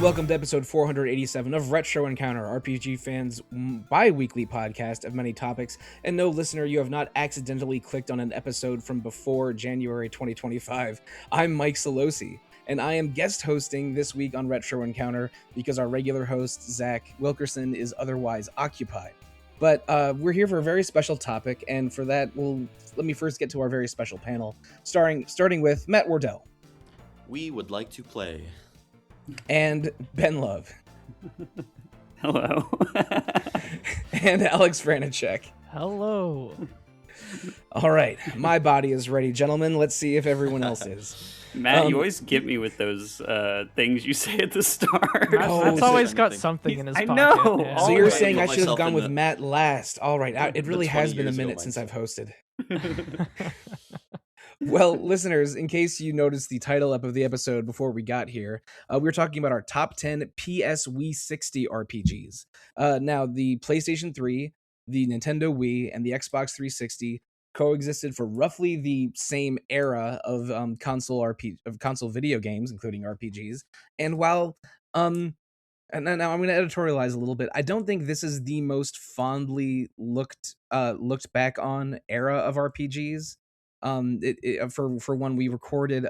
and welcome to episode 487 of Retro Encounter, RPGFan's bi-weekly podcast of many topics. And no, listener, you have not accidentally clicked on an episode from before January 2025. I'm Mike Sollosi, and I am guest hosting this week on Retro Encounter because our regular host, Zach Wilkerson, is otherwise occupied. But we're here for a very special topic, and for that, let me first get to our very special panel, starting with Matt Wardell. We would like to play. And Ben Love. Hello. And Aleks Franiczek. Hello. All right, my body is ready, gentlemen. Let's see if everyone else is. Matt, you always get me with those things you say at the start. Matt's always got something in his pocket. I know. Yeah. So you're saying I should have gone with Matt last. All right, it really has been a minute since I've hosted. Well, listeners, in case you noticed the title up of the episode before we got here, we're talking about our top 10 PSWii60 RPGs. Now, the PlayStation 3, the Nintendo Wii, and the Xbox 360 coexisted for roughly the same era of console video games, including RPGs. And while and now I'm going to editorialize a little bit, I don't think this is the most fondly looked back on era of RPGs. For one, we recorded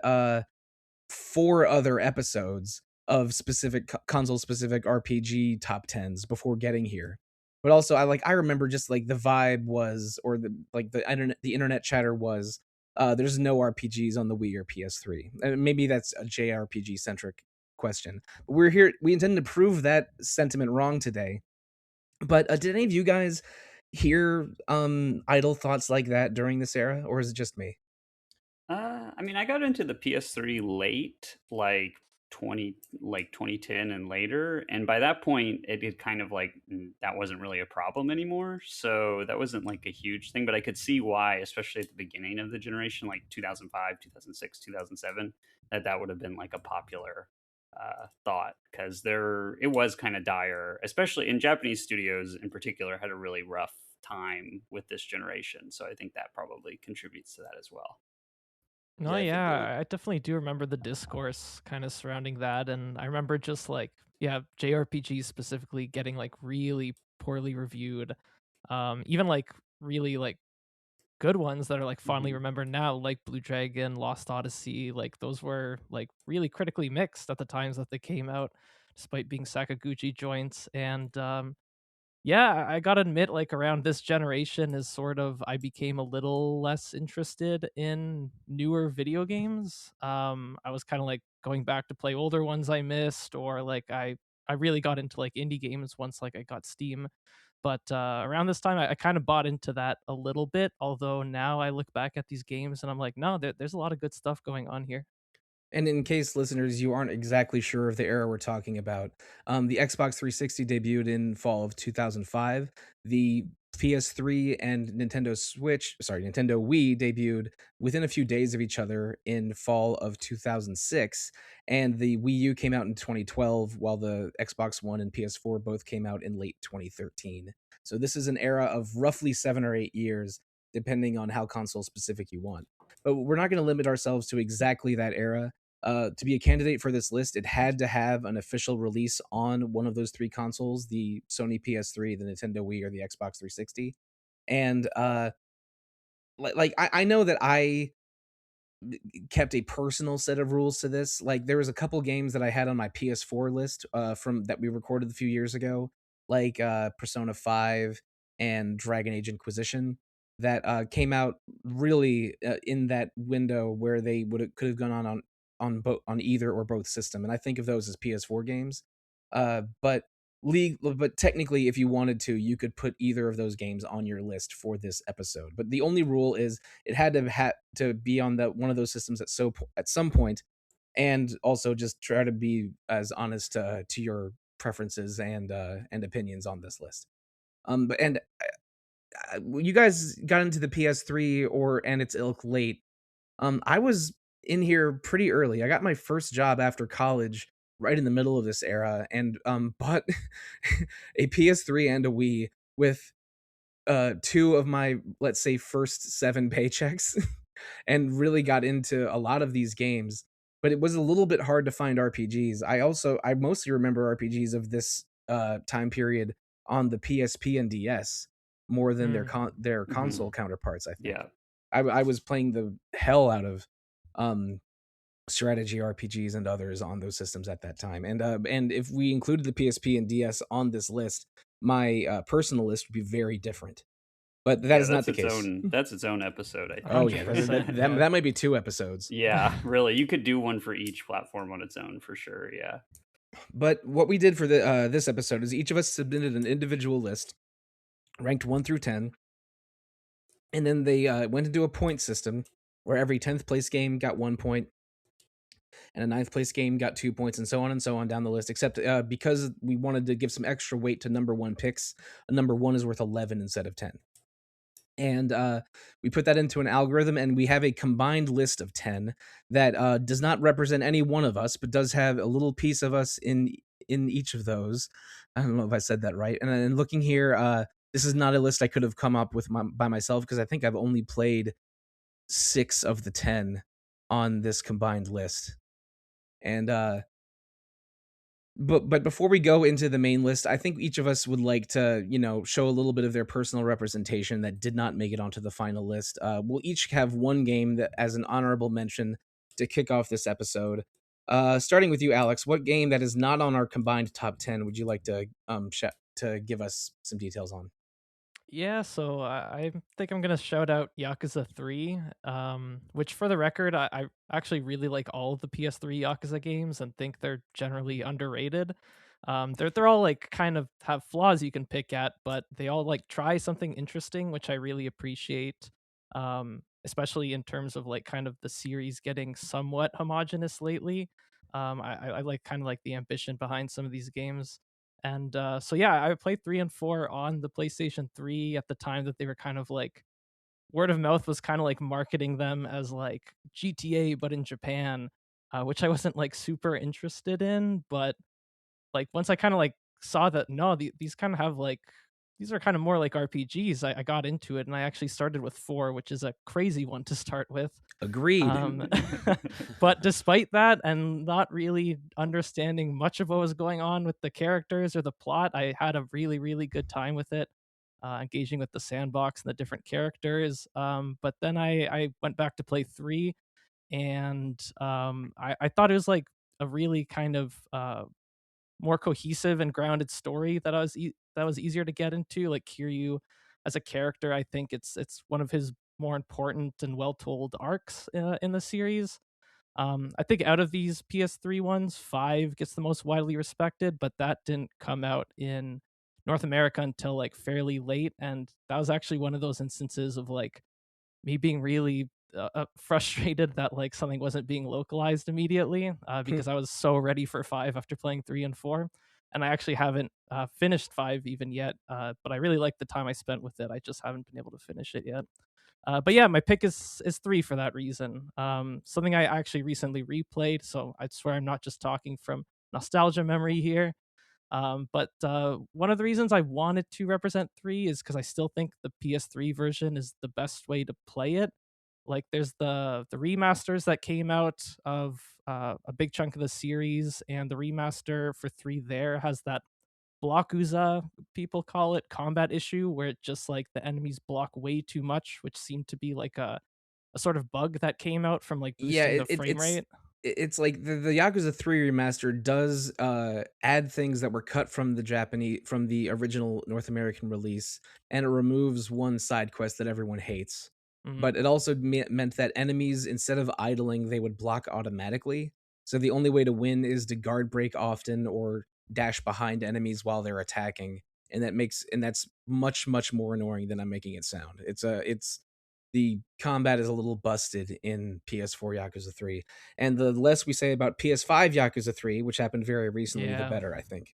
4 other episodes of specific console specific RPG top 10s before getting here. But also I remember just like the vibe was, or the internet chatter was, there's no RPGs on the Wii or PS3. And maybe that's a JRPG centric question. But we're here, we intend to prove that sentiment wrong today. But did any of you guys hear idle thoughts like that during this era, or is it just me? I mean, I got into the PS3 late, like 2010 and later, and by that point it had kind of like that wasn't really a problem anymore, so that wasn't like a huge thing. But I could see why, especially at the beginning of the generation, like 2005, 2006, 2007, that would have been like a popular thought, because it was kind of dire, especially in Japanese studios in particular had a really rough time with this generation, so I think that probably contributes to that as well. No, yeah, I definitely do remember the discourse kind of surrounding that, and I remember just like, JRPGs specifically getting like really poorly reviewed, even like really like good ones that are like fondly remembered now, like Blue Dragon, Lost Odyssey. Like those were like really critically mixed at the times that they came out, despite being Sakaguchi joints. And I gotta admit, like around this generation is sort of I became a little less interested in newer video games. I was kind of like going back to play older ones I missed, or like I really got into like indie games once like I got Steam. But around this time, I kind of bought into that a little bit, although now I look back at these games and I'm like, no, there's a lot of good stuff going on here. And in case listeners, you aren't exactly sure of the era we're talking about, the Xbox 360 debuted in fall of 2005. The PS3 and Nintendo Wii debuted within a few days of each other in fall of 2006. And the Wii U came out in 2012, while the Xbox One and PS4 both came out in late 2013. So this is an era of roughly 7 or 8 years, depending on how console specific you want. But we're not going to limit ourselves to exactly that era. To be a candidate for this list, it had to have an official release on one of those 3 consoles: the Sony PS3, the Nintendo Wii, or the Xbox 360. And I know that I kept a personal set of rules to this. Like there was a couple games that I had on my PS4 list from that we recorded a few years ago, like Persona 5 and Dragon Age Inquisition, that came out really in that window where they could have gone on either or both system, and I think of those as PS4 games. But technically, if you wanted to, you could put either of those games on your list for this episode. But the only rule is it had to be on one of those systems at some point, and also just try to be as honest to your preferences and opinions on this list. You guys got into the PS3 and its ilk late. I was in here pretty early. I got my first job after college right in the middle of this era, and bought a PS3 and a Wii with 2 of my, let's say, first 7 paychecks, and really got into a lot of these games. but it was a little bit hard to find RPGs. I mostly remember RPGs of this time period on the PSP and DS more than their console counterparts. I think. Yeah. I was playing the hell out of strategy RPGs and others on those systems at that time. And if we included the PSP and DS on this list, my personal list would be very different. But that is not the case. That's its own episode, I think. Oh yeah, that might be 2 episodes. Yeah, really. You could do one for each platform on its own for sure. Yeah. But what we did for this episode is each of us submitted an individual list, ranked 1 through 10, and then they went into a point system where every 10th place game got 1 point, and a 9th place game got 2 points, and so on down the list. Except because we wanted to give some extra weight to number 1 picks, a number 1 is worth 11 instead of 10. And we put that into an algorithm, and we have a combined list of 10 that does not represent any one of us, but does have a little piece of us in each of those. I don't know if I said that right. And then looking here, this is not a list I could have come up with by myself, because I think I've only played 6 of the 10 on this combined list. And but before we go into the main list, I think each of us would like to, show a little bit of their personal representation that did not make it onto the final list. We'll each have one game that as an honorable mention to kick off this episode. Starting with you, Alex, what game that is not on our combined top 10 would you like to to give us some details on? Yeah, so I think I'm gonna shout out Yakuza 3, which for the record, I actually really like all of the PS3 Yakuza games and think they're generally underrated. They're all like kind of have flaws you can pick at, but they all like try something interesting, which I really appreciate. Especially in terms of like kind of the series getting somewhat homogenous lately. I like kind of like the ambition behind some of these games. And so yeah, I played 3 and 4 on the PlayStation 3 at the time that they were kind of like word of mouth was kind of like marketing them as like GTA but in Japan, which I wasn't like super interested in, but like once I kind of like saw that no, these kind of have like these are kind of more like RPGs. I got into it and I actually started with 4, which is a crazy one to start with. Agreed. But despite that, and not really understanding much of what was going on with the characters or the plot, I had a really, really good time with it, engaging with the sandbox and the different characters. But then I went back to play 3, and I thought it was like a really kind of more cohesive and grounded story that that was easier to get into. Like Kiryu as a character, I think it's one of his more important and well told arcs in the series. I think out of these PS3 ones, 5 gets the most widely respected, but that didn't come out in North America until like fairly late, and that was actually one of those instances of like me being really frustrated that like something wasn't being localized immediately because I was so ready for 5 after playing 3 and 4, and I actually haven't finished 5 even yet. But I really like the time I spent with it. I just haven't been able to finish it yet. But yeah, my pick is 3 for that reason. Something I actually recently replayed, so I swear I'm not just talking from nostalgia memory here. But one of the reasons I wanted to represent 3 is because I still think the PS3 version is the best way to play it. Like, there's the remasters that came out of a big chunk of the series, and the remaster for 3 there has that blockuza, people call it, combat issue, where it just like the enemies block way too much, which seemed to be like a sort of bug that came out from like Yeah, boosting the frame rate. it's like the Yakuza 3 remaster does add things that were cut from the original North American release, and it removes one side quest that everyone hates. Mhm. But it also meant that enemies, instead of idling, they would block automatically. So the only way to win is to guard break often or dash behind enemies while they're attacking, and that's much more annoying than I'm making it sound. It's the combat is a little busted in PS4 Yakuza 3. And the less we say about PS5 Yakuza 3, which happened very recently, the Yeah. better, I think.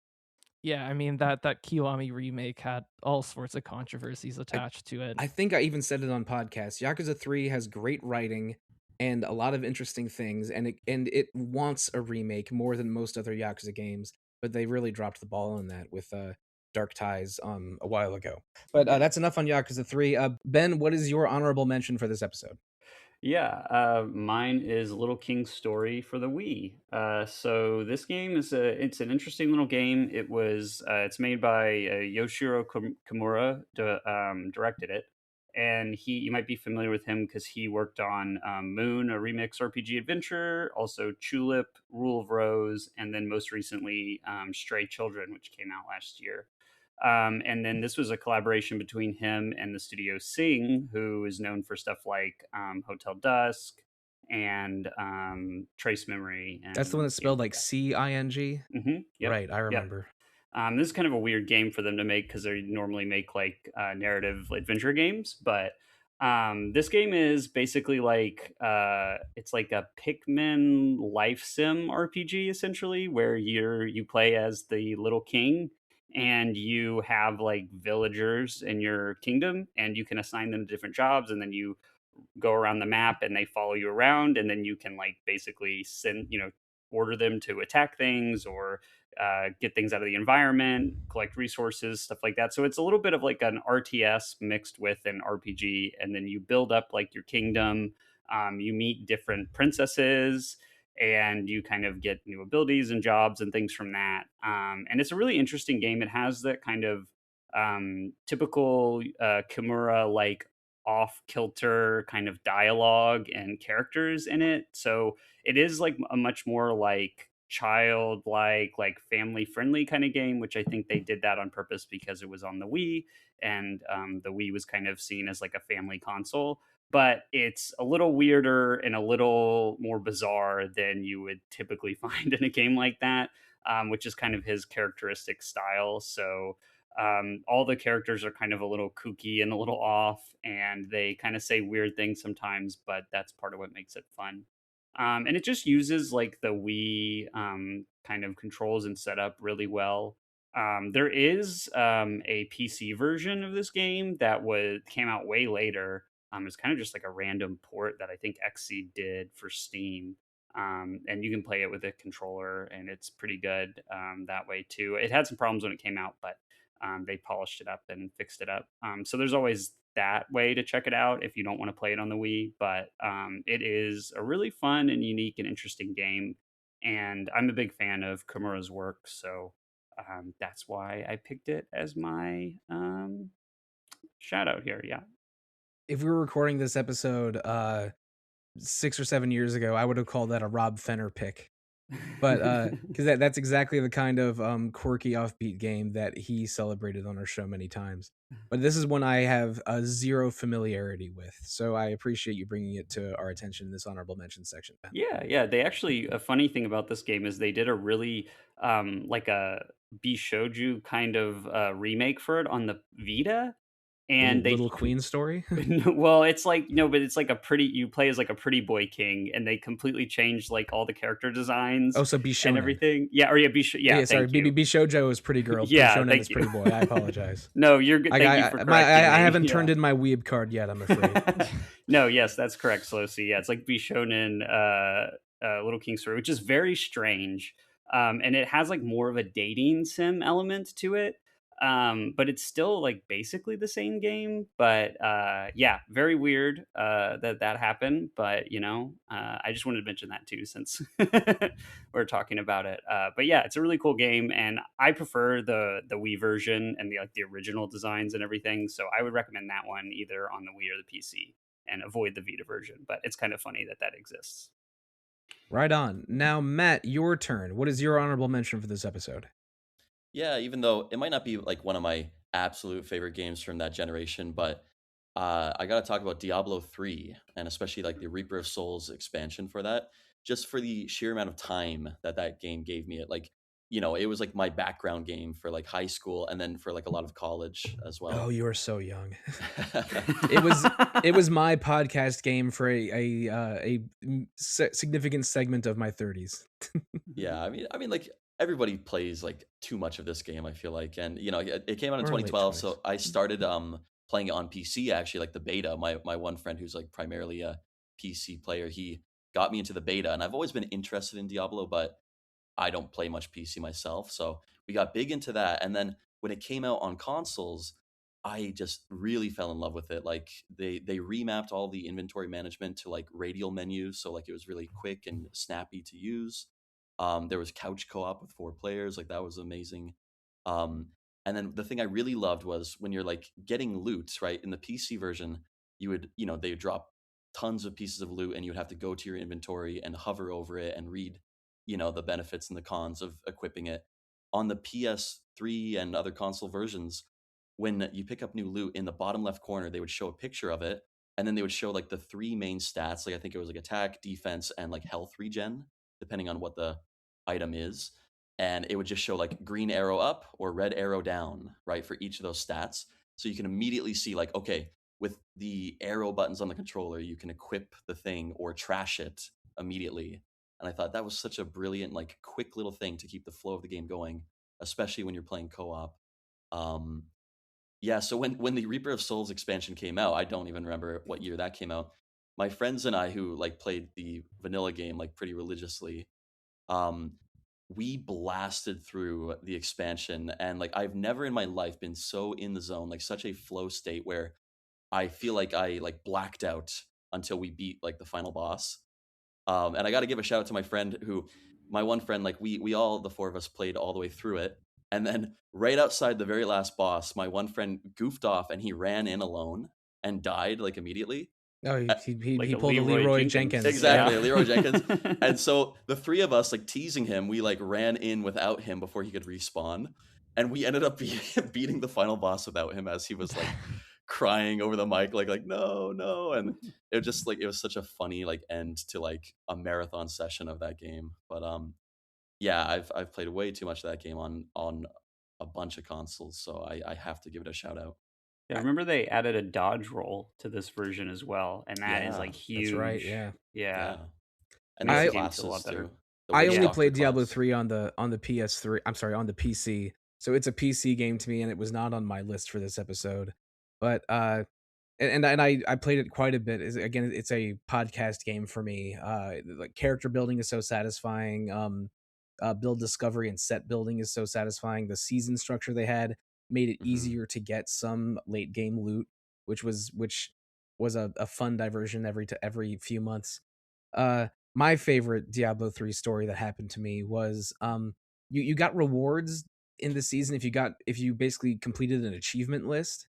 Yeah, I mean that Kiwami remake had all sorts of controversies attached to it. I think I even said it on podcasts. Yakuza 3 has great writing and a lot of interesting things, and it wants a remake more than most other Yakuza games, but they really dropped the ball on that with Dark Ties a while ago. But that's enough on Yakuza 3. Ben, what is your honorable mention for this episode? Mine is Little King's Story for the Wii. So this game it's an interesting little game. It's made by Yoshiro Kimura, directed it, and you might be familiar with him because he worked on Moon, a remix RPG adventure, also Tulip, Rule of Rose, and then most recently Stray Children, which came out last year. And then this was a collaboration between him and the studio Sing, who is known for stuff like Hotel Dusk and Trace Memory. That's the one And that's spelled like CING. Yep. Right, I Yep. remember. This is kind of a weird game for them to make because they normally make like narrative adventure games, but this game is basically like it's like a Pikmin life sim RPG essentially, where you play as the little king and you have like villagers in your kingdom and you can assign them to different jobs and then you go around the map and they follow you around and then you can like basically order them to attack things or get things out of the environment, collect resources, stuff like that. So it's a little bit of like an RTS mixed with an RPG, and then you build up like your kingdom. You meet different princesses, and you kind of get new abilities and jobs and things from that. And it's a really interesting game. It has that kind of typical Kimura like off kilter kind of dialogue and characters in it. So it is like a much more like childlike, like family friendly kind of game, which I think they did that on purpose because it was on the Wii, and the Wii was kind of seen as like a family console. But it's a little weirder and a little more bizarre than you would typically find in a game like that, which is kind of his characteristic style. So all the characters are kind of a little kooky and a little off, and they kind of say weird things sometimes, but that's part of what makes it fun. And it just uses like the Wii kind of controls and setup really well. There is a PC version of this game that came out way later. It's kind of just like a random port that I think XC did for Steam. And you can play it with a controller, and it's pretty good that way too. It had some problems when it came out, but they polished it up and fixed it up. So there's always that way to check it out if you don't want to play it on the Wii. But it is a really fun and unique and interesting game. And I'm a big fan of Kimura's work. So that's why I picked it as my shout out here. Yeah. If we were recording this episode 6 or 7 years ago, I would have called that a Rob Fenner pick. But because that's exactly the kind of quirky offbeat game that he celebrated on our show many times. But this is one I have zero familiarity with, so I appreciate you bringing it to our attention in this honorable mention section, Ben. Yeah. They actually, a funny thing about this game is they did a really like a Bishoju kind of remake for it on the Vita, and Little Queen story. well, it's like no, but it's like you play as like a pretty boy king, and they completely changed like all the character designs. Oh, so and Bishonen. everything. Yeah, sorry. Bishojo is pretty girl. Yeah, Bishonen is pretty boy. I apologize. No, you're good. Thank you for correcting I me. haven't turned in my Weeb card yet, I'm afraid. No, yes, that's correct, Sollosi. Yeah, it's like Bishonen, Little King Story, which is very strange. And it has like more of a dating sim element to it. But it's still like basically the same game. But yeah, very weird that happened. But I just wanted to mention that too since we're talking about it. But yeah, it's a really cool game, and I prefer the Wii version and the original designs and everything. So I would recommend that one either on the Wii or the PC, and avoid the Vita version. But it's kind of funny that exists. Right on. Now, Matt, your turn. What is your honorable mention for this episode? Yeah, even though it might not be like one of my absolute favorite games from that generation, but I got to talk about Diablo 3, and especially like the Reaper of Souls expansion for that, just for the sheer amount of time that game gave me. It was like my background game for like high school and then for like a lot of college as well. Oh, you are so young. It was my podcast game for a significant segment of my 30s. Yeah, I mean like everybody plays like too much of this game, I feel like. And it came out in Or late 2012, 20s. so I started playing it on PC, actually, like the beta. My one friend who's like primarily a PC player, he got me into the beta, and I've always been interested in Diablo, but I don't play much PC myself. So we got big into that. And then when it came out on consoles, I just really fell in love with it. Like they remapped all the inventory management to like radial menus, so like it was really quick and snappy to use. There was couch co-op with 4 players, like that was amazing. Um, and then the thing I really loved was when you're like getting loot, right? In the PC version, you would, they would drop tons of pieces of loot and you would have to go to your inventory and hover over it and read, the benefits and the cons of equipping it. On the PS3 and other console versions, when you pick up new loot in the bottom left corner, they would show a picture of it, and then they would show like the 3 main stats. Like I think it was like attack, defense, and like health regen, depending on what the item is. And it would just show like green arrow up or red arrow down, right, for each of those stats. So you can immediately see like, okay, with the arrow buttons on the controller, you can equip the thing or trash it immediately. And I thought that was such a brilliant, like quick little thing to keep the flow of the game going, especially when you're playing co-op. Um, yeah, so when the Reaper of Souls expansion came out, I don't even remember what year that came out. My friends and I, who like played the vanilla game like pretty religiously, um, we blasted through the expansion, and like I've never in my life been so in the zone, like such a flow state where I feel like I like blacked out until we beat like the final boss. And I got to give a shout out to my one friend, like we all, the 4 of us, played all the way through it. And then right outside the very last boss, my one friend goofed off and he ran in alone and died like immediately. Oh, Uh, Like he a pulled a Leroy Leroy Jenkins. Jenkins. Exactly, Yeah. Leroy Jenkins. And so the 3 of us, like teasing him, we like ran in without him before he could respawn. And we ended up beating the final boss without him, as he was like crying over the mic, like no. And it was just like, it was such a funny like end to like a marathon session of that game. But yeah, I've played way too much of that game on a bunch of consoles, so I have to give it a shout out. Yeah, I remember they added a dodge roll to this version as well, and that is Yeah, like that's huge. That's right. Yeah. Yeah. And Makes those the game feel a lot classes better. too. The I Witch only Doctor played Diablo class. 3 on the PS3. I'm sorry, on the PC. So it's a PC game to me, and it was not on my list for this episode. But and I played it quite a bit. Again, it's a podcast game for me. Like character building is so satisfying. Build discovery and set building is so satisfying. The season structure they had made it easier to get some late game loot, which was a fun diversion every few months. My favorite Diablo 3 story that happened to me was you got rewards in the season if you basically completed an achievement list.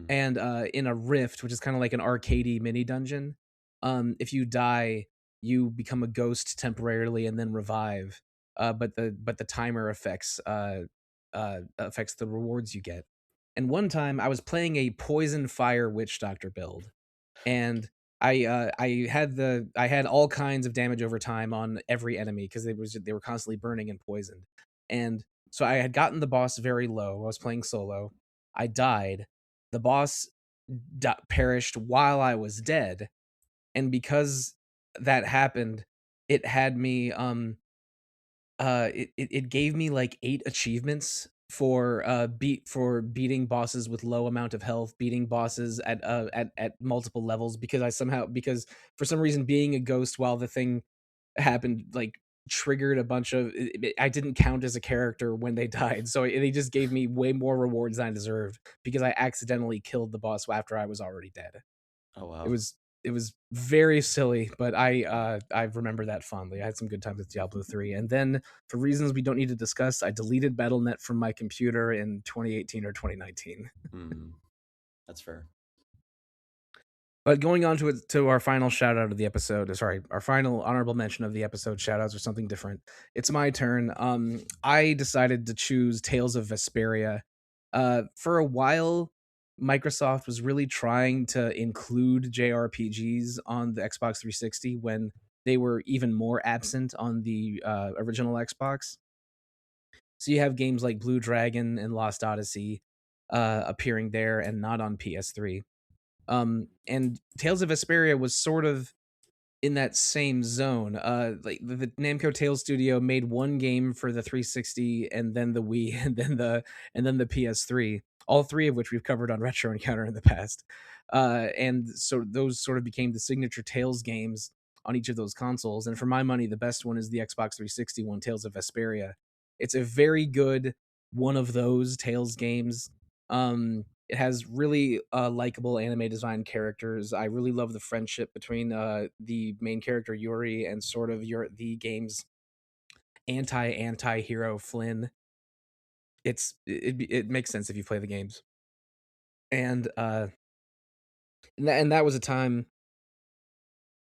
And in a rift, which is kind of like an arcadey mini dungeon, if you die, you become a ghost temporarily and then revive. But the timer affects the rewards you get. And one time I was playing a poison fire witch doctor build, and I had all kinds of damage over time on every enemy because they were constantly burning and poisoned. And so I had gotten the boss very low. I was playing solo. I died. The boss perished while I was dead, and because that happened, it had me it gave me like 8 achievements for beating bosses with low amount of health, beating bosses at multiple levels, because for some reason being a ghost while the thing happened like triggered a bunch of I didn't count as a character when they died, so they just gave me way more rewards than I deserved because I accidentally killed the boss after I was already dead. Oh wow. It was very silly, but I remember that fondly. I had some good times with Diablo 3, and then for reasons we don't need to discuss, I deleted Battle.net from my computer in 2018 or 2019. That's fair. But going on to our final shout out of the episode, sorry, our final honorable mention of the episode, shout outs or something different. It's my turn. I decided to choose Tales of Vesperia. For a while, Microsoft was really trying to include JRPGs on the Xbox 360 when they were even more absent on the original Xbox. So you have games like Blue Dragon and Lost Odyssey appearing there and not on PS3. And Tales of Vesperia was sort of in that same zone. Like the Namco Tales studio made one game for the 360 and then the Wii and then the PS3, all 3 of which we've covered on Retro Encounter in the past. And so those sort of became the signature Tales games on each of those consoles. And for my money, the best one is the Xbox 360 one, Tales of Vesperia. It's a very good one of those Tales games. It has really likable anime design characters. I really love the friendship between the main character Yuri and sort of the game's anti-hero Flynn. It makes sense if you play the games. And that was a time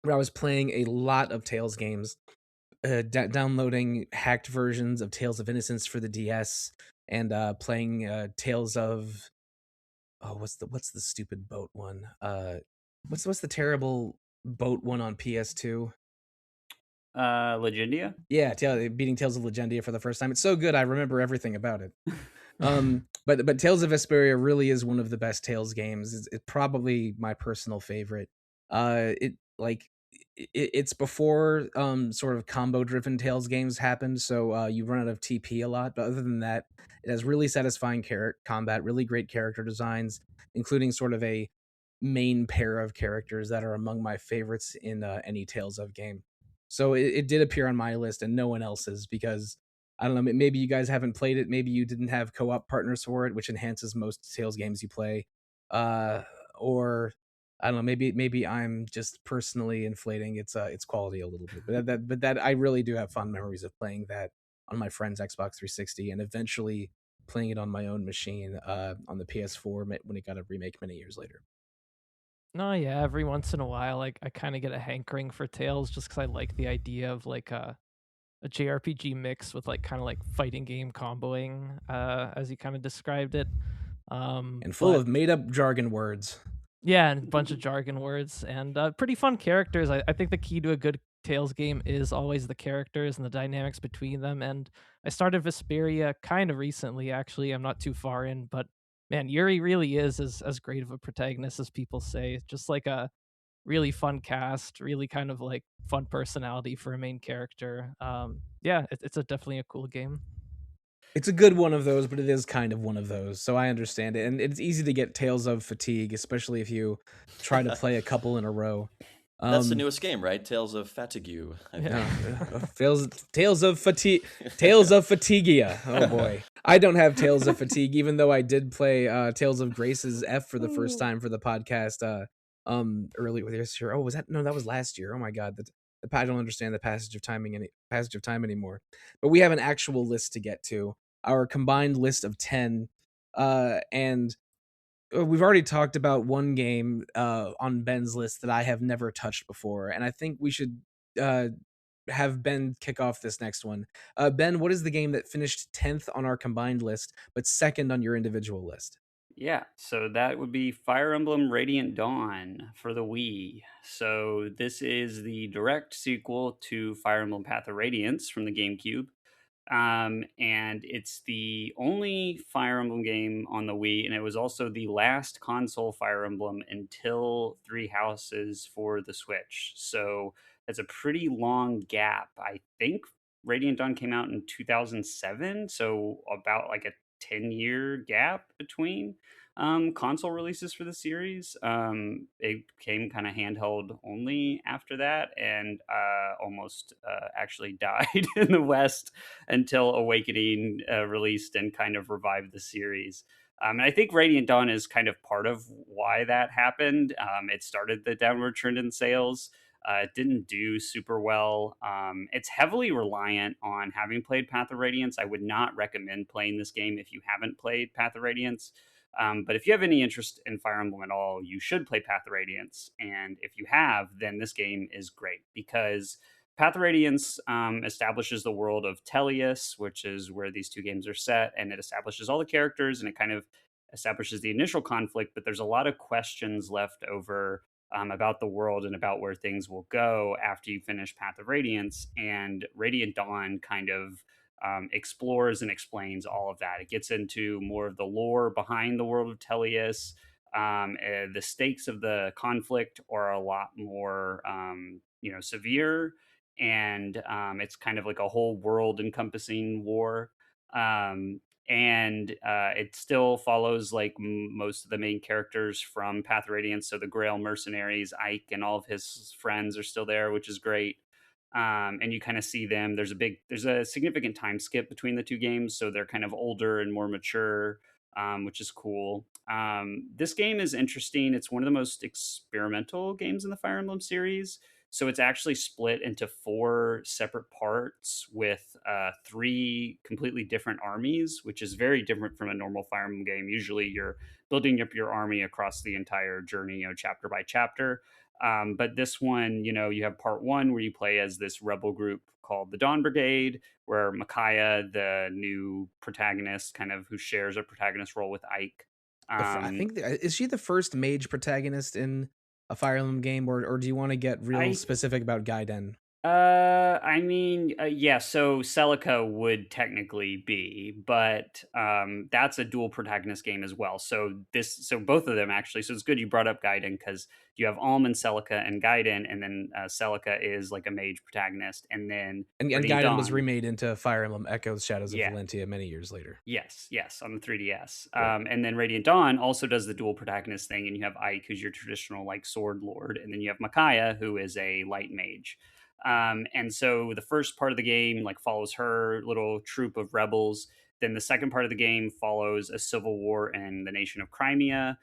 where I was playing a lot of Tales games, downloading hacked versions of Tales of Innocence for the DS, and playing Tales of what's the stupid boat one? What's the terrible boat one on PS2? Legendia. Yeah, beating Tales of Legendia for the first time. It's so good, I remember everything about it. But Tales of Vesperia really is one of the best Tales games. It's probably my personal favorite. It's before sort of combo driven Tales games happened, so you run out of TP a lot. But other than that, it has really satisfying combat, really great character designs, including sort of a main pair of characters that are among my favorites in any Tales of game. So it did appear on my list and no one else's because I don't know, maybe you guys haven't played it, maybe you didn't have co-op partners for it, which enhances most Tales games you play. Or I don't know, maybe I'm just personally inflating its quality a little bit. But that I really do have fond memories of playing that on my friend's Xbox 360 and eventually playing it on my own machine on the PS4 when it got a remake many years later. No, yeah, every once in a while, like I kind of get a hankering for Tales just because I like the idea of like a JRPG mix with like kind of like fighting game comboing, as you kind of described it. And full But of made up jargon words. yeah, and a bunch of jargon words and pretty fun characters. I think the key to a good Tales game is always the characters and the dynamics between them. And I started Vesperia kind of recently, actually. I'm not too far in, but man, Yuri really is as great of a protagonist as people say. Just like a really fun cast, really kind of like fun personality for a main character. Yeah, it's definitely a cool game. It's a good one of those, but it is kind of one of those, so I understand it. And it's easy to get Tales of fatigue, especially if you try to play a couple in a row. That's the newest game, right? Tales of Fatigue. Tales of Fatigue. Tales of Fatiguia. Oh boy, I don't have Tales of Fatigue, even though I did play Tales of Grace's F for the first time for the podcast earlier this year. Oh, was that? No, that was last year. Oh my god, I don't understand the passage of time anymore. But we have an actual list to get to. Our combined list of 10, and we've already talked about one game on Ben's list that I have never touched before, and I think we should have Ben kick off this next one. Ben, what is the game that finished 10th on our combined list, but second on your individual list? Yeah, so that would be Fire Emblem Radiant Dawn for the Wii. So this is the direct sequel to Fire Emblem Path of Radiance from the GameCube. And it's the only Fire Emblem game on the Wii, and it was also the last console Fire Emblem until Three Houses for the Switch. So it's a pretty long gap. I think Radiant Dawn came out in 2007, so about like a 10-year gap between console releases for the series. It came kind of handheld only after that, and almost actually died in the West until Awakening released and kind of revived the series. And I think Radiant Dawn is kind of part of why that happened. It started the downward trend in sales. It didn't do super well. It's heavily reliant on having played Path of Radiance. I would not recommend playing this game if you haven't played Path of Radiance. But if you have any interest in Fire Emblem at all, you should play Path of Radiance. And if you have, then this game is great because Path of Radiance establishes the world of Tellius, which is where these two games are set, and it establishes all the characters and it kind of establishes the initial conflict. But there's a lot of questions left over about the world and about where things will go after you finish Path of Radiance. And Radiant Dawn kind of explores and explains all of that. It gets into more of the lore behind the world of Tellius. The stakes of the conflict are a lot more, severe, and it's kind of like a whole world encompassing war. And it still follows like most of the main characters from Path of Radiance. So the Grail mercenaries, Ike and all of his friends are still there, which is great. And you kind of see them. There's a significant time skip between the two games, so they're kind of older and more mature. which is cool. This game is interesting. It's one of the most experimental games in the Fire Emblem series. So it's actually split into 4 separate parts with 3 completely different armies, which is very different from a normal Fire Emblem game. Usually you're building up your army across the entire journey, chapter by chapter. But this one, you have part 1 where you play as this rebel group called the Dawn Brigade, where Micaiah, the new protagonist, kind of who shares a protagonist role with Ike. I think is she the first mage protagonist in a Fire Emblem game, or do you want to get real specific about Gaiden? I mean, yeah, so Celica would technically be, but that's a dual protagonist game as well. So both of them actually. So it's good you brought up Gaiden, because you have Alm and Celica and Gaiden, and then Celica is like a mage protagonist, and then and Gaiden was remade into Fire Emblem Echoes: Shadows of Yeah. Valentia many years later. Yes, on the 3DS. Right. And then Radiant Dawn also does the dual protagonist thing, and you have Ike, who's your traditional like sword lord, and then you have Micaiah, who is a light mage. And so the first part of the game like follows her little troop of rebels. Then the second part of the game follows a civil war in the nation of Crimea,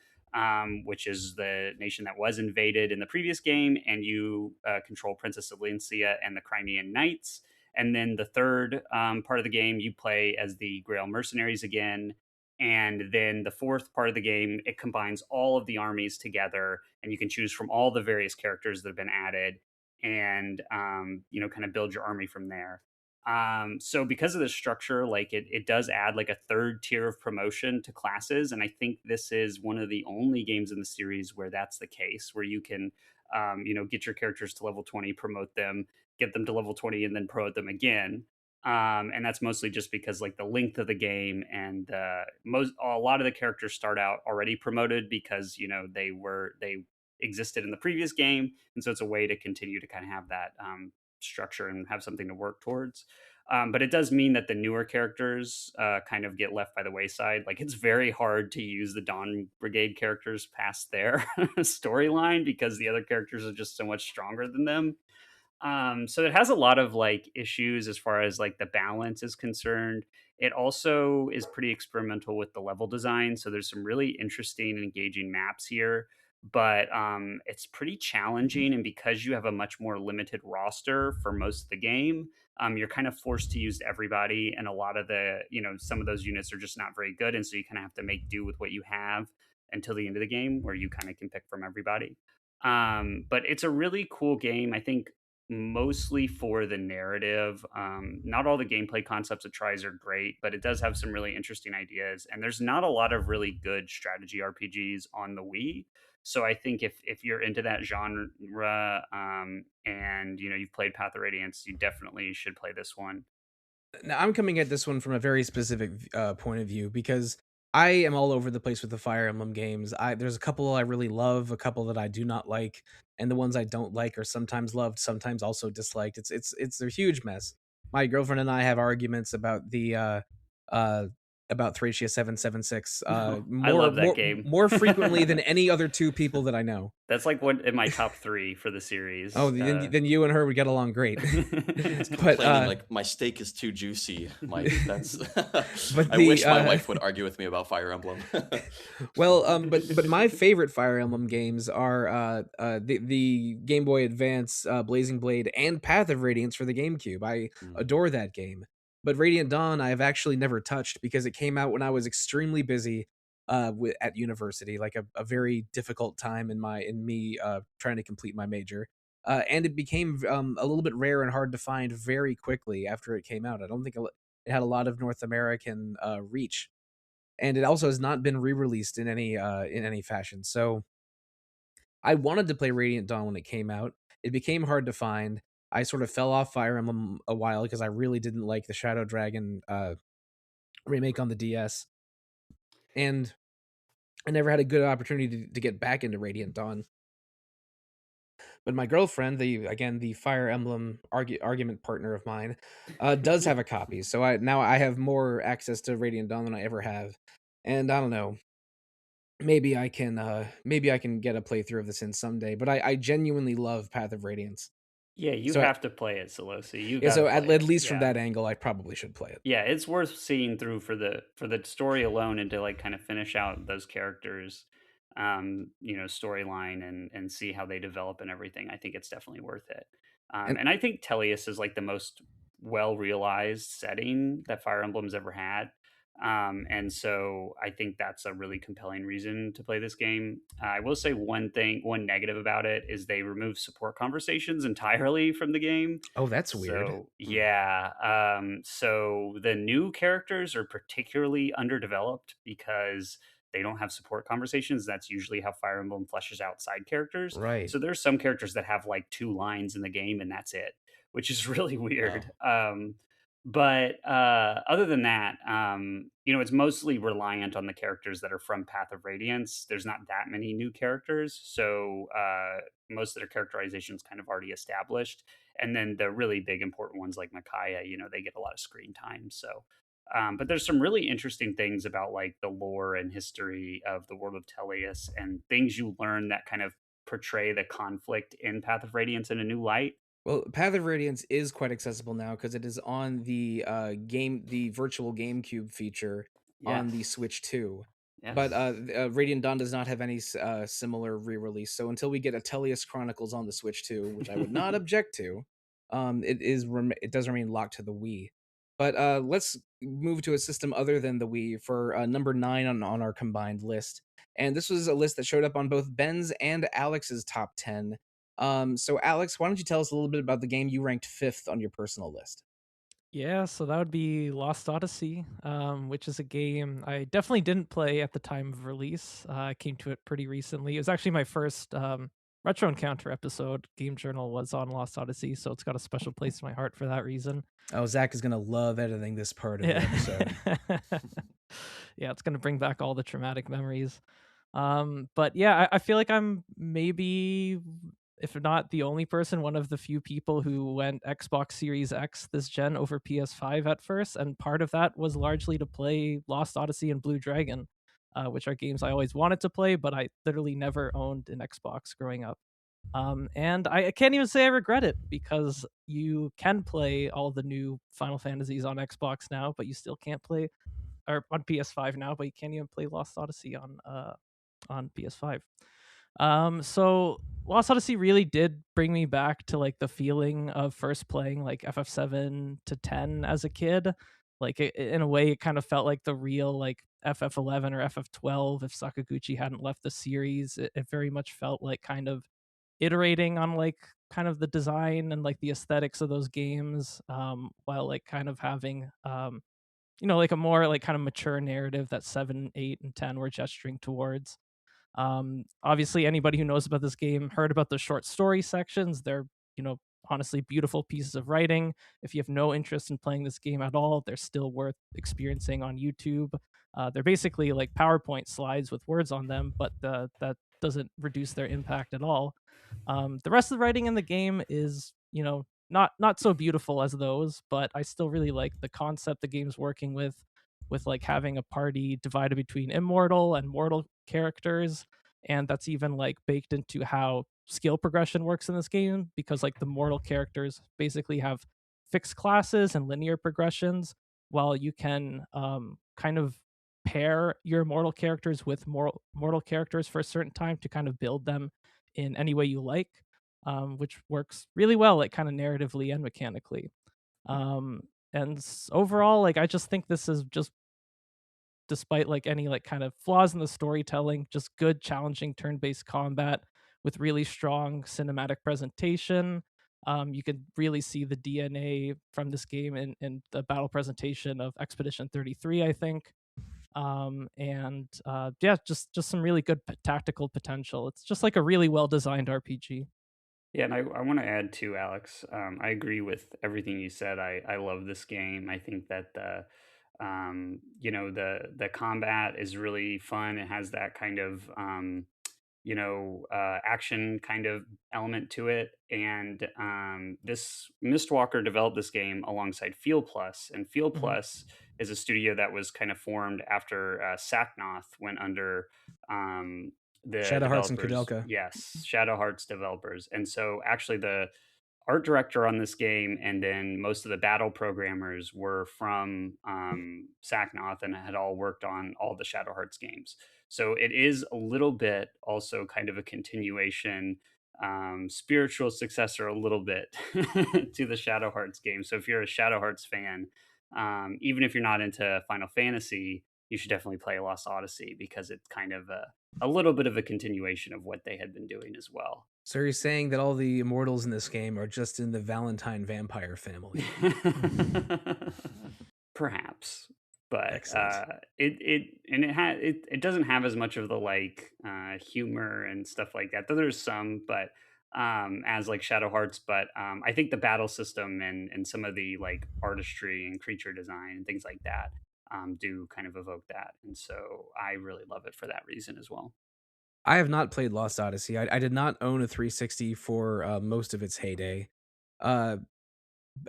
which is the nation that was invaded in the previous game, and you control Princess Valencia and the Crimean Knights. And then the third part of the game, you play as the Grail Mercenaries again. And then the fourth part of the game, it combines all of the armies together, and you can choose from all the various characters that have been added, and kind of build your army from there. So because of this structure, like it does add like a third tier of promotion to classes, and I think this is one of the only games in the series where that's the case, where you can get your characters to level 20, promote them, get them to level 20, and then promote them again. And that's mostly just because like the length of the game, and a lot of the characters start out already promoted because they existed in the previous game, and so it's a way to continue to kind of have that structure and have something to work towards. But it does mean that the newer characters kind of get left by the wayside. Like it's very hard to use the Dawn Brigade characters past their storyline because the other characters are just so much stronger than them. So it has a lot of like issues as far as like the balance is concerned. It also is pretty experimental with the level design. So there's some really interesting and engaging maps here, but it's pretty challenging. And because you have a much more limited roster for most of the game, you're kind of forced to use everybody. And a lot of some of those units are just not very good. And so you kind of have to make do with what you have until the end of the game, where you kind of can pick from everybody. But it's a really cool game. I think mostly for the narrative. Not all the gameplay concepts it tries are great, but it does have some really interesting ideas. And there's not a lot of really good strategy RPGs on the Wii. So I think if you're into that genre, and you've played Path of Radiance, you definitely should play this one. Now I'm coming at this one from a very specific point of view, because I am all over the place with the Fire Emblem games. There's a couple I really love, a couple that I do not like, and the ones I don't like are sometimes loved, sometimes also disliked. It's a huge mess. My girlfriend and I have arguments about about Thracia 776 I love that game more frequently than any other two people that I know. That's like one in my top 3 for the series. Oh, then you and her would get along great. But like my steak is too juicy. I wish my wife would argue with me about Fire Emblem. Well, but my favorite Fire Emblem games are the Game Boy Advance, Blazing Blade, and Path of Radiance for the GameCube. I adore that game. But Radiant Dawn, I have actually never touched because it came out when I was extremely busy at university, like a very difficult time in me trying to complete my major. And it became a little bit rare and hard to find very quickly after it came out. I don't think it had a lot of North American reach, and it also has not been re-released in any fashion. So I wanted to play Radiant Dawn when it came out. It became hard to find. I sort of fell off Fire Emblem a while because I really didn't like the Shadow Dragon remake on the DS, and I never had a good opportunity to get back into Radiant Dawn. But my girlfriend, the Fire Emblem argument partner of mine, does have a copy. So now I have more access to Radiant Dawn than I ever have, and I don't know. Maybe I can get a playthrough of this in someday. But I genuinely love Path of Radiance. Yeah, you So have to play it, Sollosi. You yeah, got to so play at it. least from Yeah. that angle, I probably should play it. Yeah, it's worth seeing through for the story alone and to like kind of finish out those characters storyline and see how they develop and everything. I think it's definitely worth it. And And I think Teleus is like the most well realized setting that Fire Emblem's ever had. And so I think that's a really compelling reason to play this game. I will say one negative about it is they remove support conversations entirely from the game. oh, that's weird. So yeah, so the new characters are particularly underdeveloped because they don't have support conversations. That's usually how Fire Emblem fleshes out side characters. Right. So there's some characters that have like 2 lines in the game and that's it, which is really weird. But other than that, it's mostly reliant on the characters that are from Path of Radiance. There's not that many new characters, so most of their characterization is kind of already established. And then the really big important ones like Micaiah, they get a lot of screen time. So, but there's some really interesting things about like the lore and history of the world of Teleus and things you learn that kind of portray the conflict in Path of Radiance in a new light. Well, Path of Radiance is quite accessible now because it is on the the virtual GameCube feature on the Yes. Switch 2. Yes. But Radiant Dawn does not have any similar re-release. So until we get Atelius Chronicles on the Switch 2, which I would not object to, it does remain locked to the Wii. But let's move to a system other than the Wii for number 9 on our combined list. And this was a list that showed up on both Ben's and Alex's top 10. So Aleks, why don't you tell us a little bit about the game you ranked 5th on your personal list? Yeah, so that would be Lost Odyssey, which is a game I definitely didn't play at the time of release. I came to it pretty recently. It was actually my first Retro Encounter episode. Game Journal was on Lost Odyssey, so it's got a special place in my heart for that reason. Oh, Zach is going to love editing this part of the episode. Yeah, it's going to bring back all the traumatic memories. But yeah, I feel like I'm maybe, if not the only person, one of the few people who went Xbox Series X this gen over PS5 at first, and part of that was largely to play Lost Odyssey and Blue Dragon, which are games I always wanted to play, but I literally never owned an Xbox growing up. And I can't even say I regret it because you can play all the new Final Fantasies on Xbox now, but you still can't play, or on PS5 now, but you can't even play Lost Odyssey on PS5. So Lost Odyssey really did bring me back to like the feeling of first playing like FF7 to 10 as a kid. Like in a way, it kind of felt like the real like FF11 or FF12 if Sakaguchi hadn't left the series. It very much felt like kind of iterating on like kind of the design and like the aesthetics of those games, while like kind of having like a more like kind of mature narrative that 7, 8, and 10 were gesturing towards. Obviously, anybody who knows about this game heard about the short story sections. They're, honestly beautiful pieces of writing. If you have no interest in playing this game at all, they're still worth experiencing on YouTube. They're basically like PowerPoint slides with words on them, but that doesn't reduce their impact at all. The rest of the writing in the game is, not so beautiful as those, but I still really like the concept the game's working with like having a party divided between immortal and mortal characters, and that's even like baked into how skill progression works in this game because like the mortal characters basically have fixed classes and linear progressions, while you can kind of pair your mortal characters with mortal characters for a certain time to kind of build them in any way you like, which works really well, like kind of narratively and mechanically. And overall, like I just think this is just, despite like any like kind of flaws in the storytelling, just good challenging turn-based combat with really strong cinematic presentation. You can really see the DNA from this game in the battle presentation of Expedition 33, I think. And yeah, just some really good tactical potential. It's just like a really well designed RPG. Yeah, and I want to add too, Aleks. I agree with everything you said. I love this game. I think that the combat is really fun. It has that kind of action kind of element to it. And this Mistwalker developed this game alongside Field Plus, and Field Plus is a studio that was kind of formed after Saknoth went under. The Shadow Hearts and developers, Kudelka. yes, Shadow Hearts developers, and so actually the art director on this game, and then most of the battle programmers were from Sacknoth and had all worked on all the Shadow Hearts games. So it is a little bit also kind of a continuation, spiritual successor a little bit to the Shadow Hearts game. So if you're a Shadow Hearts fan, even if you're not into Final Fantasy, you should definitely play Lost Odyssey, because it's kind of a little bit of a continuation of what they had been doing as well. So you're saying that all the immortals in this game are just in the Valentine vampire family? Perhaps, but Excellent. it doesn't have as much of the like humor and stuff like that. Though there's some, but as like Shadow Hearts. But I think the battle system and some of the like artistry and creature design and things like that do kind of evoke that, and so I really love it for that reason as well. I have not played Lost Odyssey. I did not own a 360 for most of its heyday. Uh,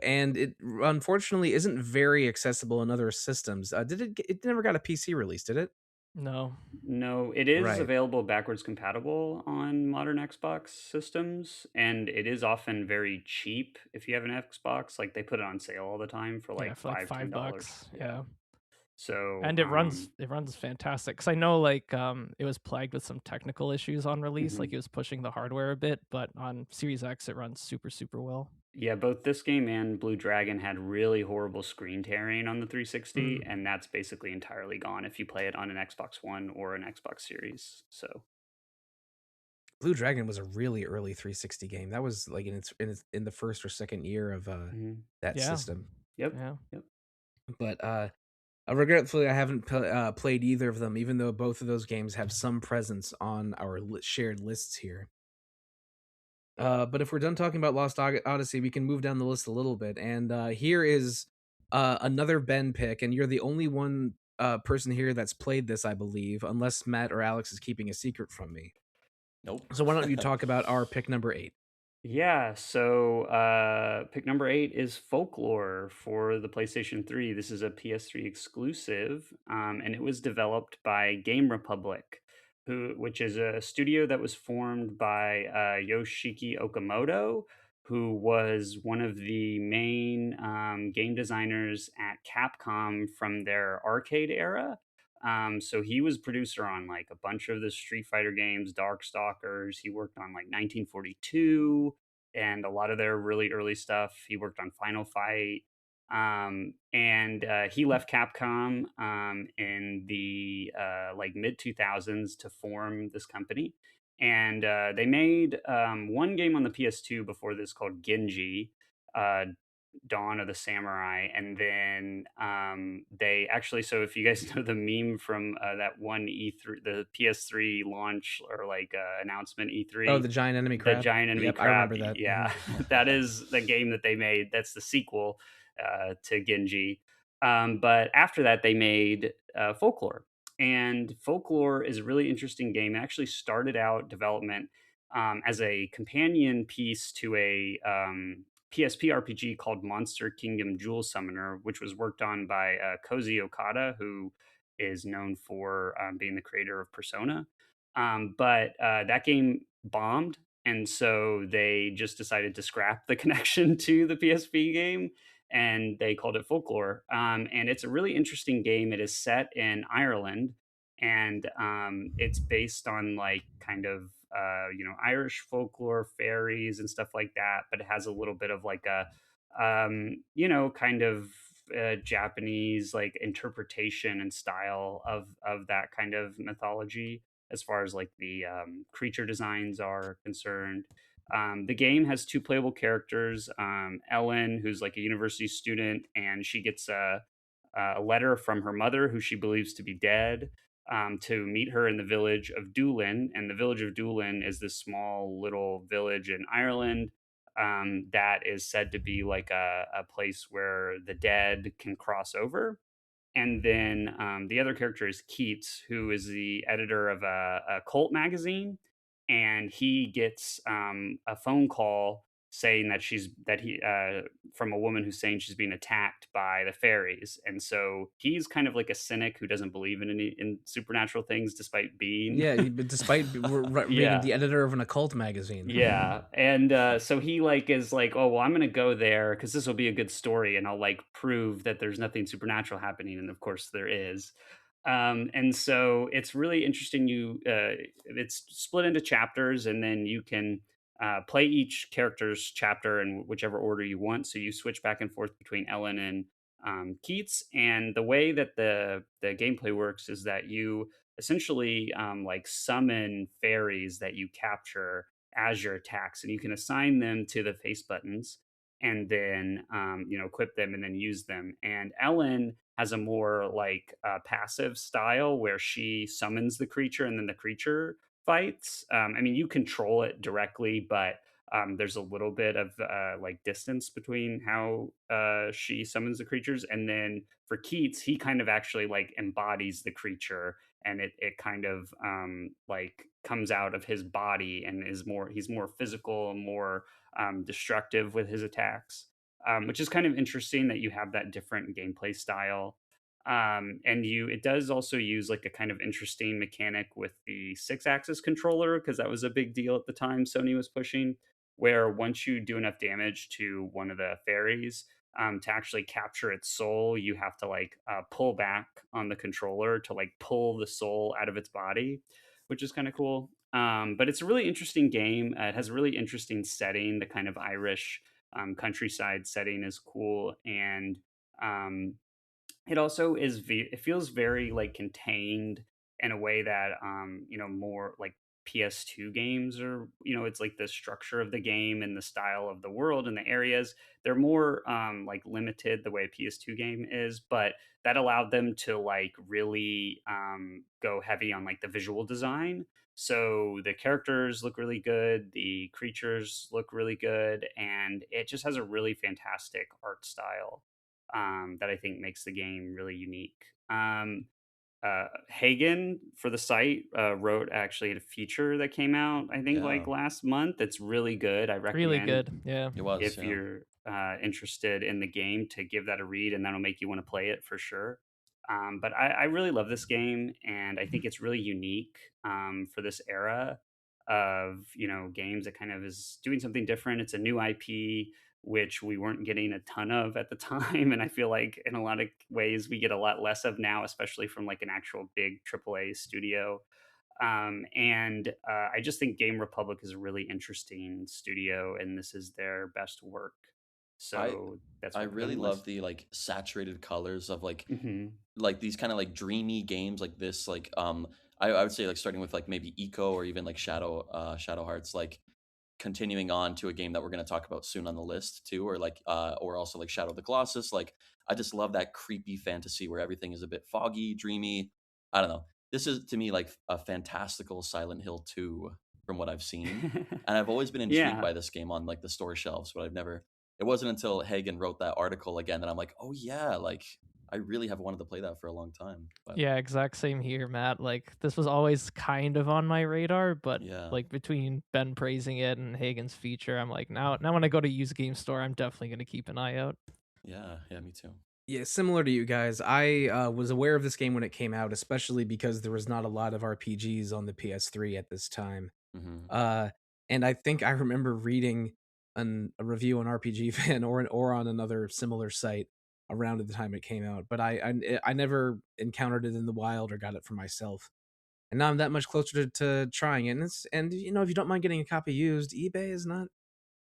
and it unfortunately isn't very accessible in other systems. It never got a PC release, did it? No. No, it is Right. available backwards compatible on modern Xbox systems, and it is often very cheap if you have an Xbox. Like they put it on sale all the time for like For like $5, $10. $5. Yeah. So And it runs fantastic, because I know like it was plagued with some technical issues on release, like it was pushing the hardware a bit, but on Series X it runs super well. yeah, both this game and Blue Dragon had really horrible screen tearing on the 360, and that's basically entirely gone if you play it on an Xbox One or an Xbox Series. So Blue Dragon was a really early 360 game. That was like in the first or second year of that Yeah. system. Yep. Yeah. Yep. But regretfully, I haven't played either of them, even though both of those games have some presence on our shared lists here. But if we're done talking about Lost Odyssey, we can move down the list a little bit. And here is another Ben pick, and you're the only one person here that's played this, I believe, unless Matt or Alex is keeping a secret from me. Nope. So why don't you talk about our pick number 8? Yeah, so pick number 8 is Folklore for the PlayStation 3. This is a PS3 exclusive, and it was developed by Game Republic, which is a studio that was formed by Yoshiki Okamoto, who was one of the main game designers at Capcom from their arcade era. So he was producer on like a bunch of the Street Fighter games, Darkstalkers. He worked on like 1942 and a lot of their really early stuff. He worked on Final Fight. And he left Capcom in the like mid 2000s to form this company. And they made one game on the PS2 before this called Genji, Dawn of the Samurai, and then they actually. So if you guys know the meme from that one E3, the PS3 launch or like announcement E3, Oh, the giant enemy crab. the giant enemy Yep, crab. I remember that. Yeah, that is the game that they made. That's the sequel to Genji. But after that, they made Folklore, and Folklore is a really interesting game. It actually started out development as a companion piece to a PSP RPG called Monster Kingdom Jewel Summoner, which was worked on by Koji Okada, who is known for being the creator of Persona. But that game bombed, and so they just decided to scrap the connection to the PSP game, and they called it Folklore. And it's a really interesting game. It is set in Ireland, and it's based on like kind of Irish folklore, fairies, and stuff like that. But it has a little bit of like a kind of Japanese like interpretation and style of that kind of mythology as far as like the creature designs are concerned. The game has two playable characters, Ellen, who's like a university student, and she gets a letter from her mother, who she believes to be dead, to meet her in the village of Doolin. And the village of Doolin is this small little village in Ireland that is said to be like a place where the dead can cross over. And then the other character is Keats, who is the editor of a cult magazine. And he gets a phone call saying that from a woman who's saying she's being attacked by the fairies, and so he's kind of like a cynic who doesn't believe in supernatural things despite being despite reading yeah. the editor of an occult magazine. Yeah, and so he like is like, oh well, I'm gonna go there because this will be a good story, and I'll like prove that there's nothing supernatural happening, and of course there is. And so it's really interesting. It's split into chapters, and then you can play each character's chapter in whichever order you want. So you switch back and forth between Ellen and Keats, and the way that the gameplay works is that you essentially like summon fairies that you capture as your attacks, and you can assign them to the face buttons, and then equip them and then use them. And Ellen has a more like passive style where she summons the creature and then the creature fights. I mean, you control it directly, but there's a little bit of like distance between how she summons the creatures. And then for Keats, he kind of actually like embodies the creature, and it kind of like comes out of his body and he's more physical and more destructive with his attacks, which is kind of interesting that you have that different gameplay style. And it does also use like a kind of interesting mechanic with the 6-axis controller, because that was a big deal at the time Sony was pushing, where once you do enough damage to one of the fairies, to actually capture its soul, you have to like pull back on the controller to like pull the soul out of its body, which is kind of cool. But it's a really interesting game. It has a really interesting setting. The kind of Irish countryside setting is cool, and it also is. It feels very like contained in a way that more like PS2 games are. It's like the structure of the game and the style of the world and the areas. They're more like limited the way a PS2 game is, but that allowed them to like really go heavy on like the visual design. So the characters look really good, the creatures look really good, and it just has a really fantastic art style that I think makes the game really unique. Hagen for the site wrote actually a feature that came out, I think, like last month. It's really good. I recommend. Really good, yeah. It was, if you're interested in the game, to give that a read, and that'll make you want to play it for sure. But I really love this game, and I think it's really unique for this era of games that kind of is doing something different. It's a new IP, which we weren't getting a ton of at the time, and I feel like in a lot of ways we get a lot less of now, especially from like an actual big AAA studio. And I just think Game Republic is a really interesting studio, and this is their best work. So that's I really love the like saturated colors of like Mhm. like these kind of like dreamy games like this. Like I would say like starting with like maybe Eco or even like Shadow Hearts, like continuing on to a game that we're going to talk about soon on the list too, or like or also like Shadow of the Colossus. Like I just love that creepy fantasy where everything is a bit foggy, dreamy. I don't know. This is to me like a fantastical Silent Hill 2 from what I've seen. And I've always been intrigued by this game on like the store shelves, but it wasn't until Hagen wrote that article again that I'm like, oh yeah, like I really have wanted to play that for a long time. But yeah, exact same here, Matt. Like this was always kind of on my radar, but like between Ben praising it and Hagen's feature, I'm like, now when I go to used game store, I'm definitely gonna keep an eye out. Yeah, me too. Yeah, similar to you guys, I was aware of this game when it came out, especially because there was not a lot of RPGs on the PS3 at this time. Mm-hmm. And I think I remember reading a review on RPGFan or on another similar site around at the time it came out, but I never encountered it in the wild or got it for myself. And now I'm that much closer to trying it. And if you don't mind getting a copy used, eBay is not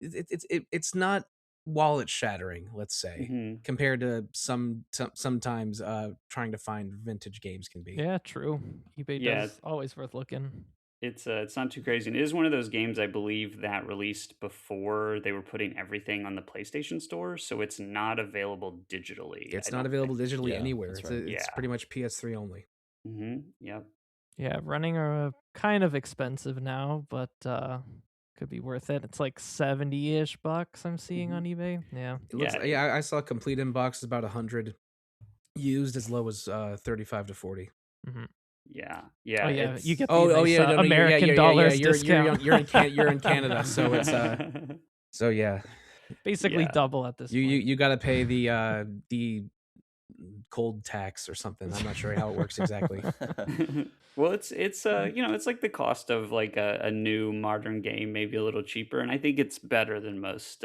it's not wallet shattering, let's say, compared to sometimes trying to find vintage games can be. Yeah, true. eBay does always worth looking. It's not too crazy. And it is one of those games, I believe, that released before they were putting everything on the PlayStation Store, so it's not available digitally. It's not available digitally anywhere. Right. It's pretty much PS3 only. Yep. Yeah, running are kind of expensive now, but could be worth it. It's like $70-ish I'm seeing on eBay. Yeah. I saw complete inbox about 100, used as low as 35 to 40. Yeah. Oh yeah, you get the American dollars discount. You're in Canada, so it's So yeah, Basically Yeah. double at this point. you got to pay the cold tax or something. I'm not sure how it works exactly. Well, it's you know, it's like the cost of like a new modern game, maybe a little cheaper, and I think it's better than most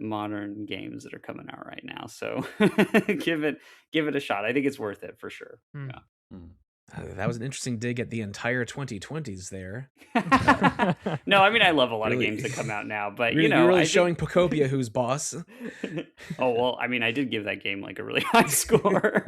modern games that are coming out right now. So give it a shot. I think it's worth it for sure. Hmm. Yeah. Hmm. That was an interesting dig at the entire 2020s there. No, I mean I love a lot Really- of games that come out now, but You're, you know, you're really I showing think... Pocopia who's boss. Oh well, I mean I did give that game like a really high score.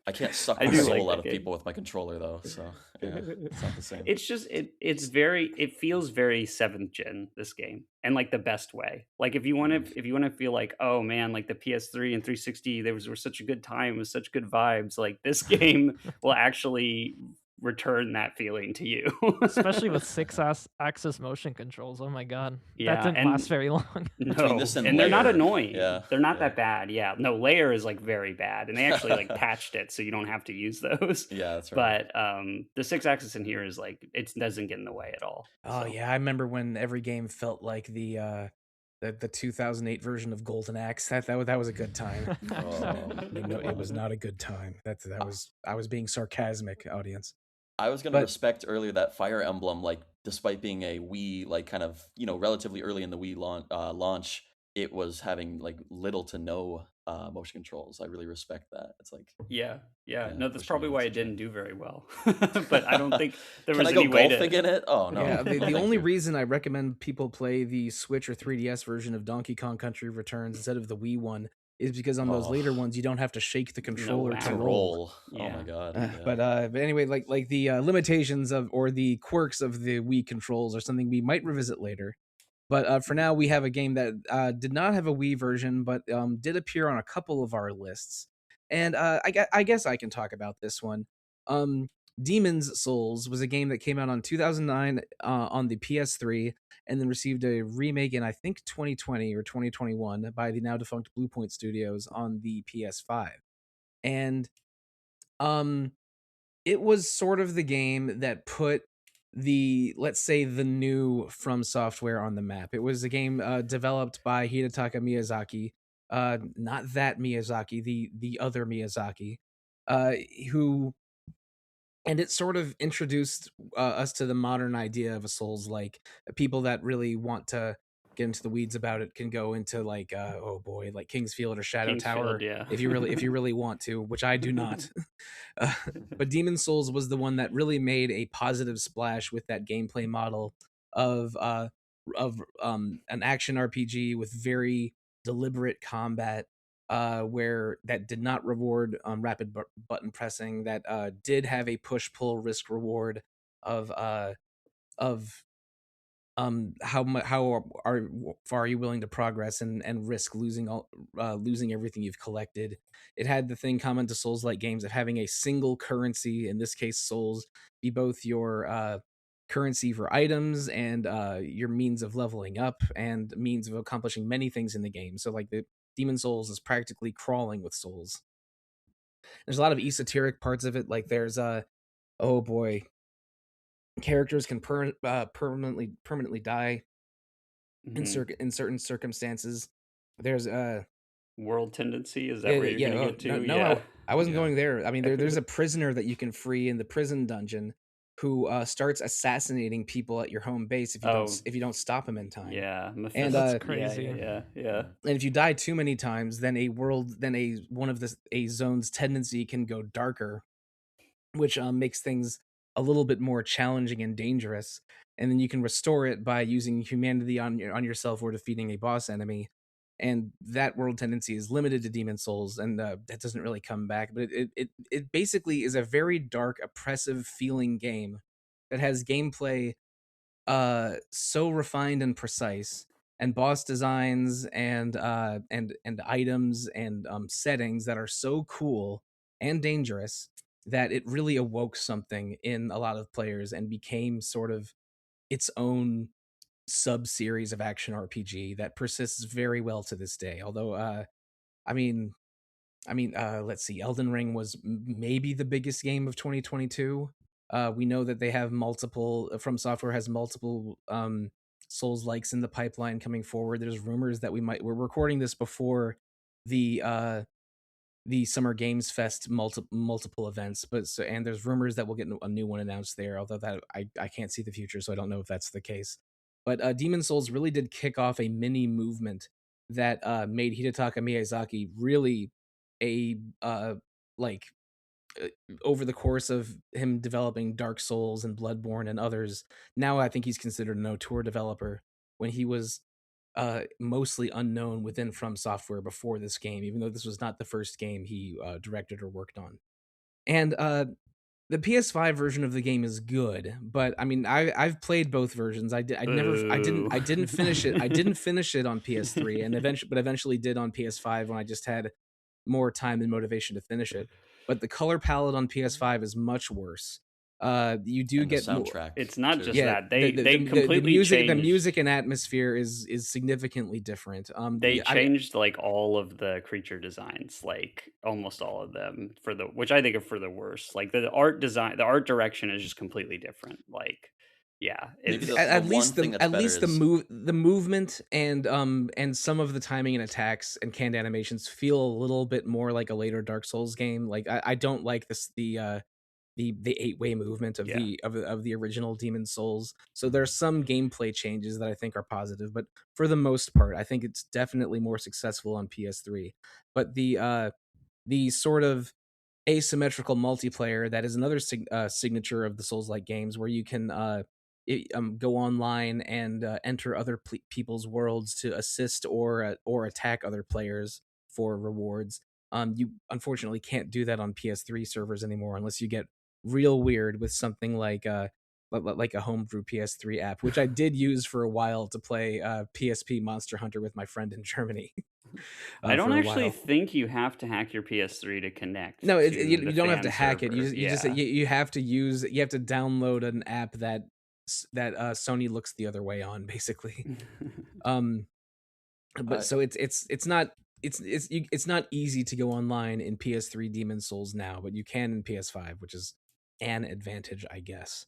I can't suck I the do soul like out that of game. people with my controller though, so yeah, it's not the same. It's just it feels very 7th gen, this game, and like the best way. Like if you want to feel like, oh man, like the PS3 and 360 were such a good time with such good vibes, like this game will actually return that feeling to you. Especially with 6-axis motion controls. Oh my god. Yeah, That didn't and- last very long. Between No, this and and they're not Layer, annoying. yeah, They're not yeah. that bad. Yeah, no, Layer is like very bad, and they actually like patched it so you don't have to use those. Yeah, that's right. But the 6-axis in here is like it doesn't get in the way at all. Oh So, yeah, I remember when every game felt like the 2008 version of Golden Axe. That was a good time. You know, it was not a good time. I was being sarcasmic, audience. I was gonna But- respect earlier that Fire Emblem, like despite being a Wii, like kind of relatively early in the Wii launch, it was having like little to no motion controls. I really respect that. It's like, yeah. Yeah, No, that's pushing probably why it limits and didn't do very well. But I don't think there can was I go any way golfing to. in it? Oh no. Yeah, the Thank only you. reason I recommend people play the Switch or 3DS version of Donkey Kong Country Returns instead of the Wii one is because on those Oh. later ones you don't have to shake the controller lag. to To roll. roll. Oh Yeah. my god. Uh, yeah. but anyway, like the limitations of or the quirks of the Wii controls are something we might revisit later. But for now, we have a game that did not have a Wii version, but did appear on a couple of our lists. And I guess I can talk about this one. Demon's Souls was a game that came out on 2009 on the PS3, and then received a remake in I think 2020 or 2021 by the now defunct Bluepoint Studios on the PS5. And it was sort of the game that put let's say the new From Software on the map. It was a game developed by Hidetaka Miyazaki, not that Miyazaki, the other Miyazaki, who, and it sort of introduced us to the modern idea of a Souls. Like people that really want to get into the weeds about it can go into like oh boy, like Kingsfield or Shadow Tower Kingsfield, yeah. if you really want to, which I do not. But Demon Souls was the one that really made a positive splash with that gameplay model of an action RPG with very deliberate combat, where that did not reward rapid button pressing, that did have a push pull risk reward of how far are you willing to progress and risk losing everything you've collected. It had the thing common to Souls like games of having a single currency, in this case Souls, be both your currency for items and your means of leveling up and means of accomplishing many things in the game. So like the Demon Souls is practically crawling with souls. There's a lot of esoteric parts of it, like there's oh boy, characters can permanently die in Mhm. in certain circumstances. There's World tendency, is that where you're gonna get to? no, Yeah. I wasn't Yeah. going there. I mean, there's a prisoner that you can free in the prison dungeon who starts assassinating people at your home base if you don't stop him in time. Yeah, And That's Yeah, crazy. yeah. And if you die too many times, then one of a zone's tendency can go darker, which makes things a little bit more challenging and dangerous. And then you can restore it by using humanity on yourself or defeating a boss enemy. And that world tendency is limited to Demon Souls, and that doesn't really come back. But it basically is a very dark, oppressive feeling game that has gameplay so refined and precise, and boss designs and items and settings that are so cool and dangerous that it really awoke something in a lot of players and became sort of its own sub series of action RPG that persists very well to this day. Although I mean let's see, Elden Ring was maybe the biggest game of 2022. We know that they have multiple From Software has multiple Souls likes in the pipeline coming forward. There's rumors that we're recording this before the Summer Games Fest multiple events, and there's rumors that we'll get a new one announced there. Although that I can't see the future, so I don't know if that's the case. But Demon Souls really did kick off a mini movement that made Hidetaka Miyazaki really a over the course of him developing Dark Souls and Bloodborne and others. Now I think he's considered an auteur developer when he was mostly unknown within From Software before this game, even though this was not the first game he directed or worked on. And the PS5 version of the game is good, but I mean, I've played both versions. I didn't finish it. I didn't finish it on PS3, and eventually did on PS5 when I just had more time and motivation to finish it. But the color palette on PS5 is much worse. You do get the soundtrack. It's not too. just that they completely the music and atmosphere is significantly different. They changed like all of the creature designs, like almost all of them which I think are for the worse. Like the art direction is just completely different. Like, yeah, at least the movement and some of the timing and attacks and canned animations feel a little bit more like a later Dark Souls game. Like I don't like the 8-way movement of the original Demon Souls. So there's some gameplay changes that I think are positive, but for the most part, I think it's definitely more successful on PS3. But the sort of asymmetrical multiplayer that is another signature of the Souls-like games, where you can go online and enter other people's worlds to assist or attack other players for rewards. You unfortunately can't do that on PS3 servers anymore unless you get real weird with something like a homebrew PS3 app, which I did use for a while to play PSP Monster Hunter with my friend in Germany. I don't actually think you have to hack your PS3 to connect. No, you don't have to hack it. You have to download an app that Sony looks the other way on, basically. But so it's not easy to go online in PS3 Demon Souls now, but you can in PS5, which is an advantage, I guess.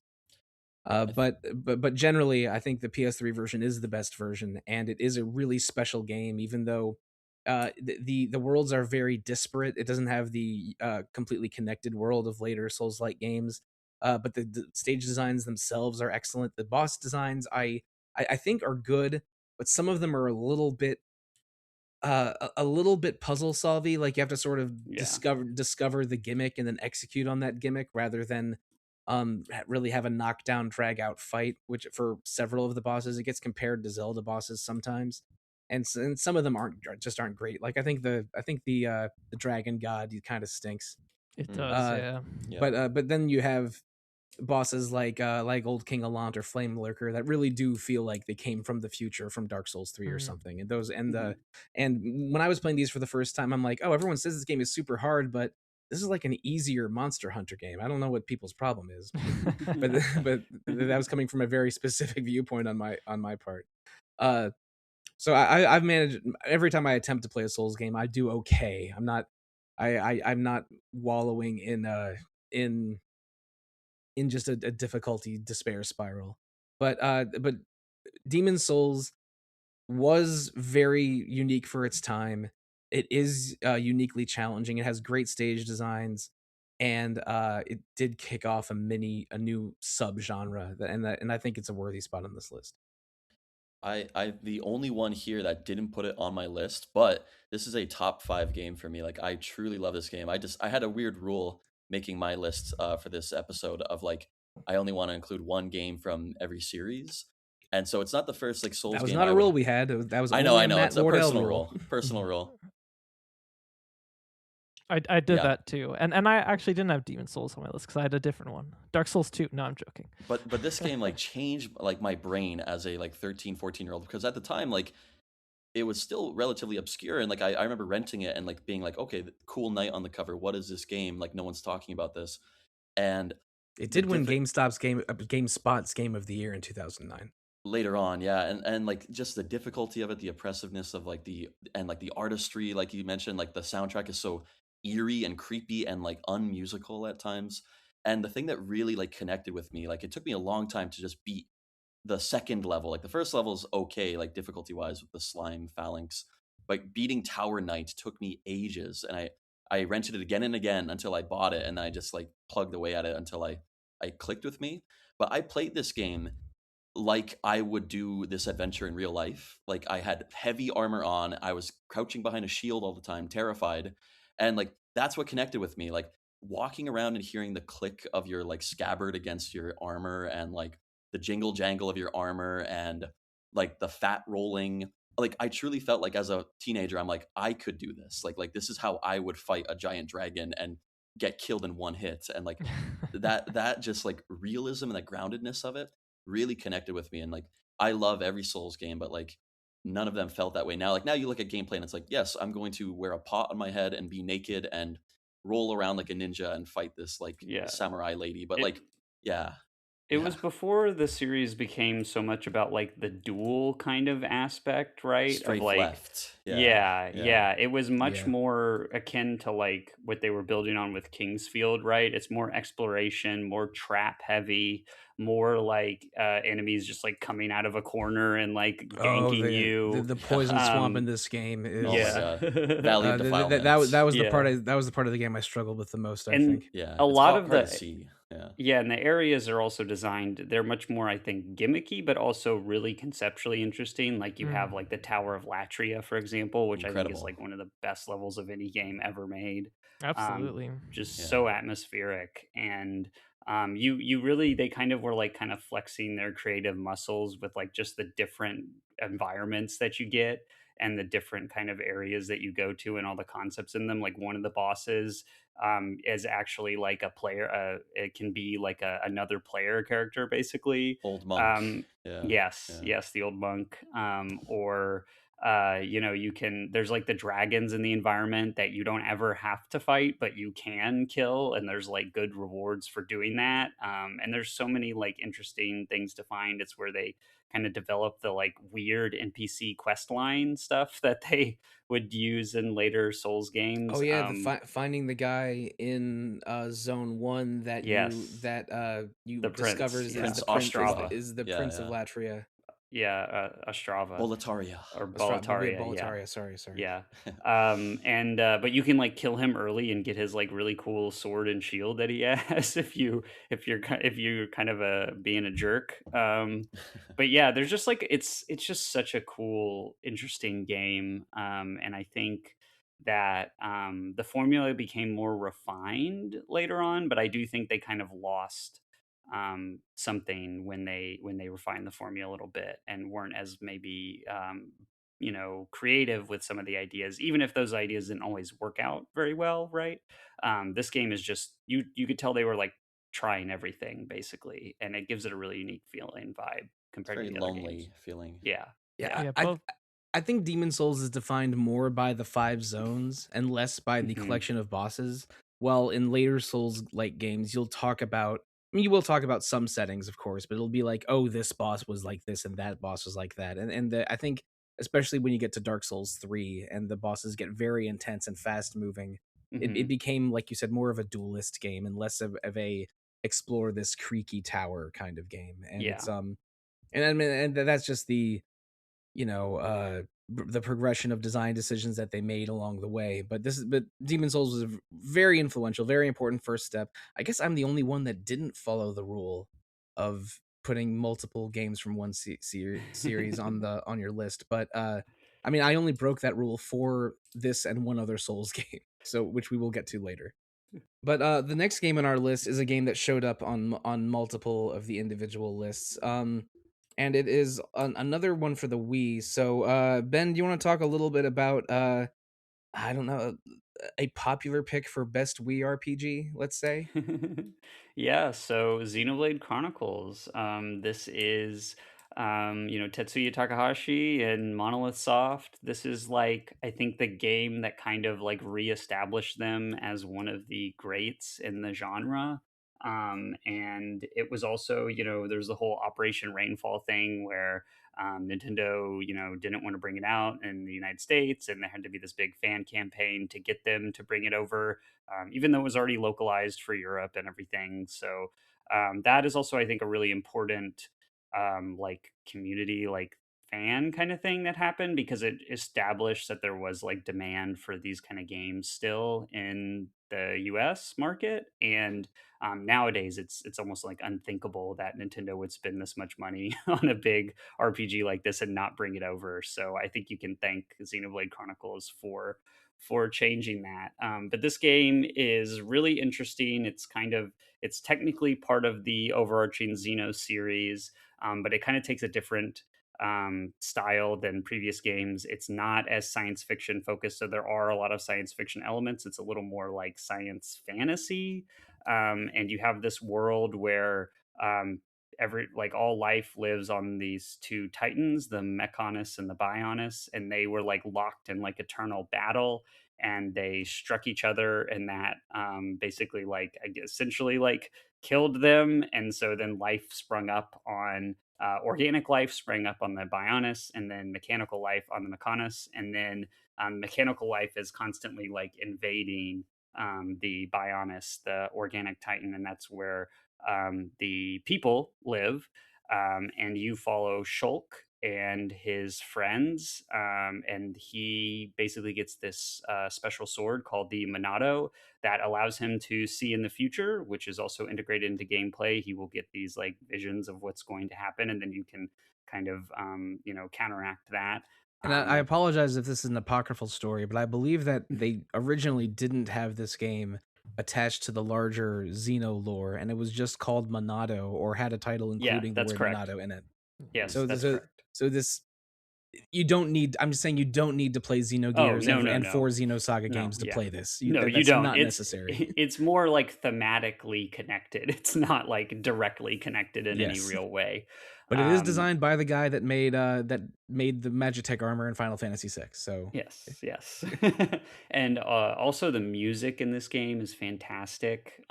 But generally, I think the PS3 version is the best version, and it is a really special game, even though the worlds are very disparate. It doesn't have the completely connected world of later Souls-like games, but the stage designs themselves are excellent. The boss designs I think are good, but some of them are a little bit puzzle solvy. Like you have to sort of discover the gimmick and then execute on that gimmick rather than really have a knockdown drag out fight, which for several of the bosses it gets compared to Zelda bosses sometimes, and some of them aren't great. Like I think the Dragon God kind of stinks. It does, yeah. But then you have bosses like Old King Allant or Flame Lurker that really do feel like they came from the future, from Dark Souls 3 or something. And those and when I was playing these for the first time, I'm like, oh, everyone says this game is super hard, but this is like an easier Monster Hunter game. I don't know what people's problem is, but that was coming from a very specific viewpoint on my part. So I've managed, every time I attempt to play a Souls game, I do okay. I'm not wallowing in just a difficulty despair spiral. But Demon Souls was very unique for its time. It is uniquely challenging. It has great stage designs, and it did kick off a new subgenre, and I think it's a worthy spot on this list. I the only one here that didn't put it on my list, but this is a top 5 game for me. Like I truly love this game. I had a weird rule making my list for this episode of like I only want to include one game from every series. And so it's not the first like Souls game. That was not a rule we had. That was I know. Matt It's a Wardell personal rule. Personal rule. I did that too, and I actually didn't have Demon Souls on my list because I had a different one, Dark Souls 2. No, I'm joking. But this game like changed like my brain as a like 13, 14-year-old, because at the time like it was still relatively obscure, and like I remember renting it and like being like, okay, cool knight on the cover. What is this game? Like no one's talking about this, and it did win GameSpot's Game of the Year in 2009. Later on, yeah, and like just the difficulty of it, the oppressiveness of like the artistry, like you mentioned, like the soundtrack is so eerie and creepy and like unmusical at times. And the thing that really like connected with me, like it took me a long time to just beat the second level. Like the first level is okay, like difficulty wise with the slime phalanx. But beating Tower Knight took me ages, and I rented it again and again until I bought it, and then I just like plugged away at it until I clicked with me. But I played this game like I would do this adventure in real life. Like I had heavy armor on, I was crouching behind a shield all the time, terrified. And like that's what connected with me. Like walking around and hearing the click of your like scabbard against your armor, and like the jingle jangle of your armor, and like the fat rolling. Like I truly felt like as a teenager, I'm like, I could do this. Like this is how I would fight a giant dragon and get killed in one hit. And like that just like realism and the groundedness of it really connected with me. And like I love every Souls game, but like none of them felt that way. Now you look at gameplay and it's like, yes, I'm going to wear a pot on my head and be naked and roll around like a ninja and fight this like Yeah. samurai lady. But It like, yeah, it was before the series became so much about like the dual kind of aspect, right? Of strafe like left. yeah, it was much Yeah. more akin to like what they were building on with Kingsfield, right? It's more exploration, more trap heavy, more like enemies just like coming out of a corner and like Oh, ganking the you. the poison swamp in Um, this game Oh my is yeah. god, Valley of Defilement. that was the part Yeah. that was the part of the game I struggled with the most, I And think. Yeah, a it's lot of hard to the see. Yeah, yeah, and the areas are also designed, they're much more, I think, gimmicky, but also really conceptually interesting. Like you have Mm, like the Tower of Latria, for example, which I think is incredible. like one of the best levels of any game ever made. Um, absolutely. just Yeah, so atmospheric. And you really they kind of were like kind of flexing their creative muscles with like just the different environments that you get and the different kind of areas that you go to and all the concepts in them. Like one of the bosses is actually like a player. It can be like another player character, basically. old monk. Um, Yeah, yes, yeah. yes, the old monk. Or you know, you can. There's like the dragons in the environment that you don't ever have to fight, but you can kill, and there's like good rewards for doing that. And there's so many like interesting things to find. It's where they kind of develop the like weird NPC quest line stuff that they would use in later Souls Oh games. yeah, the finding the guy in zone 1 Yes, you the prince. discovers is Yeah, Prince the prince Ostrava. is the Yeah, prince of yeah. Latria. Yeah, Ostrava Boletaria. or Boletaria, Boletaria. Yeah, sorry. yeah. And but you can like kill him early and get his like really cool sword and shield that he has if you're kind of being a jerk. But yeah, there's just like it's just such a cool, interesting game. And I think that the formula became more refined later on, but I do think they kind of lost something when they refined the formula a little bit and weren't as maybe you know, creative with some of the ideas, even if those ideas didn't always work out very well, right? This game is just you could tell they were like trying everything basically, and it gives it a really unique feeling vibe It's compared to very the other games. lonely feeling. Yeah, Yeah, yeah. Yeah, I both. I think Demon Souls is defined more by the 5 zones and less by the Hmm. collection of bosses. While in later Souls like games, you will talk about some settings, of course, but it'll be like, oh, this boss was like this and that boss was like that. I think especially when you get to Dark Souls 3 and the bosses get very intense and fast moving, it Hmm. became, like you said, more of a duelist game and less of a explore this creaky tower kind of game. And Yeah. and I mean, and that's just the progression of design decisions that they made along the way. But Demon Souls was a very influential, very important first step. I guess I'm the only one that didn't follow the rule of putting multiple games from one series on your list. But I mean, I only broke that rule for this and one other Souls game, so which we will get to later. But the next game on our list is a game that showed up on multiple of the individual lists. And it is another one for the Wii. So, Ben, do you want to talk a little bit about I don't know, a popular pick for best Wii RPG? Let's say. Yeah, so Xenoblade Chronicles. This is, you know, Tetsuya Takahashi and Monolith Soft. This is like, I think the game that kind of like reestablished them as one of the greats in the genre. And it was also, you know, there's the whole Operation Rainfall thing where Nintendo, you know, didn't want to bring it out in the United States, and there had to be this big fan campaign to get them to bring it over, even though it was already localized for Europe and everything. So that is also, I think, a really important like community like fan kind of thing that happened, because it established that there was like demand for these kind of games still in the US market. And nowadays it's almost like unthinkable that Nintendo would spend this much money on a big RPG like this and not bring it over. So I think you can thank Xenoblade Chronicles for changing that. But this game is really interesting. It's technically part of the overarching Xeno series, but it kind of takes a different style than previous games. It's not as science fiction focused, so there are a lot of science fiction elements. It's a little more like science fantasy, and you have this world where every like all life lives on these two titans, the Mechonis and the Bionis, and they were like locked in like eternal battle, and they struck each other, and that basically like I guess, essentially like killed them. And so then life sprung up on organic life sprang up on the Bionis, and then mechanical life on the Mechonis, and then mechanical life is constantly like invading the Bionis, the organic titan, and that's where the people live. And you follow Shulk and his friends, and he basically gets this special sword called the Monado that allows him to see in the future, which is also integrated into gameplay. He will get these like visions of what's going to happen, and then you can kind of counteract that. And I apologize if this is an apocryphal story, but I believe that they originally didn't have this game attached to the larger Xeno lore, and it was just called Monado, or had a title including the that's word correct. Monado in it. Yes, So, that's so, correct. so this you don't need. I'm just saying you don't need to play Xenogears and four Xenosaga games to play this. You That's don't. not necessary. It's more like thematically connected. It's not like directly connected in any Yes. real way. But it is designed by the guy that made the Magitech armor in Final Fantasy VI. So yes. And also the music in this game is fantastic.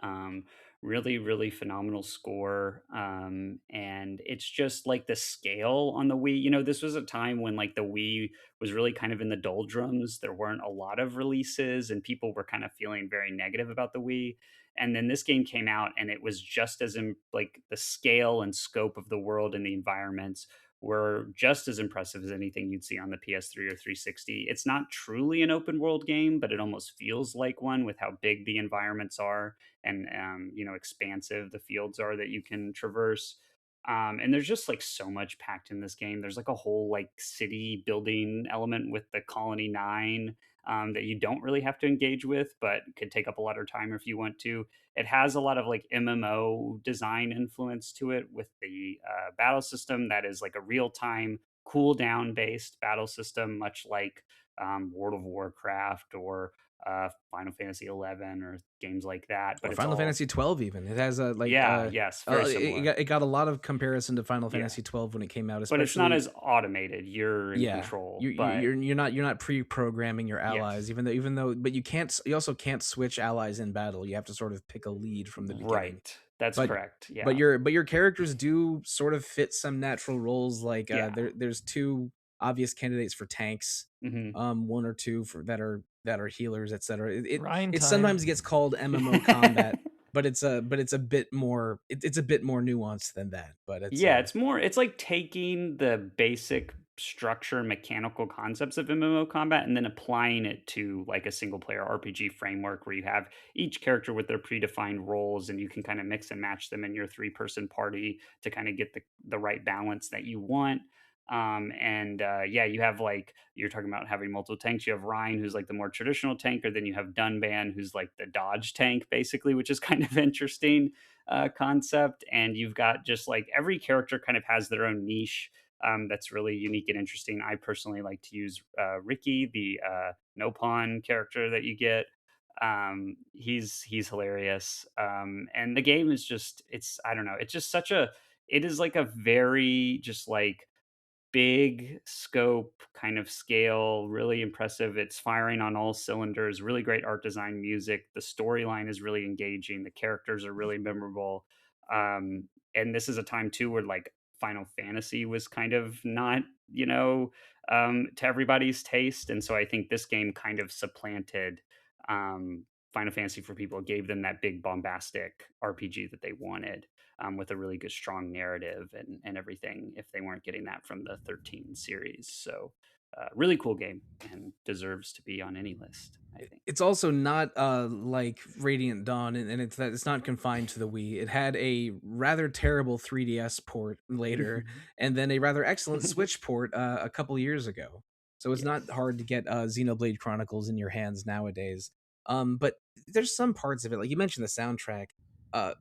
Really, really phenomenal score. And it's just like the scale on the Wii. You know, this was a time when like the Wii was really kind of in the doldrums. There weren't a lot of releases, and people were kind of feeling very negative about the Wii. And then this game came out, and it was just as in like the scale and scope of the world and the environments were just as impressive as anything you'd see on the PS3 or 360. It's not truly an open world game, but it almost feels like one with how big the environments are, and expansive the fields are that you can traverse. And there's just like so much packed in this game. There's like a whole like city building element with the Colony 9 that you don't really have to engage with, but could take up a lot of time if you want to. It has a lot of like MMO design influence to it, with the battle system that is like a real time cooldown based battle system, much like World of Warcraft or Final Fantasy XI or games like that. But or it's Final all Fantasy XII even. It has a like yes, very similar. it got a lot of comparison to Final Fantasy XII when it came out, especially. But it's not as automated. You're in control. You're not pre-programming your allies, even though but you also can't switch allies in battle. You have to sort of pick a lead from the beginning. Right. That's correct. Yeah. But your characters do sort of fit some natural roles. Like there's two obvious candidates for tanks, one or two that are healers, etc. It sometimes gets called MMO combat, but it's a bit more it's a bit more nuanced than that. But it's like taking the basic structure and mechanical concepts of MMO combat and then applying it to like a single player RPG framework where you have each character with their predefined roles, and you can kind of mix and match them in your 3-person party to kind of get the right balance that you want. You have like, you're talking about having multiple tanks. You have Ryan, who's like the more traditional tanker. Then you have Dunban, who's like the dodge tank, basically, which is kind of interesting concept. And you've got just like every character kind of has their own niche that's really unique and interesting. I personally like to use Ricky, the no-pawn character that you get. He's hilarious. And the game is just, I don't know, it's just it is like a very just like big scope kind of scale, really impressive. It's firing on all cylinders, really great art design, music. The storyline is really engaging. The characters are really memorable. And this is a time too where like Final Fantasy was kind of not, to everybody's taste. And so I think this game kind of supplanted Final Fantasy for people gave them that big bombastic RPG that they wanted, with a really good strong narrative and everything, if they weren't getting that from the 13 series. So really cool game and deserves to be on any list, I think. It's also not like Radiant Dawn, and it's not confined to the Wii. It had a rather terrible 3DS port later, and then a rather excellent Switch port a couple years ago. So it's not hard to get Xenoblade Chronicles in your hands nowadays. But there's some parts of it, like you mentioned the soundtrack.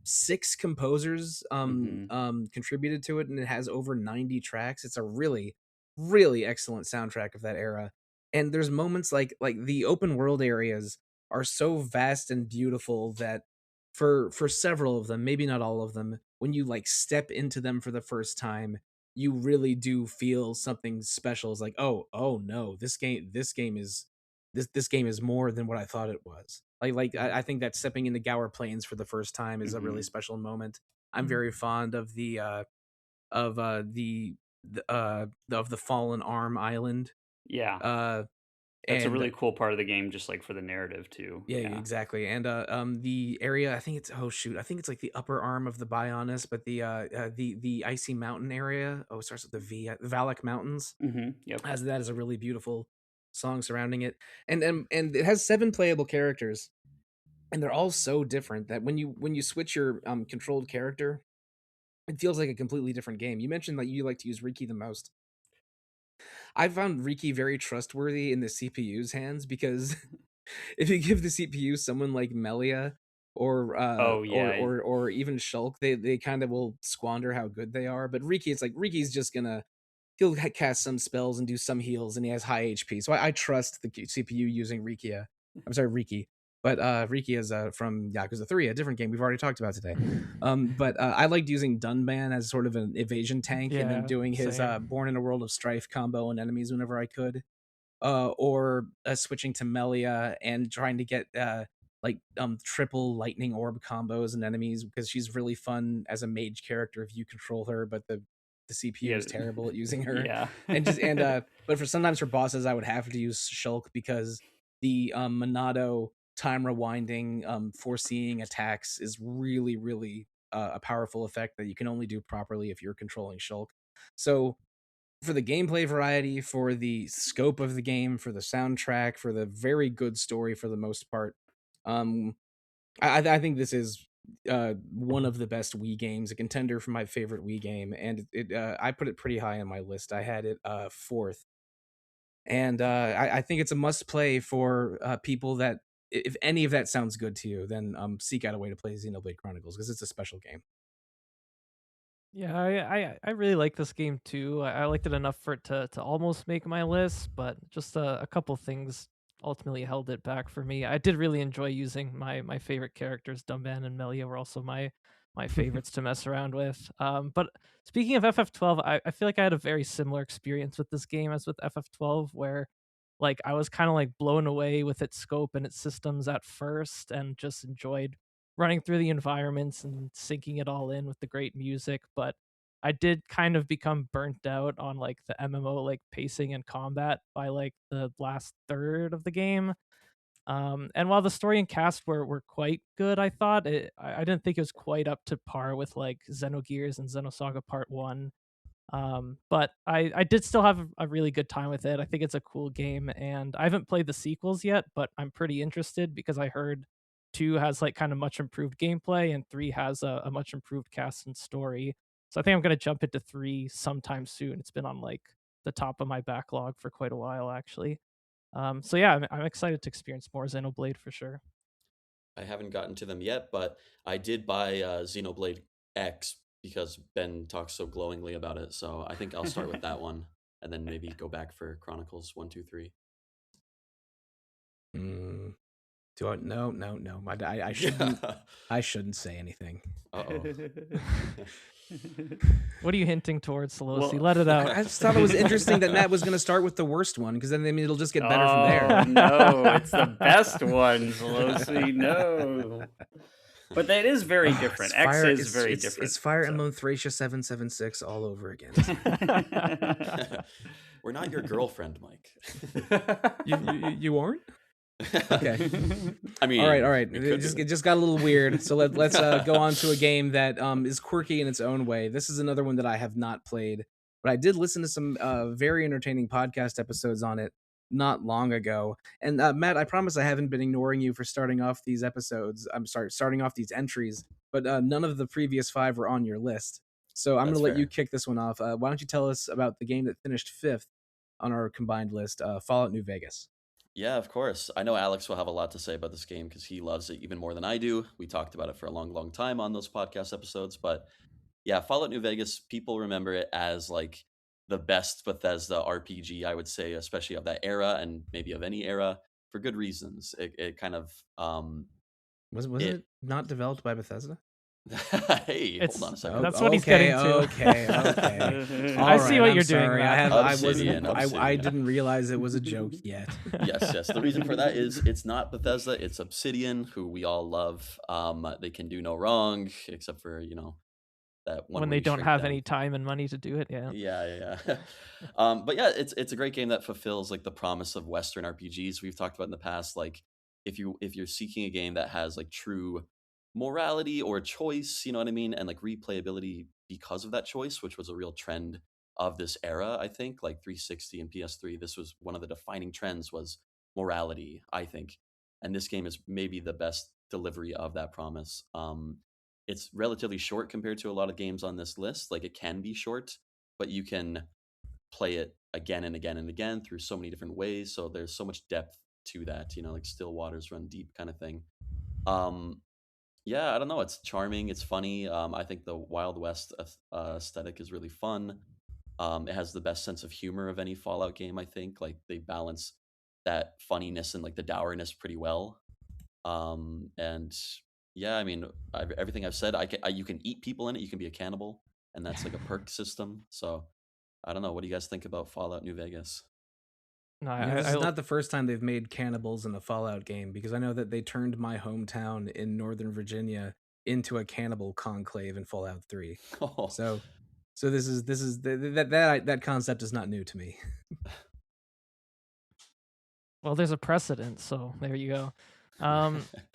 6 composers contributed to it, and it has over 90 tracks. It's a really, really excellent soundtrack of that era. And there's moments like the open world areas are so vast and beautiful that for several of them, maybe not all of them, when you like step into them for the first time, you really do feel something special. It's like, oh no, this game is this game is more than what I thought it was. I think that stepping into Gower Plains for the first time is a really special moment. I'm very fond of the Fallen Arm Island. Yeah. That's a really cool part of the game, just like for the narrative too. Yeah, exactly. And the area, I think it's like the upper arm of the Bionis, but the icy mountain area. Oh, it starts with the V. The Valak Mountains. Yep. That is a really beautiful song surrounding it, and it has 7 playable characters, and they're all so different that when you switch your controlled character, it feels like a completely different game. You mentioned that you like to use Riki the most. I found Riki very trustworthy in the CPU's hands, because if you give the CPU someone like Melia or or even Shulk, they kind of will squander how good they are. But Riki, it's like Riki's just he'll cast some spells and do some heals, and he has high HP. So I trust the CPU using Riki. But Riki is from Yakuza 3, a different game we've already talked about today. But I liked using Dunban as sort of an evasion tank, and then doing his Born in a World of Strife combo on enemies whenever I could. Or switching to Melia and trying to get triple lightning orb combos and enemies, because she's really fun as a mage character if you control her, but the CPU is terrible at using her. But sometimes for bosses I would have to use Shulk, because the Monado time rewinding foreseeing attacks is really, really a powerful effect that you can only do properly if you're controlling Shulk. So for the gameplay variety, for the scope of the game, for the soundtrack, for the very good story for the most part, I think this is one of the best Wii games, a contender for my favorite Wii game, and I put it pretty high on my list. I had it 4th, and I think it's a must play for people that, if any of that sounds good to you, then seek out a way to play Xenoblade Chronicles, because it's a special game. Yeah, I really like this game too. I liked it enough for it to almost make my list, but just a couple things ultimately held it back for me. I did really enjoy using my favorite characters. Dumban and Melia were also my favorites to mess around with. But speaking of FF12, I feel like I had a very similar experience with this game as with FF12, where like I was kind of like blown away with its scope and its systems at first, and just enjoyed running through the environments and syncing it all in with the great music. But I did kind of become burnt out on like the MMO like pacing and combat by like the last third of the game. And while the story and cast were quite good, I thought I didn't think it was quite up to par with like Xenogears and Xenosaga Part 1. But I did still have a really good time with it. I think it's a cool game, and I haven't played the sequels yet, but I'm pretty interested because I heard 2 has like kind of much improved gameplay, and 3 has a much improved cast and story. So I think I'm gonna jump into 3 sometime soon. It's been on like the top of my backlog for quite a while, actually. So yeah, I'm excited to experience more Xenoblade for sure. I haven't gotten to them yet, but I did buy Xenoblade X because Ben talks so glowingly about it. So I think I'll start with that one, and then maybe go back for Chronicles 1, 2, 3. Do I? No. I shouldn't. I shouldn't say anything. Uh-oh. What are you hinting towards, Sollosi? Let it out. I just thought it was interesting that Matt was going to start with the worst one, because then it'll just get better from there. No, it's the best one, Sollosi. No. But that is very different. X is very different. It's Fire Emblem Thracia 776 all over again. We're not your girlfriend, Mike. You aren't? Okay. I mean, all right. we It could just, do it just got a little weird. So let's go on to a game that is quirky in its own way. This is another one that I have not played, but I did listen to some very entertaining podcast episodes on it not long ago. And Matt, I promise I haven't been ignoring you for starting off these episodes. I'm sorry, starting off these entries, but none of the previous 5 were on your list. So I'm going That's to let you fair. kick this one off. Why don't you tell us about the game that finished 5th on our combined list, Fallout New Vegas? Yeah, of course. I know Alex will have a lot to say about this game because he loves it even more than I do. We talked about it for a long, long time on those podcast episodes. But yeah, Fallout New Vegas, people remember it as like the best Bethesda RPG, I would say, especially of that era and maybe of any era for good reasons. It kind of Was it it not developed by Bethesda? hey, hold on a second. That's what he's getting to. Okay. I see what I'm you're doing, sorry. Matt. I wasn't. Obsidian. I didn't realize it was a joke yet. Yes. The reason for that is it's not Bethesda, it's Obsidian, who we all love. They can do no wrong except for that one when where they you don't shrink have down. any time and money to do it. Yeah. Yeah. But yeah, it's a great game that fulfills like the promise of Western RPGs we've talked about in the past. Like if you're seeking a game that has like true morality or choice, you know what I mean, and like replayability because of that choice, which was a real trend of this era, I think, like 360 and PS3. This was one of the defining trends was morality, I think, and this game is maybe the best delivery of that promise. It's relatively short compared to a lot of games on this list. Like it can be short, but you can play it again and again and again through so many different ways. So there's so much depth to that, like still waters run deep kind of thing. Yeah, I don't know. It's charming. It's funny. I think the Wild West aesthetic is really fun. It has the best sense of humor of any Fallout game, I think. Like they balance that funniness and like the dourness pretty well. And yeah, I mean, everything I've said, you can eat people in it. You can be a cannibal, and that's like a perk system. So I don't know. What do you guys think about Fallout New Vegas? No, This is not the first time they've made cannibals in a Fallout game, because I know that they turned my hometown in Northern Virginia into a cannibal conclave in Fallout 3. Oh, So that concept is not new to me. well, there's a precedent, so there you go.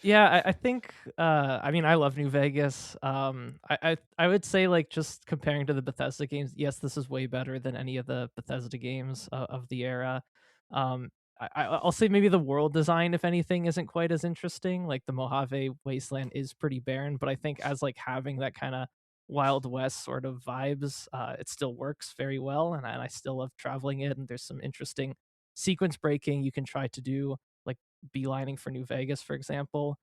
Yeah, I think I mean, I love New Vegas. I would say, like, just comparing to the Bethesda games, yes, this is way better than any of the Bethesda games of the era. I'll say maybe the world design, if anything, isn't quite as interesting. Like the Mojave Wasteland is pretty barren, but I think as like having that kind of Wild West sort of vibes, it still works very well, and I still love traveling it. And there's some interesting sequence breaking you can try to do, like beelining for New Vegas, for example.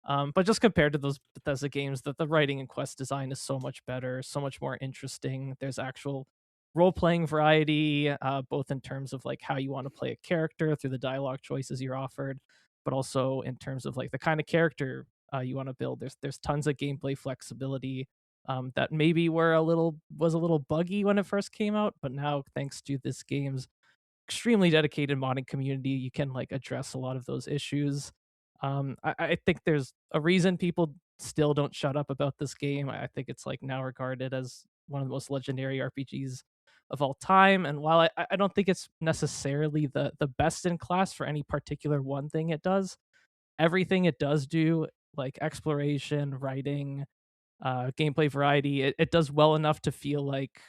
But just compared to those Bethesda games, that the writing and quest design is so much better, so much more interesting. There's actual role-playing variety, both in terms of like how you want to play a character through the dialogue choices you're offered, but also in terms of like the kind of character you want to build. There's tons of gameplay flexibility that maybe was a little buggy when it first came out, but now thanks to this game's extremely dedicated modding community, you can like address a lot of those issues. I think there's a reason people still don't shut up about this game. I think it's like now regarded as one of the most legendary RPGs of all time. And while I don't think it's necessarily the best in class for any particular one thing it does, everything it does do, like exploration, writing, gameplay variety, it does well enough to feel like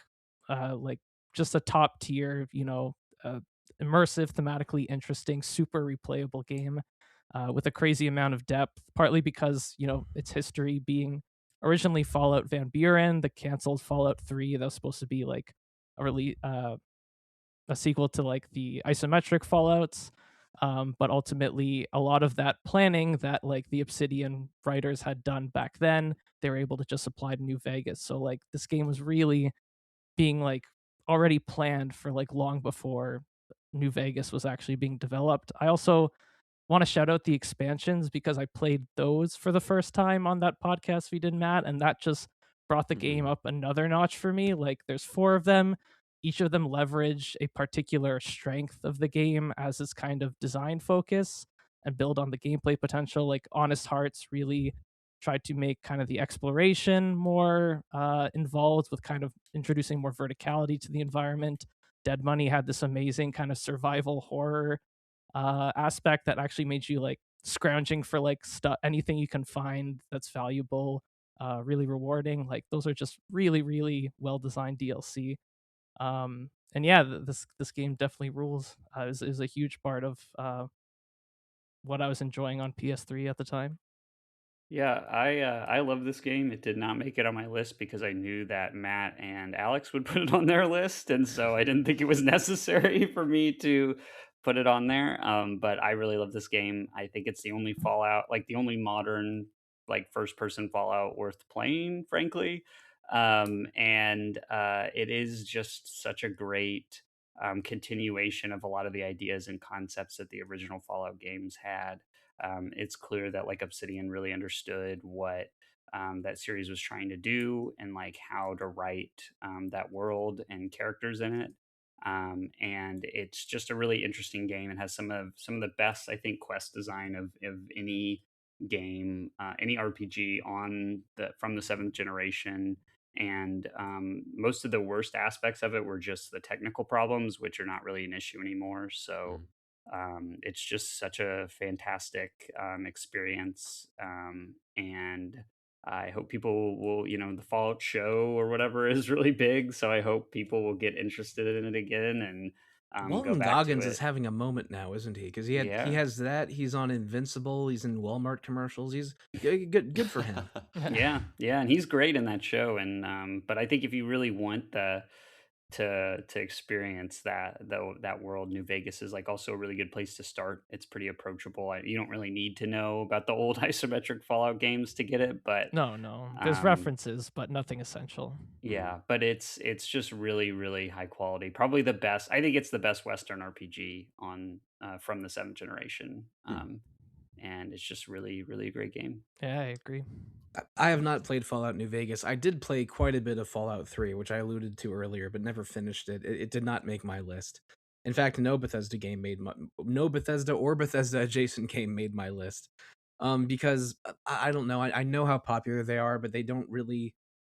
just a top tier, immersive, thematically interesting, super replayable game with a crazy amount of depth. Partly because its history being originally Fallout Van Buren, the canceled Fallout 3 that was supposed to be like a sequel to like the isometric Fallouts. But ultimately, a lot of that planning that like the Obsidian writers had done back then, they were able to just apply to New Vegas. So like this game was really being like already planned for like long before New Vegas was actually being developed. I also want to shout out the expansions because I played those for the first time on that podcast we did, Matt, and that just brought the game up another notch for me. Like there's 4 of them. Each of them leverage a particular strength of the game as its kind of design focus and build on the gameplay potential. Like Honest Hearts really tried to make kind of the exploration more involved with kind of introducing more verticality to the environment. Dead Money had this amazing kind of survival horror aspect that actually made you like scrounging for like anything you can find that's valuable, really rewarding. Like those are just really, really well designed DLC. And yeah, this game definitely rules. It was a huge part of what I was enjoying on PS3 at the time. Yeah, I love this game. It did not make it on my list because I knew that Matt and Alex would put it on their list, and so I didn't think it was necessary for me to put it on there. But I really love this game. I think it's the only Fallout, like the only modern, like first person Fallout worth playing, frankly. And it is just such a great continuation of a lot of the ideas and concepts that the original Fallout games had. It's clear that like Obsidian really understood what that series was trying to do and like how to write that world and characters in it. And it's just a really interesting game and has some of the best, I think, quest design of any game, any RPG on the from the seventh generation. And most of the worst aspects of it were just the technical problems, which are not really an issue anymore. So Mm. it's just such a fantastic experience, and I hope people will, the Fallout show or whatever is really big, so I hope people will get interested in it again and go Walton back to Goggins is it. having a moment now, isn't he? Because he Yeah, has that. He's on Invincible. He's in Walmart commercials. He's good for him. yeah, and he's great in that show. And but I think if you really want the to experience that world, New Vegas is like also a really good place to start. It's pretty approachable. You don't really need to know about the old isometric Fallout games to get it, but No, there's um, references, but nothing essential. yeah, but it's just really really high quality. Probably the best. I think it's the best Western RPG on from the seventh generation. Hmm. And it's just really really a great game. Yeah, I agree. I have not played Fallout New Vegas. I did play quite a bit of Fallout 3, which I alluded to earlier, but never finished it. It did not make my list. In fact, no Bethesda or Bethesda adjacent game made my list. Because I don't know. I know how popular they are, but they don't really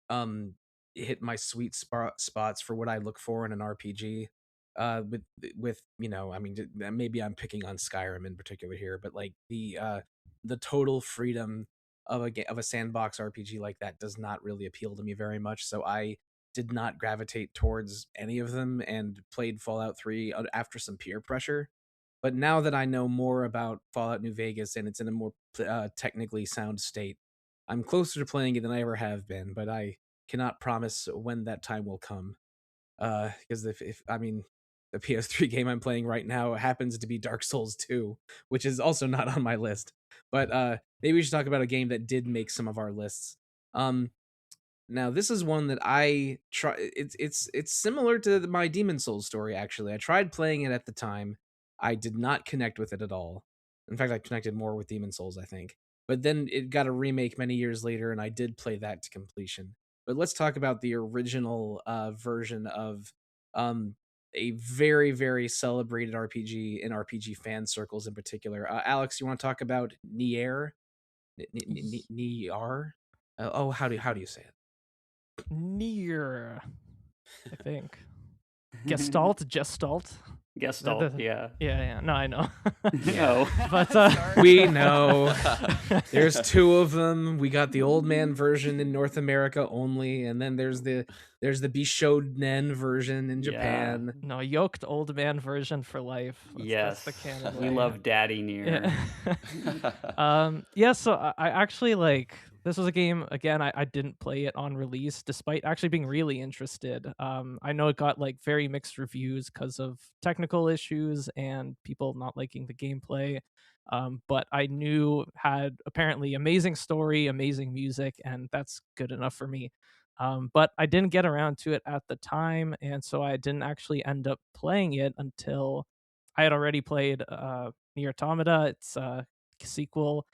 um hit my sweet spots for what I look for in an RPG. With I mean, maybe I'm picking on Skyrim in particular here, but like the total freedom of a sandbox RPG like that does not really appeal to me very much. So I did not gravitate towards any of them and played Fallout 3 after some peer pressure. But now that I know more about Fallout New Vegas and it's in a more technically sound state, I'm closer to playing it than I ever have been. But I cannot promise when that time will come. Because if I mean, the PS3 game I'm playing right now happens to be Dark Souls 2, which is also not on my list. But maybe we should talk about a game that did make some of our lists. Now this is one that I try. It's similar to my Demon Souls story. Actually, I tried playing it at the time. I did not connect with it at all. In fact, I connected more with Demon Souls, I think. But then it got a remake many years later, and I did play that to completion. But let's talk about the original version of um, a very, very celebrated RPG in RPG fan circles in particular. Alex, you want to talk about Nier? Nier? Oh, how do you say it? Nier, I think. Gestalt. Gestalt, yeah. Yeah. No, I know. No. But we know there's two of them. We got the old man version in North America only, and then there's the Bishonen version in Japan. No, yoked old man version for life. Yes, that's the canon we way. love Daddy Nier. Yeah. So I actually like. This was a game, again, I didn't play it on release, despite actually being really interested. I know it got like very mixed reviews because of technical issues and people not liking the gameplay. But I knew had apparently amazing story, amazing music, and that's good enough for me. But I didn't get around to it at the time, and so I didn't actually end up playing it until I had already played Nier Automata. It's a sequel.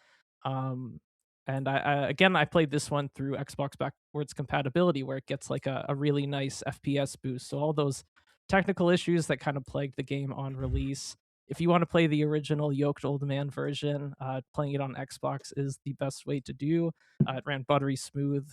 And I played this one through Xbox backwards compatibility, where it gets like a really nice FPS boost. So all those technical issues that kind of plagued the game on release, if you want to play the original yoked old man version, playing it on Xbox is the best way to do. It ran buttery smooth,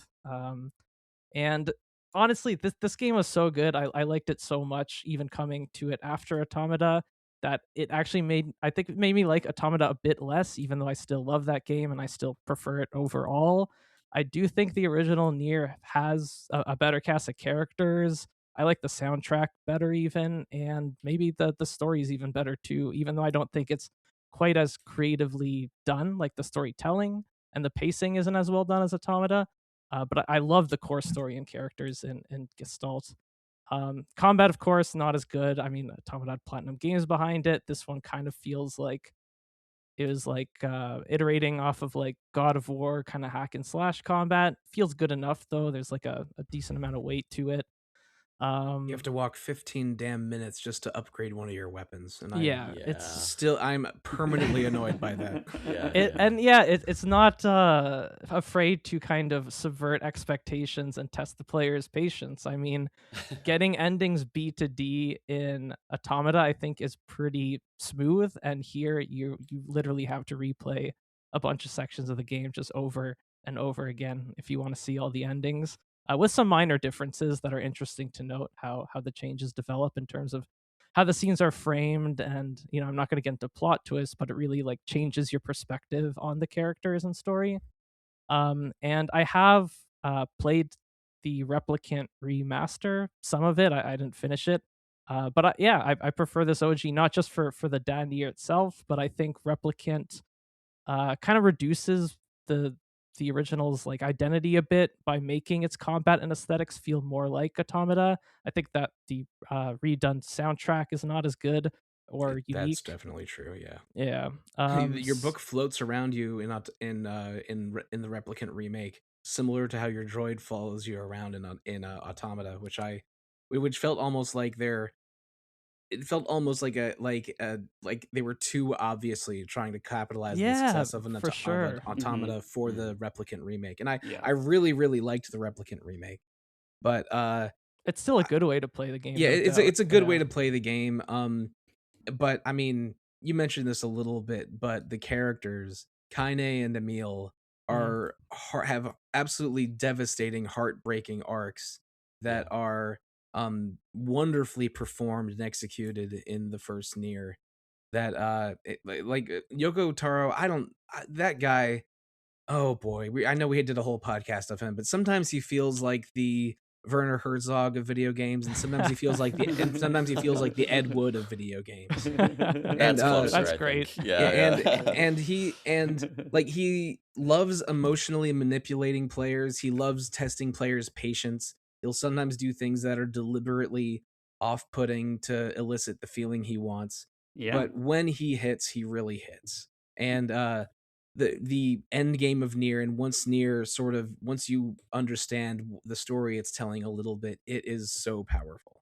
and honestly, this game was so good. I liked it so much, even coming to it after Automata. that it actually made me like Automata a bit less, even though I still love that game and I still prefer it overall. I do think the original Nier has a better cast of characters. I like the soundtrack better even, and maybe the story is even better too, even though I don't think it's quite as creatively done, like the storytelling and the pacing isn't as well done as Automata. But I love the core story and characters in Gestalt. Combat, of course, not as good. I mean, Automata had Platinum Games behind it. This one kind of feels like it was like iterating off of like God of War kind of hack and slash combat. Feels good enough though. There's like a decent amount of weight to it. You have to walk 15 damn minutes just to upgrade one of your weapons, and Yeah, I'm permanently annoyed by that. It's not afraid to kind of subvert expectations and test the player's patience. I mean, getting endings B to D in Automata, I think, is pretty smooth, and here you literally have to replay a bunch of sections of the game just over and over again if you want to see all the endings. With some minor differences that are interesting to note, how the changes develop in terms of how the scenes are framed, and I'm not going to get into plot twists, but it really like changes your perspective on the characters and story. And I have played the Replicant remaster, some of it. I didn't finish it, but I prefer this OG not just for the Nier itself, but I think Replicant kind of reduces the original's like identity a bit by making its combat and aesthetics feel more like Automata. I think that the redone soundtrack is not as good or unique. That's definitely true. Yeah. Yeah. Your book floats around you in the Replicant remake, similar to how your droid follows you around in Automata, which felt almost like it felt almost like they were too obviously trying to capitalize the success of an Automata for the Replicant remake, and I really really liked the Replicant remake, but it's still a good way to play the game. Yeah, it's a good way to play the game. But I mean, you mentioned this a little bit, but the characters Kaine and Emil have absolutely devastating, heartbreaking arcs that are wonderfully performed and executed in the first Nier. That like Yoko Taro, that guy. Oh boy, I know we did a whole podcast of him, but sometimes he feels like the Werner Herzog of video games, and sometimes he feels like the Ed Wood of video games. That's closer, that's great. And he loves emotionally manipulating players. He loves testing players' patience. He'll sometimes do things that are deliberately off-putting to elicit the feeling he wants. Yeah. But when he hits, he really hits. And the end game of Nier, and once you understand the story it's telling a little bit, it is so powerful.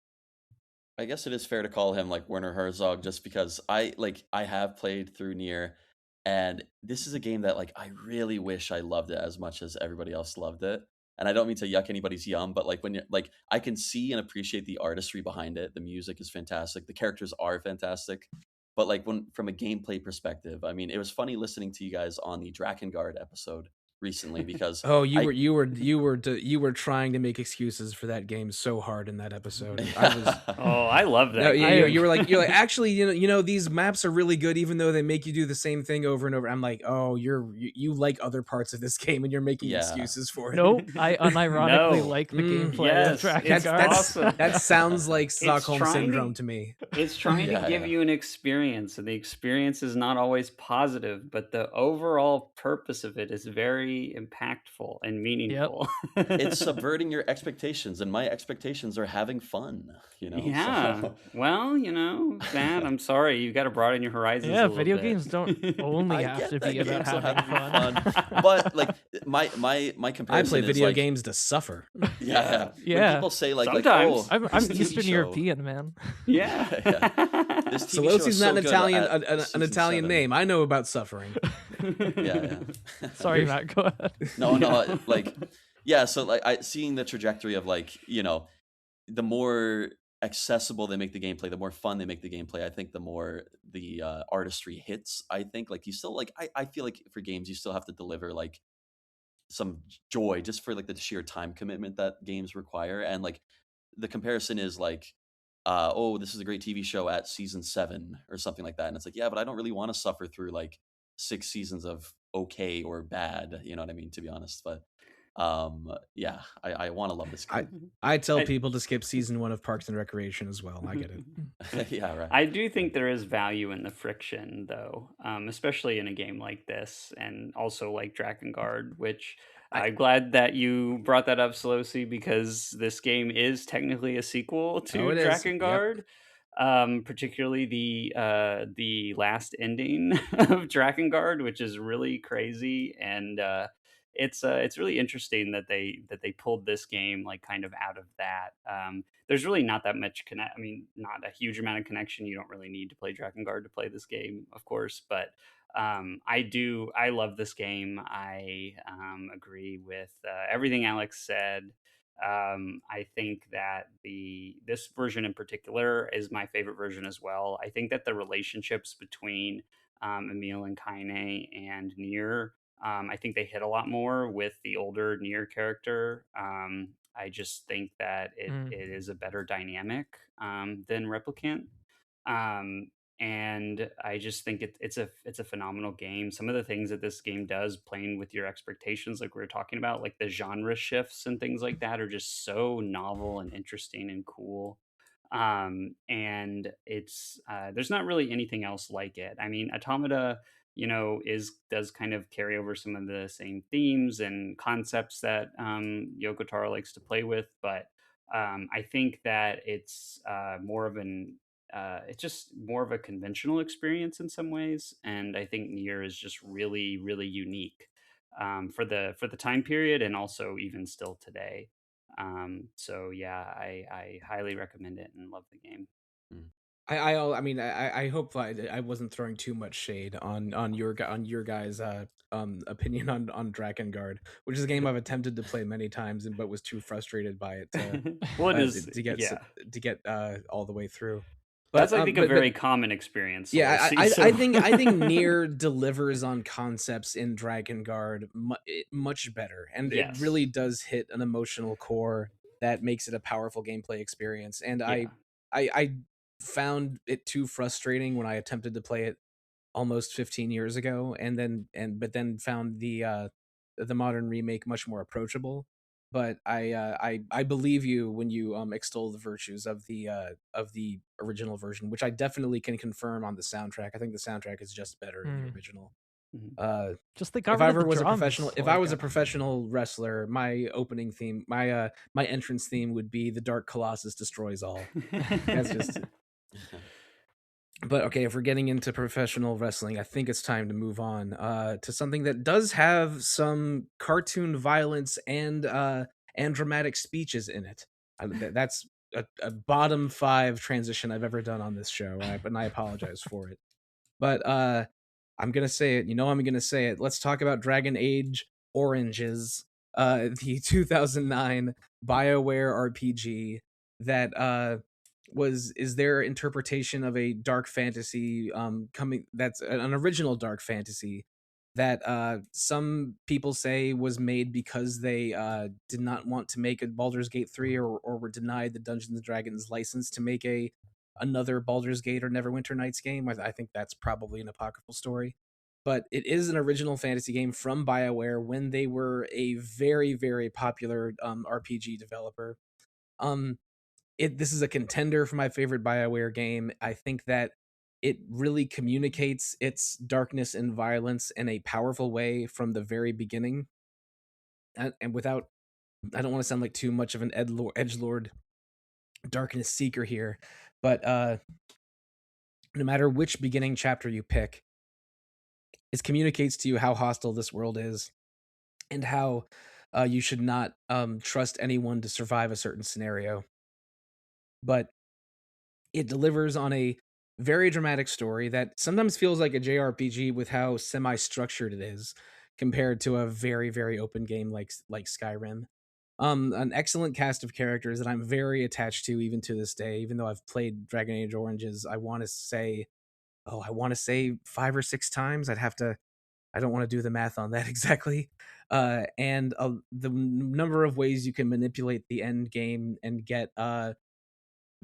I guess it is fair to call him like Werner Herzog, just because I have played through Nier, and this is a game that like I really wish I loved it as much as everybody else loved it. And I don't mean to yuck anybody's yum, but like when you like, I can see and appreciate the artistry behind it. The music is fantastic. The characters are fantastic. But like from a gameplay perspective, I mean, it was funny listening to you guys on the Drakengard episode recently because you were trying to make excuses for that game so hard in that episode. I love that. No, you were like actually these maps are really good even though they make you do the same thing over and over. I'm like, oh, you like other parts of this game and you're making excuses for it. Nope, I unironically like the gameplay of Drakengard. Awesome. That sounds like Stockholm Syndrome to me. It's trying to give you an experience, and the experience is not always positive, but the overall purpose of it is very impactful and meaningful. Yep. It's subverting your expectations, and my expectations are having fun. Yeah. So. Well, that I'm sorry, you got to broaden your horizons. Yeah, a little video bit. games don't only have to be about having fun. But like my comparison. I play video like, games to suffer. Yeah. Yeah. When people say like, sometimes oh, I'm Eastern European, man. Yeah. This TV show Solosi's is not so an good Italian at an Italian 7. name. I know about suffering. Yeah. Sorry, Matt. Go ahead. No, like, yeah. So like, seeing the trajectory of like, the more accessible they make the gameplay, the more fun they make the gameplay. I think the more the artistry hits. I think like you still like, I feel like for games you still have to deliver like some joy just for like the sheer time commitment that games require. And like the comparison is like oh, this is a great TV show at season 7 or something like that. And it's like, yeah, but I don't really want to suffer through like 6 seasons of okay or bad, you know what I mean, to be honest. But yeah, I want to love this game. I tell people to skip season 1 of Parks and Recreation as well. I get it. Yeah, right. I do think there is value in the friction, though, especially in a game like this, and also like Drakengard, which I'm glad that you brought that up, Sollosi, because this game is technically a sequel to it is. Yep. Drakengard. Particularly the last ending of Drakengard, which is really crazy, and it's really interesting that they pulled this game like kind of out of that. There's really not that much I mean, not a huge amount of connection. You don't really need to play Drakengard to play this game, of course, but I love this game. I agree with everything Aleks said. I think that this version in particular is my favorite version as well. I think that the relationships between Emil and Kaine and Nier, I think they hit a lot more with the older Nier character. I just think that it is a better dynamic than Replicant. And I just think it's a phenomenal game. Some of the things that this game does, playing with your expectations, like we were talking about, like the genre shifts and things like that, are just so novel and interesting and cool. And it's there's not really anything else like it. I mean, Automata, does kind of carry over some of the same themes and concepts that Yoko Taro likes to play with, but I think that it's it's just more of a conventional experience in some ways, and I think Nier is just really, really unique for the time period, and also even still today. So yeah, I highly recommend it and love the game. I mean, I hope I wasn't throwing too much shade on your guys' opinion on Drakengard, which is a game I've attempted to play many times, but was too frustrated by it to get all the way through. But that's, I think, a very common experience. Yeah, I think Nier delivers on concepts in Drakengard much better, and it really does hit an emotional core that makes it a powerful gameplay experience. And I found it too frustrating when I attempted to play it almost 15 years ago, but then found the modern remake much more approachable. But I believe you when you extol the virtues of the original version, which I definitely can confirm on the soundtrack. I think the soundtrack is just better than the original. Just the if I ever was a professional, if I was a professional wrestler, my opening theme, my entrance theme would be "The Dark Colossus Destroys All." That's just. But okay, if we're getting into professional wrestling, I think it's time to move on to something that does have some cartoon violence and dramatic speeches in it. That's a bottom 5 transition I've ever done on this show, and I apologize for it. But I'm gonna say it. I'm gonna say it. Let's talk about Dragon Age Oranges, the 2009 BioWare RPG that is their interpretation of a dark fantasy that's an original dark fantasy that some people say was made because they did not want to make a Baldur's Gate 3 or were denied the Dungeons & Dragons license to make another Baldur's Gate or Neverwinter Nights game. I think that's probably an apocryphal story. But it is an original fantasy game from BioWare when they were a very, very popular RPG developer. This is a contender for my favorite BioWare game. I think that it really communicates its darkness and violence in a powerful way from the very beginning. And without, I don't want to sound like too much of an edgelord darkness seeker here, but no matter which beginning chapter you pick, it communicates to you how hostile this world is and how you should not trust anyone to survive a certain scenario. But it delivers on a very dramatic story that sometimes feels like a JRPG with how semi-structured it is compared to a very, very open game like Skyrim. An excellent cast of characters that I'm very attached to even to this day. Even though I've played Dragon Age Oranges, I want to say 5 or 6 times. I don't want to do the math on that exactly. And the number of ways you can manipulate the end game and get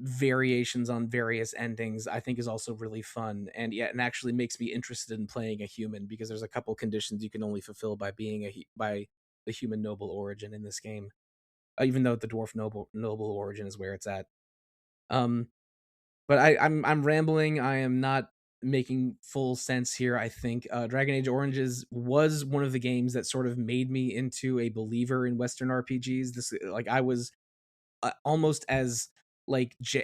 variations on various endings, I think is also really fun, and and actually makes me interested in playing a human, because there's a couple conditions you can only fulfill by being by the human noble origin in this game, even though the dwarf noble origin is where it's at. Um, but I'm rambling. I am not making full sense here. I think Dragon Age Origins was one of the games that sort of made me into a believer in Western RPGs. This, like, I was almost as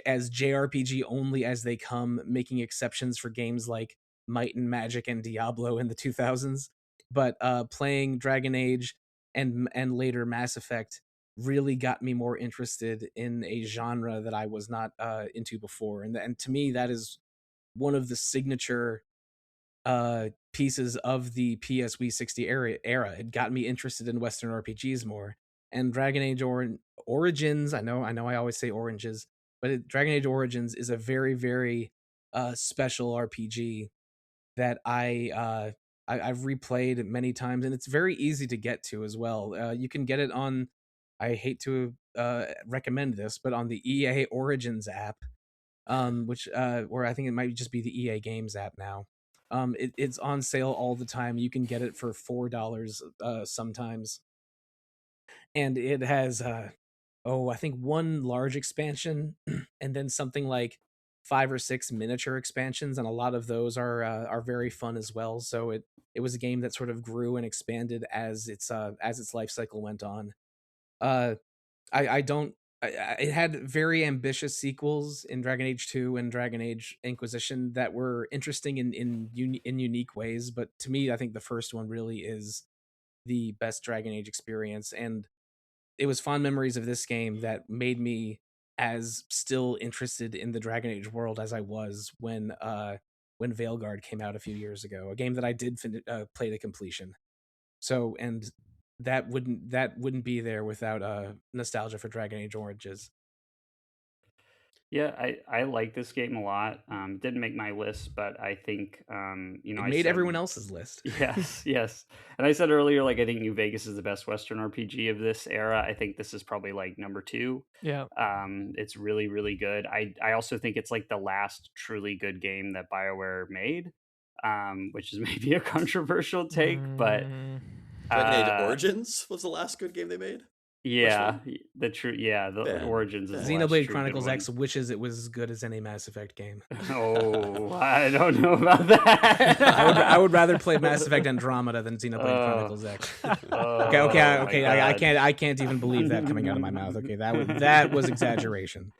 as JRPG only as they come, making exceptions for games like Might and Magic and Diablo in the 2000s. But playing Dragon Age and later Mass Effect really got me more interested in a genre that I was not into before, and to me that is one of the signature pieces of the PSWii60 era. It got me interested in Western RPGs more. And Dragon Age Origins, I know I always say oranges, but Dragon Age Origins is a very, very special RPG that I've replayed many times, and it's very easy to get to as well. You can get it on, I hate to recommend this, but on the EA Origins app, which or I think it might just be the EA Games app now. It's on sale all the time. You can get it for $4 sometimes, and it has I think one large expansion and then something like 5 or 6 miniature expansions, and a lot of those are very fun as well. So it was a game that sort of grew and expanded as its life cycle went on. Uh, I don't. It had very ambitious sequels in Dragon Age 2 and Dragon Age Inquisition that were interesting in unique ways. But to me, I think the first one really is the best Dragon Age experience, and it was fond memories of this game that made me as still interested in the Dragon Age world as I was when Veilguard came out a few years ago, a game that I did play to completion. So, and that wouldn't be there without nostalgia for Dragon Age Origins. Yeah, I like this game a lot. Didn't make my list, but I think It I made said everyone else's list. yes, yes. And I said earlier, like I think New Vegas is the best Western RPG of this era. I think this is probably like number 2. Yeah. It's really, really good. I also think it's like the last truly good game that BioWare made, which is maybe a controversial take, but Dragon Age uh, Origins was the last good game they made. yeah, one? the Man. Origins is the last Xenoblade true Chronicles good X wishes it was as good as any Mass Effect game. Oh, I don't know about that. I would rather play Mass Effect Andromeda than Xenoblade Chronicles X. Okay. I can't even believe that coming out of my mouth. Okay, that was exaggeration.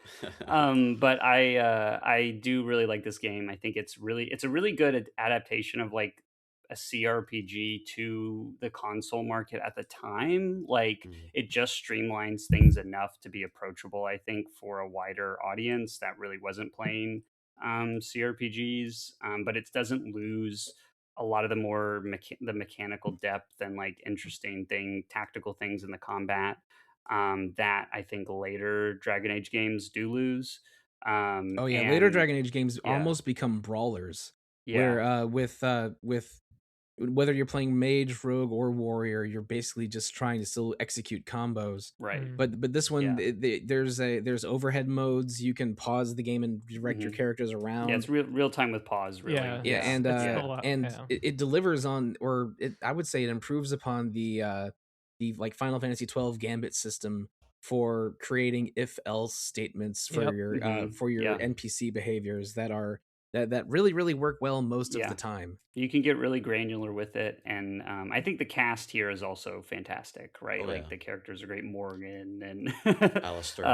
But I do really like this game. I think it's a really good adaptation of like a CRPG to the console market at the time. Like it just streamlines things enough to be approachable, I think, for a wider audience that really wasn't playing CRPGs. But it doesn't lose a lot of the more the mechanical depth and like interesting tactical things in the combat that I think later Dragon Age games do lose. Later Dragon Age games yeah. almost become brawlers. Yeah. Where with whether you're playing mage, rogue, or warrior, you're basically just trying to still execute combos. Right. But this one, there's overhead modes. You can pause the game and direct your characters around. Yeah, it's real time with pause. Really. It delivers on, or I would say it improves upon the like Final Fantasy XII Gambit system for creating if-else statements for your NPC behaviors that really, really work well most of the time. You can get really granular with it, and I think the cast here is also fantastic, right? The characters are great. Morgan and Alistair.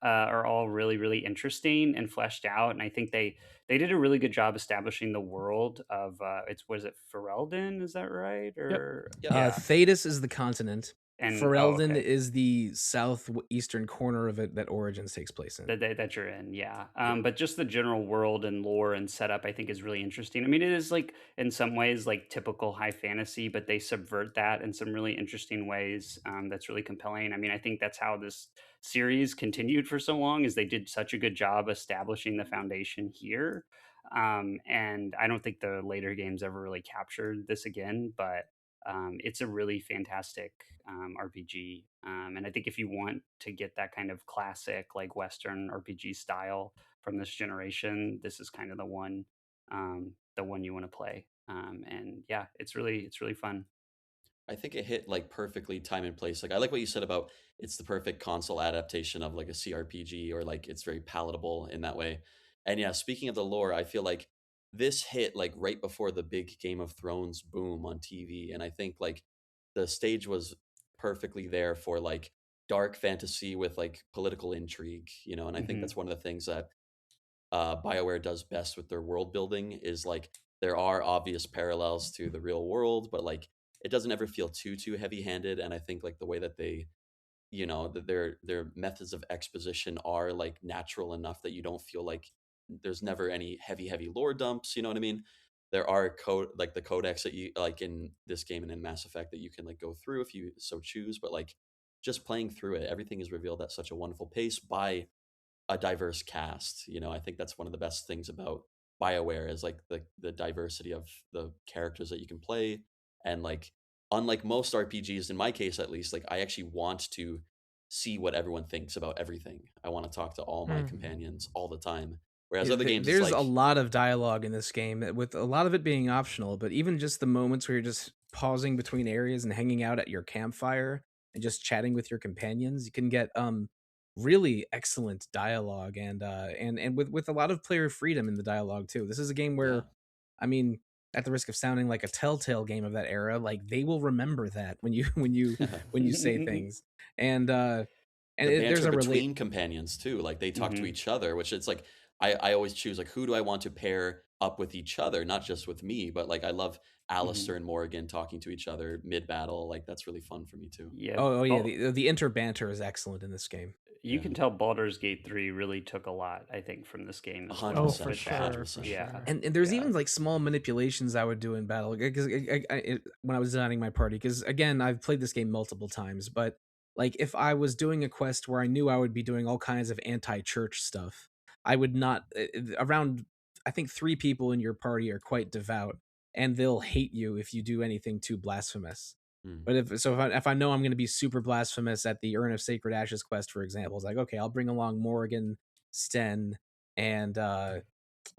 Are all really, really interesting and fleshed out, and I think they did a really good job establishing the world of was it Ferelden? Is that right? Or Thedas is the continent. And Ferelden is the southeastern corner of it that Origins takes place in. That you're in, yeah. But just the general world and lore and setup, I think, is really interesting. I mean, it is like in some ways like typical high fantasy, but they subvert that in some really interesting ways. That's really compelling. I mean, I think that's how this series continued for so long, is they did such a good job establishing the foundation here. And I don't think the later games ever really captured this again, but It's a really fantastic RPG, and I think if you want to get that kind of classic like Western RPG style from this generation, this is kind of the one you want to play. And yeah, it's really fun. I think it hit like perfectly time and place. Like I like what you said about it's the perfect console adaptation of like a CRPG, or like it's very palatable in that way. And yeah, speaking of the lore, I feel like this hit like right before the big Game of Thrones boom on TV, and I think like the stage was perfectly there for like dark fantasy with like political intrigue, and I think Hmm. that's one of the things that BioWare does best with their world building is like there are obvious parallels to the real world, but like it doesn't ever feel too heavy handed. And I think like the way that they, that their methods of exposition are like natural enough that you don't feel like there's never any heavy lore dumps. You know what I mean? There are code like the codex that you like in this game and in Mass Effect that you can like go through if you so choose, but like just playing through it, everything is revealed at such a wonderful pace by a diverse cast. I think that's one of the best things about BioWare is like the diversity of the characters that you can play. And like unlike most RPGs, in my case at least, like I actually want to see what everyone thinks about everything. I want to talk to all my Mm. companions all the time. Whereas Yeah, other games it's there's a like lot of dialogue in this game, with a lot of it being optional, but even just the moments where you're just pausing between areas and hanging out at your campfire and just chatting with your companions, you can get really excellent dialogue, and with a lot of player freedom in the dialogue too. This is a game yeah. where, I mean, at the risk of sounding like a telltale game of that era, like they will remember that when you when you say things. And The there's banter a relate between companions too, like they talk to Hmm. each other, which it's like I always choose like who do I want to pair up with each other, not just with me, but like I love Hmm. Alistair and Morrigan talking to each other mid battle. Like that's really fun for me too. Yeah, Oh yeah, the inter banter is excellent in this game. you Yeah. can tell Baldur's Gate 3 really took a lot, I think, from this game as Oh, well. for 100%, With that, sure, for 100%. yeah, sure. And there's yeah. even like small manipulations I would do in battle, because when I was designing my party, because again I've played this game multiple times, but like if I was doing a quest where I knew I would be doing all kinds of anti-church stuff, I would not around. I think 3 people in your party are quite devout, and they'll hate you if you do anything too blasphemous. Mm. But if I know I'm going to be super blasphemous at the Urn of Sacred Ashes quest, for example, it's like, okay, I'll bring along Morrigan, Sten, and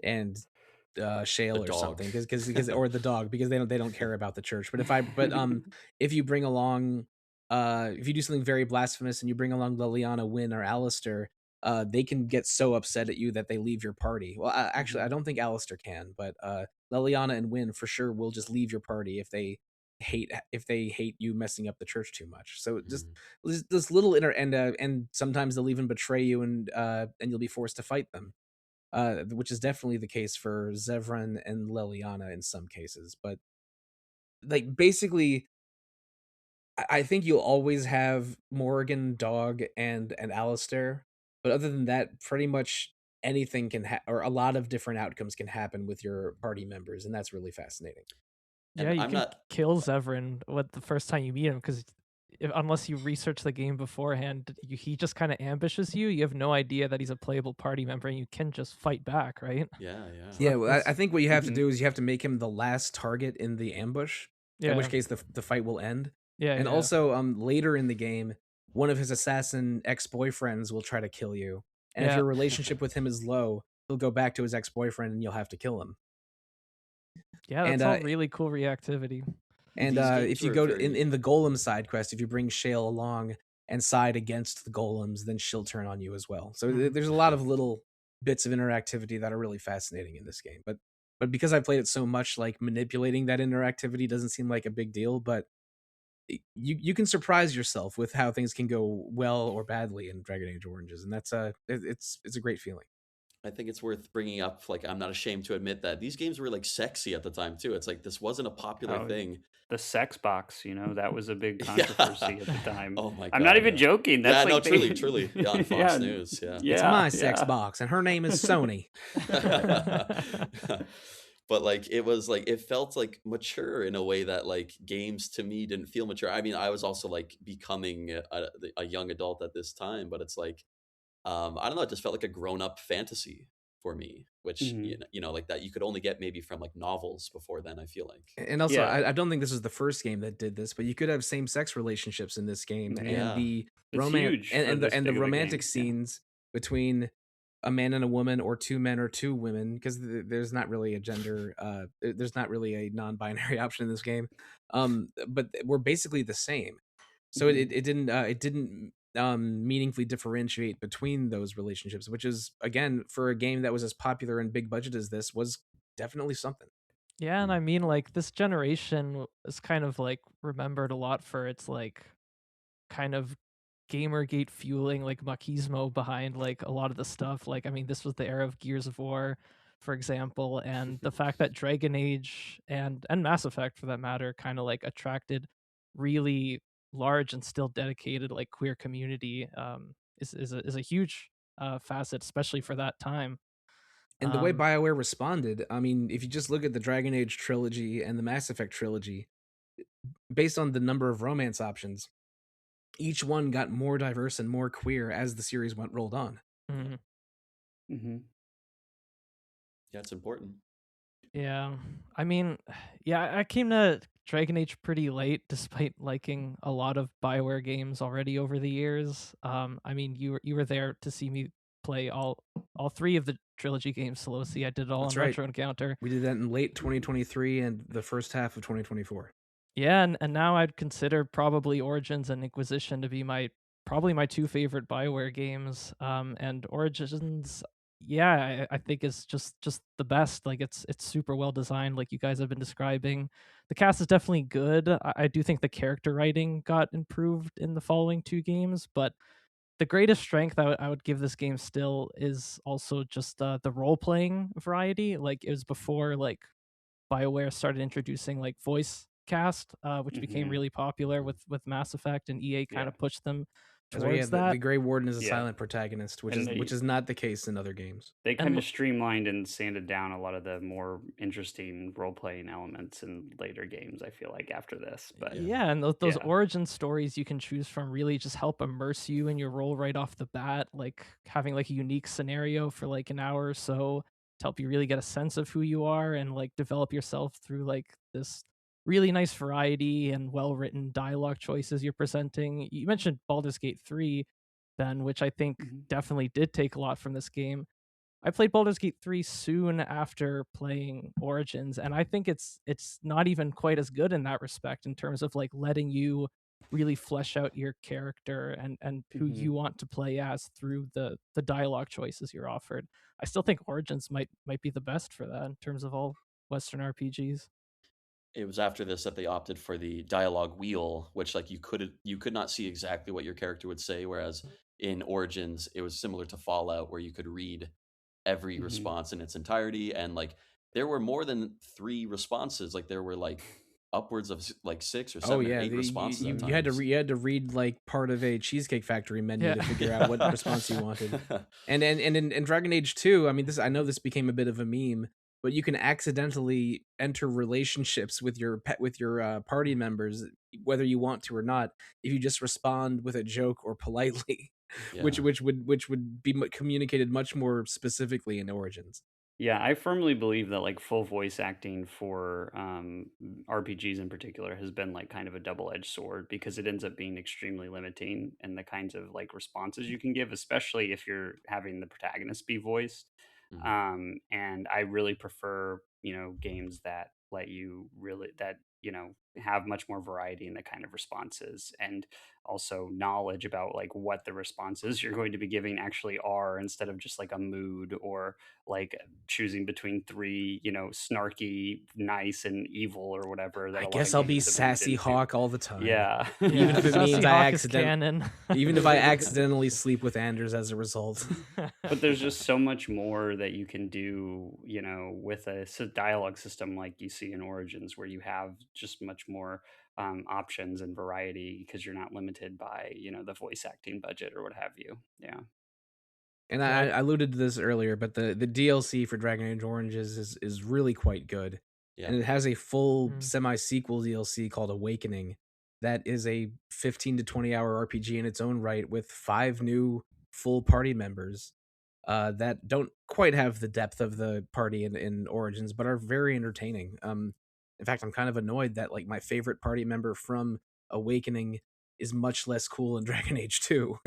and The Shale or dog. something, because or the dog, because they don't care about the church. If you bring along if you do something very blasphemous and you bring along Liliana, Wynn, or Alistair, they can get so upset at you that they leave your party. Well, actually, I don't think Alistair can, but Liliana and Wynn for sure will just leave your party if they hate you messing up the church too much. So just Mhm. this little and sometimes they'll even betray you, and you'll be forced to fight them, which is definitely the case for Zevran and Liliana in some cases. But like basically, I think you'll always have Morrigan, Dog, and Alistair. But other than that, pretty much anything or a lot of different outcomes can happen with your party members, and that's really fascinating. Yeah, And you I'm can not kill Zevran the first time you meet him, because unless you research the game beforehand, he just kind of ambushes you. You have no idea that he's a playable party member, and you can just fight back, right? yeah, So Yeah, well, I that's think what you have to Hmm. do is you have to make him the last target in the ambush, in which yeah, case the fight will end. yeah, And yeah, also, later in the game, one of his assassin ex-boyfriends will try to kill you. And if yeah. your relationship with him is low, he'll go back to his ex-boyfriend and you'll have to kill him. Yeah, And that's all really cool reactivity. these games if you were go to very in the golem side quest, if you bring Shale along and side against the golems, then she'll turn on you as well. So Mhm. there's a lot of little bits of interactivity that are really fascinating in this game. But because I played it so much, like manipulating that interactivity doesn't seem like a big deal. But you can surprise yourself with how things can go well or badly in Dragon Age Oranges, and it's a great feeling. I think it's worth bringing up, like I'm not ashamed to admit that these games were like sexy at the time too. It's like this wasn't a popular Oh, thing. the sex box, that was a big Yeah. controversy at the time. Oh my I'm not god, even yeah. joking. Yeah, That's no, like they, truly. Yeah, on yeah, Fox News, yeah. It's yeah, my sex yeah. box, and her name is Sony. But like it was like it felt like mature in a way that like games to me didn't feel mature. I mean, I was also like becoming a young adult at this time, but it's like I don't know, it just felt like a grown up fantasy. for me, which you know, like that you could only get maybe from like novels before then, I feel like. And also, I don't think this is the first game that did this, but you could have same-sex relationships in this game, and the romance and the romantic scenes between a man and a woman, or two men or two women, because there's not really a gender, there's not really a non-binary option in this game, but we're basically the same. So it didn't meaningfully differentiate between those relationships, which is, again, for a game that was as popular and big budget as this, was definitely something. Yeah, and I mean, like, this generation is kind of like remembered a lot for its like kind of Gamergate fueling, like machismo behind like a lot of the stuff. Like, I mean, this was the era of Gears of War, for example, and the fact that Dragon Age and Mass Effect, for that matter, kind of like attracted really large and still dedicated like queer community is a huge facet, especially for that time. And the way BioWare responded, I mean, if you just look at the Dragon Age trilogy and the Mass Effect trilogy, based on the number of romance options, each one got more diverse and more queer as the series rolled on. Yeah, it's important. Yeah, I mean, yeah, I came to Dragon Age pretty late, despite liking a lot of BioWare games already over the years. I mean, you were there to see me play all three of the trilogy games, Sollosi. I did it all on Retro Encounter. We did that in late 2023 and the first half of 2024. Yeah, and now I'd consider probably Origins and Inquisition to be probably my two favorite BioWare games. And Origins, yeah, I think is just the best. Like, it's super well designed, like you guys have been describing. The cast is definitely good. I do think the character writing got improved in the following two games, but the greatest strength I would give this game still is also just the role playing variety. Like, it was before like BioWare started introducing like voice cast, which became really popular with Mass Effect, and EA kind of pushed them towards that. The Grey Warden is a silent protagonist, which is not the case in other games. They kind of streamlined and sanded down a lot of the more interesting role-playing elements in later games, I feel like, after this. But yeah, and those origin stories you can choose from really just help immerse you in your role right off the bat, like having like a unique scenario for like an hour or so to help you really get a sense of who you are and like develop yourself through like this really nice variety and well-written dialogue choices you're presenting. You mentioned Baldur's Gate 3, Ben, which I think definitely did take a lot from this game. I played Baldur's Gate 3 soon after playing Origins, and I think it's not even quite as good in that respect in terms of like letting you really flesh out your character and who you want to play as through the dialogue choices you're offered. I still think Origins might be the best for that in terms of all Western RPGs. It was after this that they opted for the dialogue wheel, which like you could not see exactly what your character would say, whereas in Origins it was similar to Fallout, where you could read every response in its entirety, and like there were more than 3 responses. Like there were like upwards of like 6 or 7 or 8 responses. You had to read like part of a Cheesecake Factory menu to figure out what response you wanted. And in Dragon Age 2, I mean, I know this became a bit of a meme, but you can accidentally enter relationships with your party members, whether you want to or not, if you just respond with a joke or politely, which would be communicated much more specifically in Origins. Yeah, I firmly believe that like full voice acting for RPGs in particular has been like kind of a double-edged sword, because it ends up being extremely limiting in the kinds of like responses you can give, especially if you're having the protagonist be voiced. And I really prefer, games that let you have much more variety in the kind of responses, and also knowledge about like what the responses you're going to be giving actually are, instead of just like a mood or like choosing between 3, snarky, nice, and evil or whatever. That I guess I'll be Sassy Hawk all the time. Yeah. Even if it means even if I Yeah. accidentally sleep with Anders as a result. But there's just so much more that you can do, with a dialogue system like you see in Origins, where you have just much more options and variety, because you're not limited by, the voice acting budget or what have you. Yeah. And I alluded to this earlier, but the DLC for Dragon Age Origins is really quite good. Yeah. And it has a full semi-sequel DLC called Awakening that is a 15 to 20 hour RPG in its own right, with 5 new full party members. that don't quite have the depth of the party in Origins, but are very entertaining. In fact, I'm kind of annoyed that like my favorite party member from Awakening is much less cool in Dragon Age 2.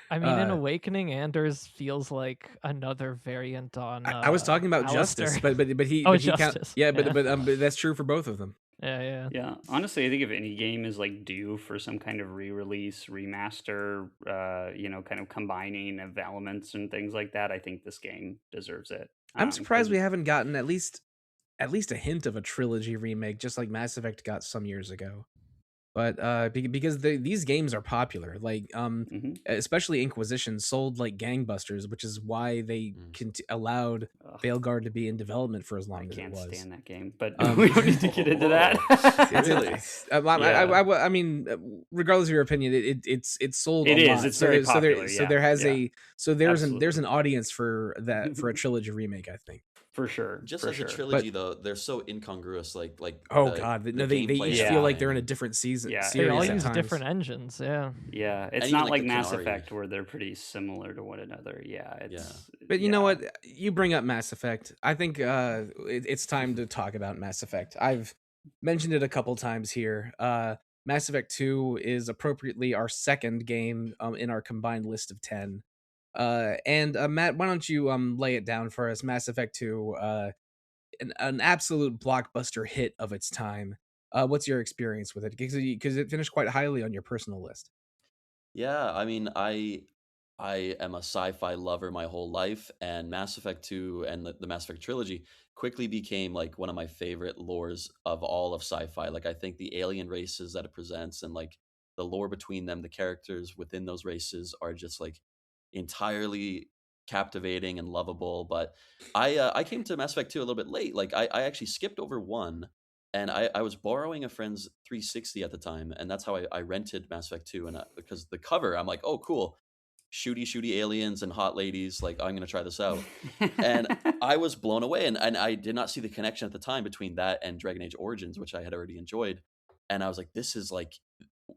I mean, in uh, Awakening, Anders feels like another variant on I was talking about Alistair. Justice, but he Oh, but he count, Justice. yeah, Yeah. but that's true for both of them. Yeah. Yeah, honestly, I think if any game is like due for some kind of re-release, remaster, kind of combining of elements and things like that, I think this game deserves it. I'm 'Cause surprised we haven't gotten at least a hint of a trilogy remake, just like Mass Effect got some years ago. But because these games are popular, like mhm. especially Inquisition sold like gangbusters, which is why they allowed Ugh, Veilguard to be in development for as I long as it can't was. stand that game, but we don't need to get into that. Really, I mean, regardless of your opinion, it's sold It a is. lot. It's very popular. So there has yeah, there's absolutely. an audience for that, for a trilogy remake, I think. For sure. Just for as sure. a trilogy, though, they're so incongruous. Like Oh the, god, the no, they gameplay each Yeah. feel like they're in a design. different season. Yeah, They all series at use times. different engines. Yeah. Yeah, it's And not even, like the Mass Canary. Effect where they're pretty similar to one another. Yeah, it's. But you yeah. know what? You bring up Mass Effect. I think it's time to talk about Mass Effect. I've mentioned it a couple times here. Mass Effect 2 is appropriately our second game in our combined list of 10. And Matt, why don't you lay it down for us? Mass Effect 2, an absolute blockbuster hit of its time. What's your experience with it? Because it finished quite highly on your personal list. Yeah, I mean, I am a sci-fi lover my whole life, and Mass Effect 2 and the Mass Effect trilogy quickly became like one of my favorite lores of all of sci-fi. Like I think the alien races that it presents and like the lore between them, the characters within those races are just like entirely captivating and lovable. But I came to Mass Effect 2 a little bit late. Like I actually skipped over one, and I was borrowing a friend's 360 at the time, and that's how I rented Mass Effect 2. And because the cover, I'm like, oh, cool, shooty aliens and hot ladies. Like, I'm gonna try this out, and I was blown away. And I did not see the connection at the time between that and Dragon Age Origins, which I had already enjoyed. And I was like, this is like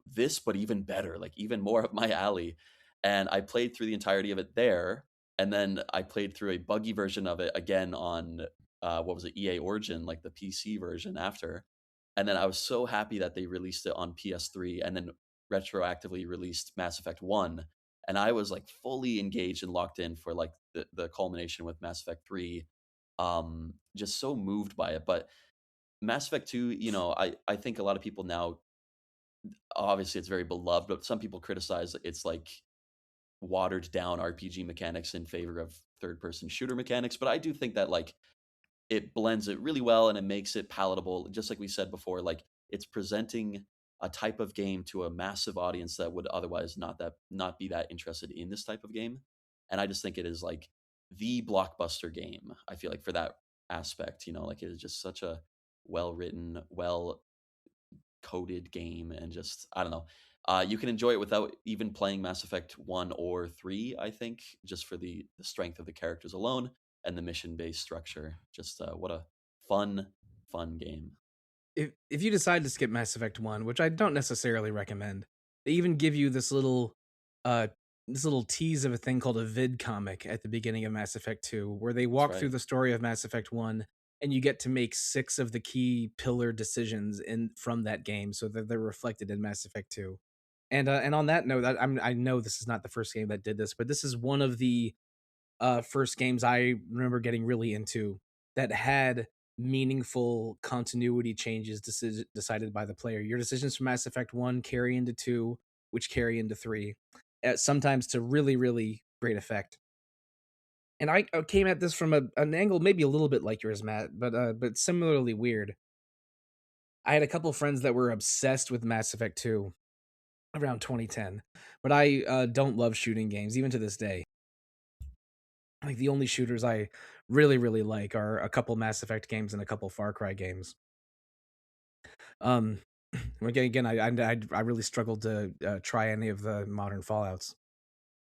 this, but even better, like even more up my alley. And I played through the entirety of it there, and then I played through a buggy version of it again on what was it, EA Origin, like the PC version after. And then I was so happy that they released it on PS3 and then retroactively released Mass Effect 1. And I was like fully engaged and locked in for like the culmination with Mass Effect 3. Just so moved by it. But Mass Effect 2, I think a lot of people now, obviously it's very beloved, but some people criticize it's like watered down RPG mechanics in favor of third person shooter mechanics. But I do think that like it blends it really well and it makes it palatable. Just like we said before, like it's presenting a type of game to a massive audience that would otherwise not be that interested in this type of game. And I just think it is like the blockbuster game. I feel like for that aspect, like it is just such a well written, well coded game, and just I don't know. You can enjoy it without even playing Mass Effect 1 or 3, I think, just for the strength of the characters alone and the mission based structure. Just what a fun game. If you decide to skip Mass Effect 1, which I don't necessarily recommend, they even give you this little tease of a thing called a vid comic at the beginning of Mass Effect 2, where they walk through right. the story of Mass Effect 1, and you get to make 6 of the key pillar decisions from that game, so that they're reflected in Mass Effect 2. And on that note, I know this is not the first game that did this, but this is one of the first games I remember getting really into that had meaningful continuity changes decided by the player. Your decisions from Mass Effect 1 carry into 2, which carry into 3, sometimes to really, really great effect. And I came at this from an angle maybe a little bit like yours, Matt, but similarly weird. I had a couple friends that were obsessed with Mass Effect 2 around 2010, but I don't love shooting games, even to this day. Like the only shooters I really, really like are a couple Mass Effect games and a couple Far Cry games. Again, I really struggled to try any of the modern Fallouts,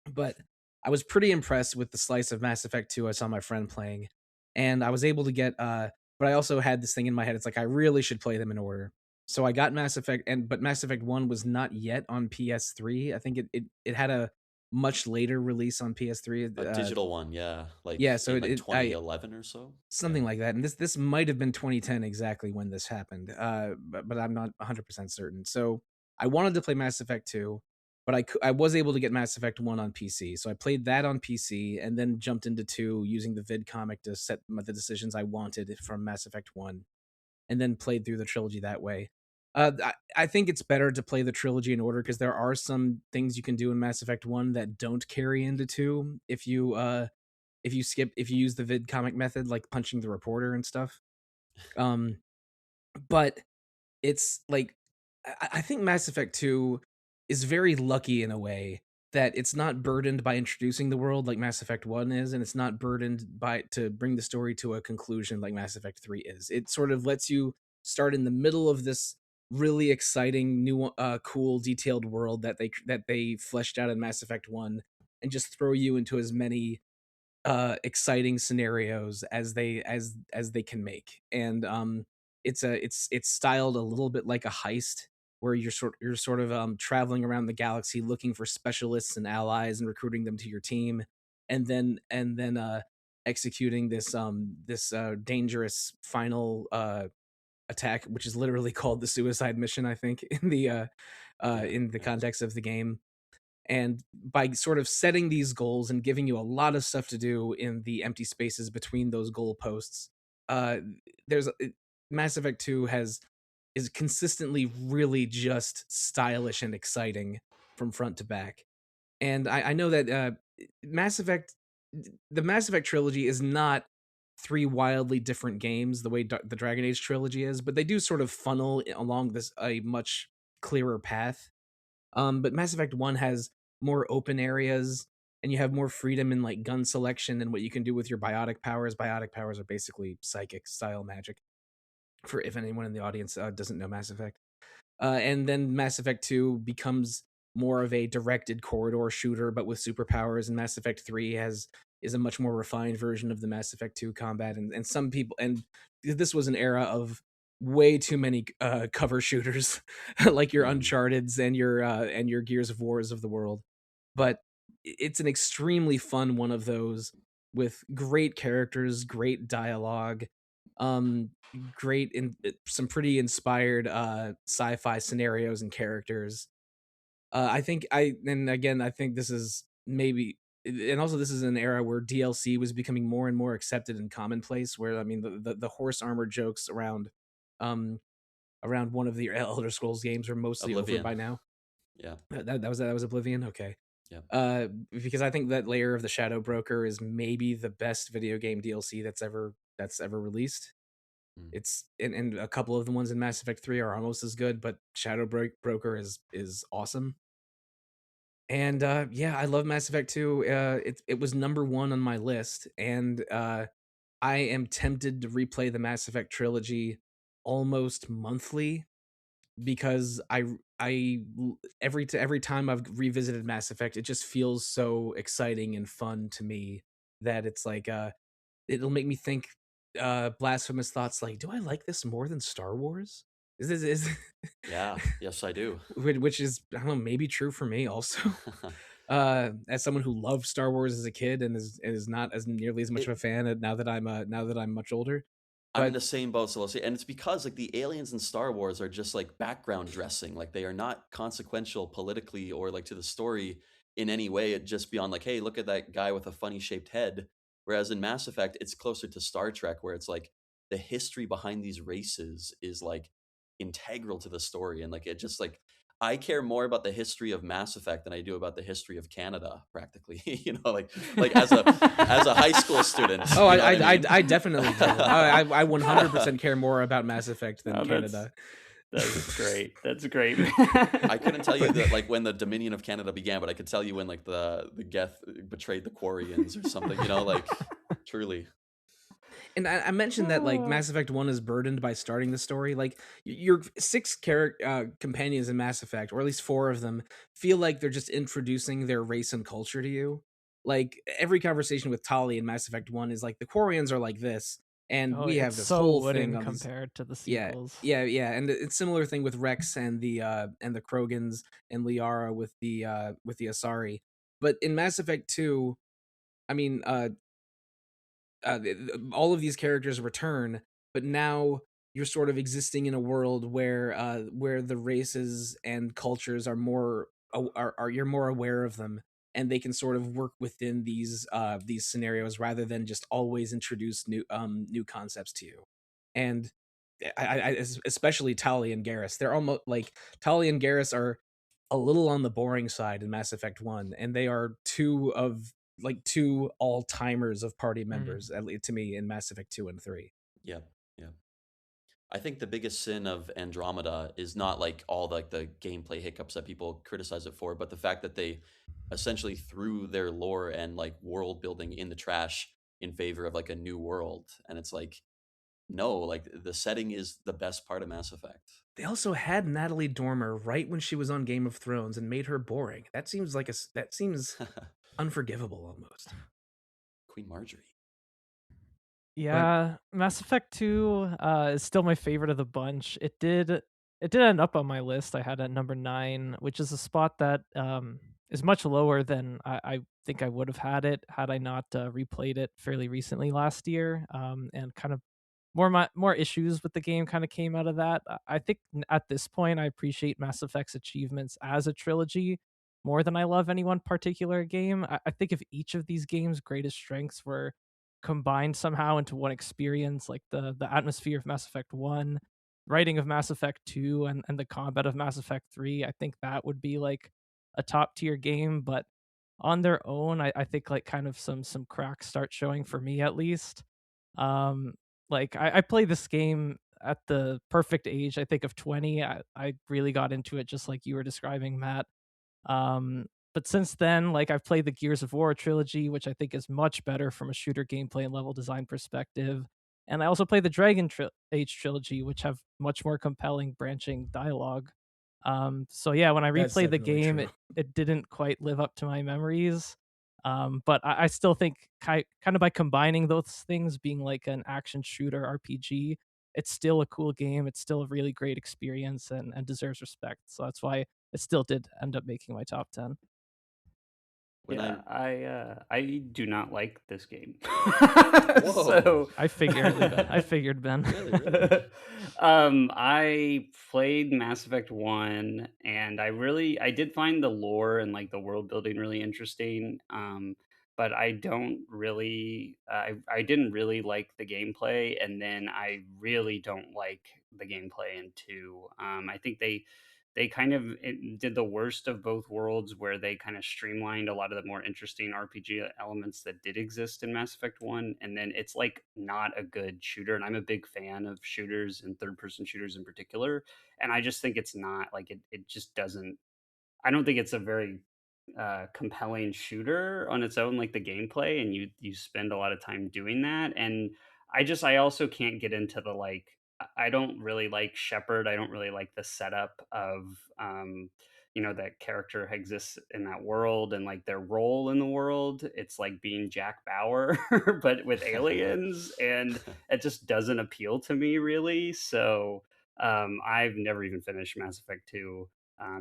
but I was pretty impressed with the slice of Mass Effect 2 I saw my friend playing, and I was able to get. But I also had this thing in my head. It's like I really should play them in order. So I got Mass Effect, but Mass Effect 1 was not yet on PS3. I think it had a much later release on PS3. A digital one, yeah. Like Yeah, so in like I 2011 or so. something Yeah. like that. And this might have been 2010 exactly when this happened. But I'm not 100% certain. So I wanted to play Mass Effect 2, but I was able to get Mass Effect 1 on PC. So I played that on PC and then jumped into 2 using the vid comic to set the decisions I wanted from Mass Effect 1, and then played through the trilogy that way. I think it's better to play the trilogy in order because there are some things you can do in Mass Effect 1 that don't carry into 2 if you use the vid comic method, like punching the reporter and stuff. But it's like I think Mass Effect 2 is very lucky in a way that it's not burdened by introducing the world like Mass Effect 1 is, and it's not burdened by to bring the story to a conclusion like Mass Effect 3 is. It sort of lets you start in the middle of this really exciting, new, cool, detailed world that they fleshed out in Mass Effect 1, and just throw you into as many exciting scenarios as they can make. And it's styled a little bit like a heist where you're sort of traveling around the galaxy looking for specialists and allies and recruiting them to your team, and then executing this dangerous final attack, which is literally called the suicide mission, I think, in the context of the game. And by sort of setting these goals and giving you a lot of stuff to do in the empty spaces between those goalposts, there's Mass Effect 2 is consistently really just stylish and exciting from front to back. And I know that the Mass Effect trilogy is not 3 wildly different games the way the Dragon Age trilogy is, but they do sort of funnel along this a much clearer path. But Mass Effect 1 has more open areas, and you have more freedom in like gun selection and what you can do with your biotic powers. Biotic powers are basically psychic style magic, for if anyone in the audience doesn't know Mass Effect. And then Mass Effect 2 becomes more of a directed corridor shooter, but with superpowers. And Mass Effect 3 is a much more refined version of the Mass Effect 2 combat. And some people, and this was an era of way too many cover shooters, like your Uncharted's and your Gears of Wars of the world. But it's an extremely fun one of those with great characters, great dialogue, great in some pretty inspired sci-fi scenarios and characters. I think this is maybe, and also this is an era where DLC was becoming more and more accepted and commonplace, where I mean the horse armor jokes around one of the Elder Scrolls games are mostly Oblivion. over by now. Yeah. That was Oblivion. Okay. Yeah. Because I think that layer of the Shadow Broker is maybe the best video game DLC that's ever released. It's and a couple of the ones in Mass Effect 3 are almost as good, but Shadow Broker is awesome. And yeah, I love Mass Effect 2. It was number 1 on my list, and I am tempted to replay the Mass Effect trilogy almost monthly, because every time I've revisited Mass Effect, it just feels so exciting and fun to me that it's like it'll make me think blasphemous thoughts like, do I like this more than Star Wars? Is Yeah. Yes, I do. which is, I don't know, maybe true for me also. As someone who loved Star Wars as a kid and is not as nearly as much of a fan now that I'm much older. I'm in the same boat, Sollosi, and it's because like the aliens in Star Wars are just like background dressing. Like they are not consequential politically or like to the story in any way. It just beyond like, hey, look at that guy with a funny shaped head. Whereas in Mass Effect, it's closer to Star Trek, where it's like the history behind these races is like integral to the story, and like it just like I care more about the history of Mass Effect than I do about the history of Canada, practically. You know, like as a high school student. Oh, you know what I mean? I definitely do. I 100% care more about Mass Effect than Canada. That's great. That's great. I couldn't tell you that like when the Dominion of Canada began, but I could tell you when like the Geth betrayed the Quarians or something. You know, like truly. And I mentioned that like Mass Effect 1 is burdened by starting the story. Like your 6 companions in Mass Effect, or at least 4 of them, feel like they're just introducing their race and culture to you. Like every conversation with Tali in Mass Effect 1 is like, the Quarians are like this, and we have this whole thing on compared to the sequels. Yeah, and it's similar thing with Rex and the Krogans and Liara with the Asari. But in Mass Effect 2, I mean, all of these characters return, but now you're sort of existing in a world where the races and cultures are more are you're more aware of them, and they can sort of work within these scenarios rather than just always introduce new concepts to you. And especially Tali and Garrus, they're almost like Tali and Garrus are a little on the boring side in Mass Effect 1, and they are two all-timers of party members, at least to me, in Mass Effect 2 and 3. Yeah, yeah. I think the biggest sin of Andromeda is not like all like the gameplay hiccups that people criticize it for, but the fact that they essentially threw their lore and like world building in the trash in favor of like a new world. And it's like, no, like the setting is the best part of Mass Effect. They also had Natalie Dormer right when she was on Game of Thrones and made her boring. That seems unforgivable almost. Queen Marjorie. Yeah, Mass Effect 2 is still my favorite of the bunch. It did end up on my list. I had it at number 9, which is a spot that is much lower than I think I would have had it had I not replayed it fairly recently last year. And kind of more issues with the game kind of came out of that. I think at this point I appreciate Mass Effect's achievements as a trilogy more than I love any one particular game. I think if each of these games' greatest strengths were combined somehow into one experience, like the atmosphere of Mass Effect 1, writing of Mass Effect 2, and the combat of Mass Effect 3, I think that would be like a top tier game. But on their own, I think like kind of some cracks start showing for me at least. Like I played this game at the perfect age, I think, of 20. I really got into it just like you were describing, Matt. But since then, like I've played the Gears of War trilogy, which I think is much better from a shooter gameplay and level design perspective. And I also played the Age trilogy, which have much more compelling branching dialogue. So yeah, when I That's replayed the definitely game, true. it didn't quite live up to my memories. But I still think kind of by combining those things, being like an action shooter RPG, it's still a cool game. It's still a really great experience and deserves respect. So that's why it still did end up making my top 10. When I do not like this game. Whoa. So I figured, Ben. Really? I played Mass Effect 1, and I did find the lore and like the world building really interesting. But I don't really I didn't really like the gameplay, and then I really don't like the gameplay in 2. I think they kind of did the worst of both worlds, where they kind of streamlined a lot of the more interesting RPG elements that did exist in Mass Effect 1, and then it's like not a good shooter. And I'm a big fan of shooters and third person shooters in particular, and I just think it's not like it just doesn't. I don't think it's a very compelling shooter on its own, like the gameplay, and you spend a lot of time doing that. And I also can't get into the like. I don't really like Shepard. I don't really like the setup of that character exists in that world and like their role in the world. It's like being Jack Bauer but with aliens, and it just doesn't appeal to me really. So I've never even finished Mass Effect 2.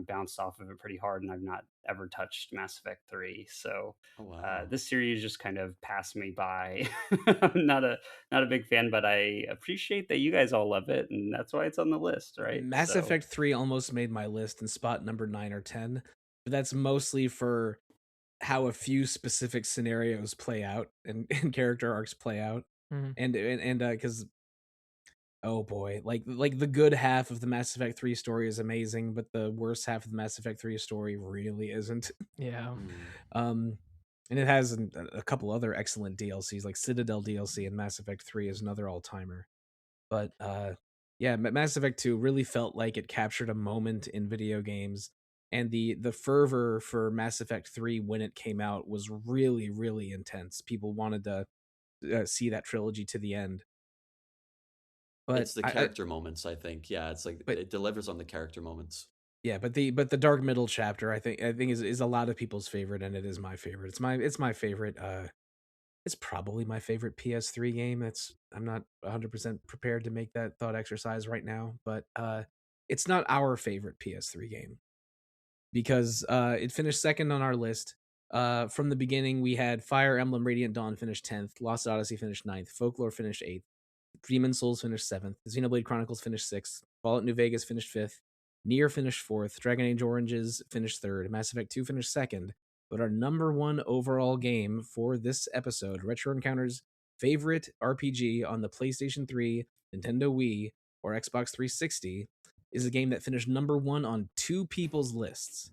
Bounced off of it pretty hard, and I've not ever touched Mass Effect 3. So Oh, wow. this series just kind of passed me by. I'm not a big fan, but I appreciate that you guys all love it, and that's why it's on the list, right? Mass So, Effect 3 almost made my list in spot number 9 or 10, but that's mostly for how a few specific scenarios play out and character arcs play out. Mhm. And because oh boy, like the good half of the Mass Effect 3 story is amazing, but the worst half of the Mass Effect 3 story really isn't. Yeah. And it has a couple other excellent DLCs, like Citadel DLC and Mass Effect 3 is another all-timer. But yeah, Mass Effect 2 really felt like it captured a moment in video games, and the fervor for Mass Effect 3 when it came out was really, really intense. People wanted to see that trilogy to the end. But It's the character moments, I think. Yeah, it's like but it delivers on the character moments. yeah, but the dark middle chapter, I think is a lot of people's favorite, and it is my favorite. It's my favorite. It's probably my favorite PS3 game. I'm not 100% prepared to make that thought exercise right now, but it's not our favorite PS3 game because it finished second on our list. From the beginning, we had Fire Emblem Radiant Dawn finished 10th, Lost Odyssey finished 9th, Folklore finished 8th, Demon Souls finished 7th, Xenoblade Chronicles finished 6th, Fallout New Vegas finished 5th, Nier finished 4th, Dragon Age Oranges finished 3rd, Mass Effect 2 finished 2nd. But our number one overall game for this episode, Retro Encounter's favorite RPG on the PlayStation 3, Nintendo Wii, or Xbox 360, is a game that finished number one on two people's lists.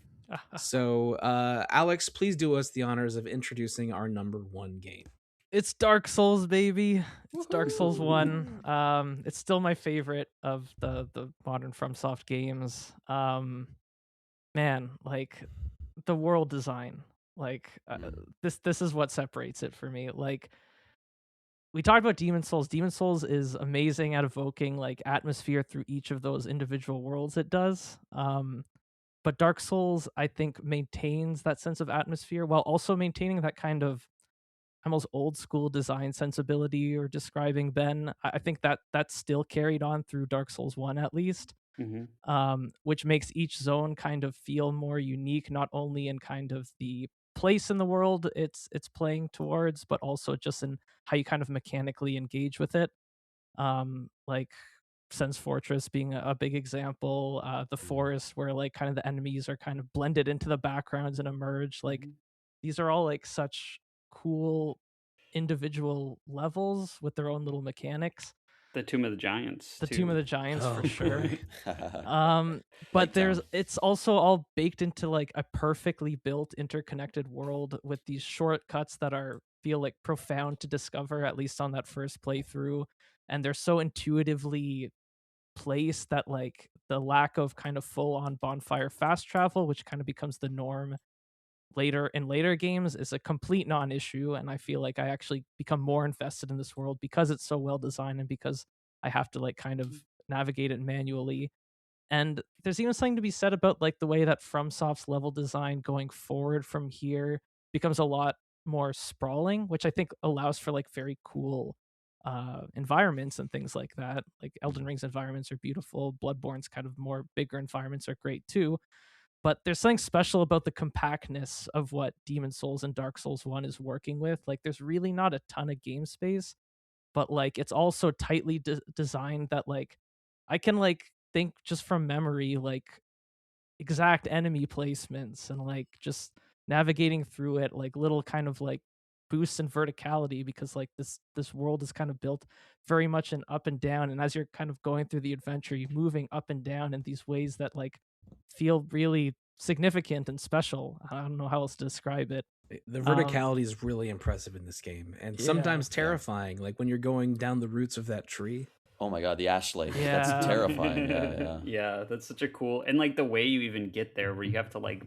So, Aleks, please do us the honors of introducing our number one game. It's Dark Souls, baby. It's Dark Souls 1. It's still my favorite of the modern FromSoft games. Man, like the world design, like this is what separates it for me. Like we talked about Demon Souls. Demon Souls is amazing at evoking like atmosphere through each of those individual worlds it does. But Dark Souls, I think, maintains that sense of atmosphere while also maintaining that kind of almost old school design sensibility or describing Ben. I think that that's still carried on through Dark Souls 1 at least, which makes each zone kind of feel more unique, not only in kind of the place in the world it's playing towards, but also just in how you kind of mechanically engage with it. Like Sense Fortress being a big example, the forest where like kind of the enemies are kind of blended into the backgrounds and emerge. Like these are all like such cool individual levels with their own little mechanics. The Tomb of the Giants. The Tomb of the Giants for sure. But Like there's it's also all baked into like a perfectly built interconnected world with these shortcuts that are feel like profound to discover, at least on that first playthrough, and they're so intuitively placed that like the lack of kind of full on bonfire fast travel, which kind of becomes the norm later games, is a complete non-issue. And I feel like I actually become more invested in this world because it's so well designed and because I have to like kind of navigate it manually. And there's even something to be said about like the way that FromSoft's level design going forward from here becomes a lot more sprawling, which I think allows for like very cool environments and things like that. Like Elden Ring's environments are beautiful. Bloodborne's kind of more bigger environments are great too. But there's something special about the compactness of what Demon Souls and Dark Souls 1 is working with. Like there's really not a ton of game space, but like it's also tightly designed that like I can like think just from memory like exact enemy placements and like just navigating through it, like little kind of like boosts in verticality, because like this world is kind of built very much in up and down, and as you're kind of going through the adventure you're moving up and down in these ways that like feel really significant and special. I don't know how else to describe it. The verticality is really impressive in this game, and sometimes terrifying, like when you're going down the roots of that tree. Oh my god, the ash lake. That's terrifying. Yeah, that's such a cool, and like the way you even get there where you have to like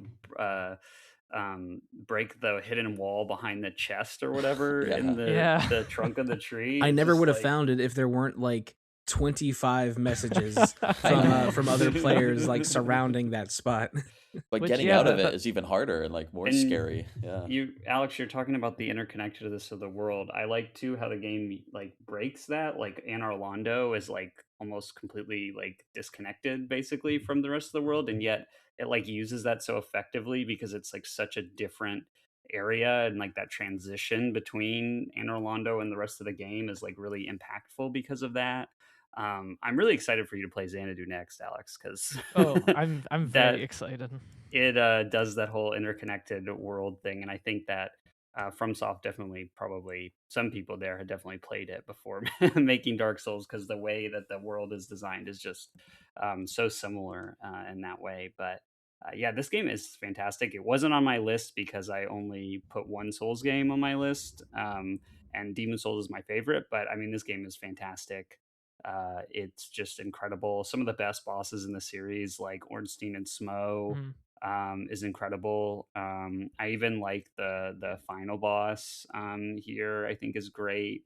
break the hidden wall behind the chest or whatever in the trunk of the tree. I never would have found it if there weren't like 25 messages from other players like surrounding that spot. But getting out of it is even harder and like more scary. Yeah. Aleks, you're talking about the interconnectedness of the world. I like too how the game like breaks that. Like Anor Londo is like almost completely like disconnected basically from the rest of the world, and yet it like uses that so effectively because it's like such a different area, and like that transition between Anor Londo and the rest of the game is like really impactful because of that. I'm really excited for you to play Xanadu next, Aleks, because I'm very excited. It does that whole interconnected world thing, and I think that FromSoft definitely, probably some people there had definitely played it before making Dark Souls, because the way that the world is designed is just so similar in that way. But yeah, this game is fantastic. It wasn't on my list because I only put one Souls game on my list, and Demon Souls is my favorite. But I mean, this game is fantastic. It's just incredible. Some of the best bosses in the series, like Ornstein and Smo, is incredible. I even like the final boss here. I think is great.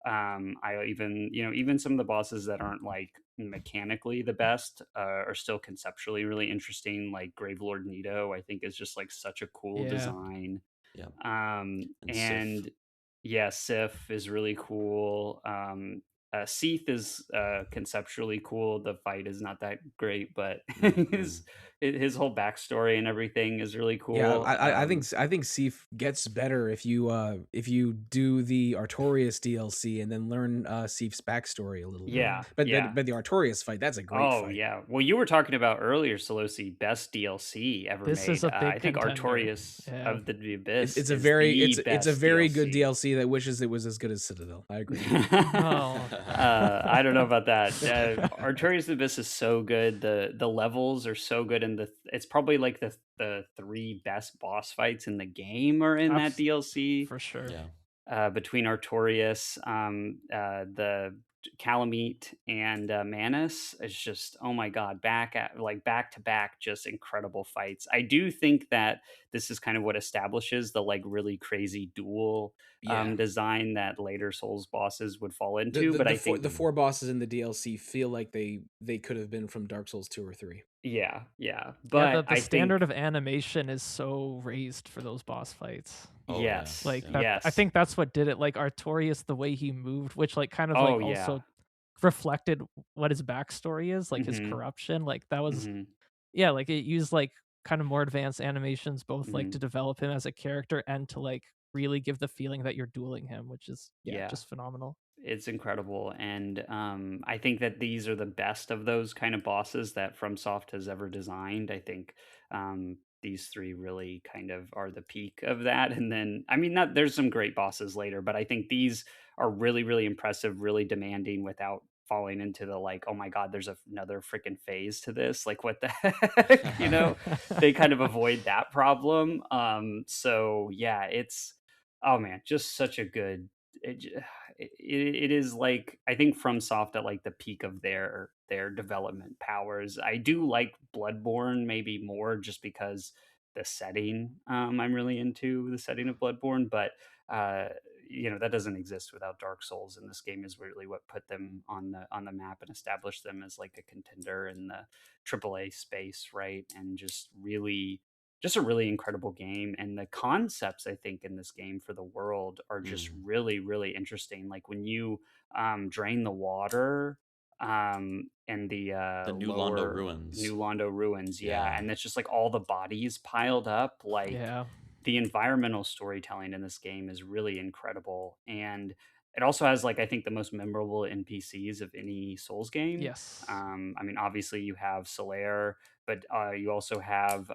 I even some of the bosses that aren't like mechanically the best are still conceptually really interesting. Like Gravelord Nito, I think is just like such a cool design. Yeah. And yeah, Sif is really cool. Seath is conceptually cool. The fight is not that great, but Mm-hmm. his whole backstory and everything is really cool. Yeah, I think Seif gets better if you do the Artorias DLC and then learn Seif's backstory a little Yeah, bit. yeah. But the Artorias fight, that's a great Oh fight. yeah. Well, you were talking about earlier, Sollosi, best DLC ever This made. is a big I think contender. Artorias Yeah. of the Abyss. It's a is very the it's a best very good DLC. DLC that wishes it was as good as Citadel. I agree. Oh. I don't know about that. Artorias of the Abyss is so good. The levels are so good, and it's probably like the 3 best boss fights in the game are in that DLC. For sure. Yeah. Between Artorias, the Calamite, and Manus. It's just, oh my god, back to back, just incredible fights. I do think that this is kind of what establishes the like really crazy duel Yeah. design that later Souls bosses would fall into. But I think the 4 bosses in the DLC feel like they could have been from Dark Souls 2 or 3. yeah. But But the I standard think, of animation is so raised for those boss fights. Oh, yes, yeah. Like Yeah. that, yes. I think that's what did it. Like Artorias, the way he moved, which like kind of Oh, like yeah. also reflected what his backstory is, like his Mhm. corruption. Like that was Mhm. yeah, like it used like kind of more advanced animations, both like Mhm. to develop him as a character and to like really give the feeling that you're dueling him, which is Yeah. just phenomenal. It's incredible, and I think that these are the best of those kind of bosses that FromSoft has ever designed. I think these 3 really kind of are the peak of that. And then, I mean, not there's some great bosses later, but I think these are really, really impressive, really demanding without falling into the like, oh my god, there's another freaking phase to this. Like, what the heck, you know? They kind of avoid that problem. So yeah, it's oh man, just such a good. It, j- it is like I think FromSoft at like the peak of their development powers. I do like Bloodborne maybe more just because the setting I'm really into the setting of Bloodborne, but uh, that doesn't exist without Dark Souls, and this game is really what put them on the map and established them as like a contender in the AAA space, right? And just a really incredible game, and the concepts I think in this game for the world are just really, really interesting. Like when you drain the water in the New Londo ruins. New Londo ruins, Yeah. and it's just like all the bodies piled up. Like Yeah. the environmental storytelling in this game is really incredible, and it also has like I think the most memorable NPCs of any Souls game. Yes. I mean, obviously you have Solaire, but you also have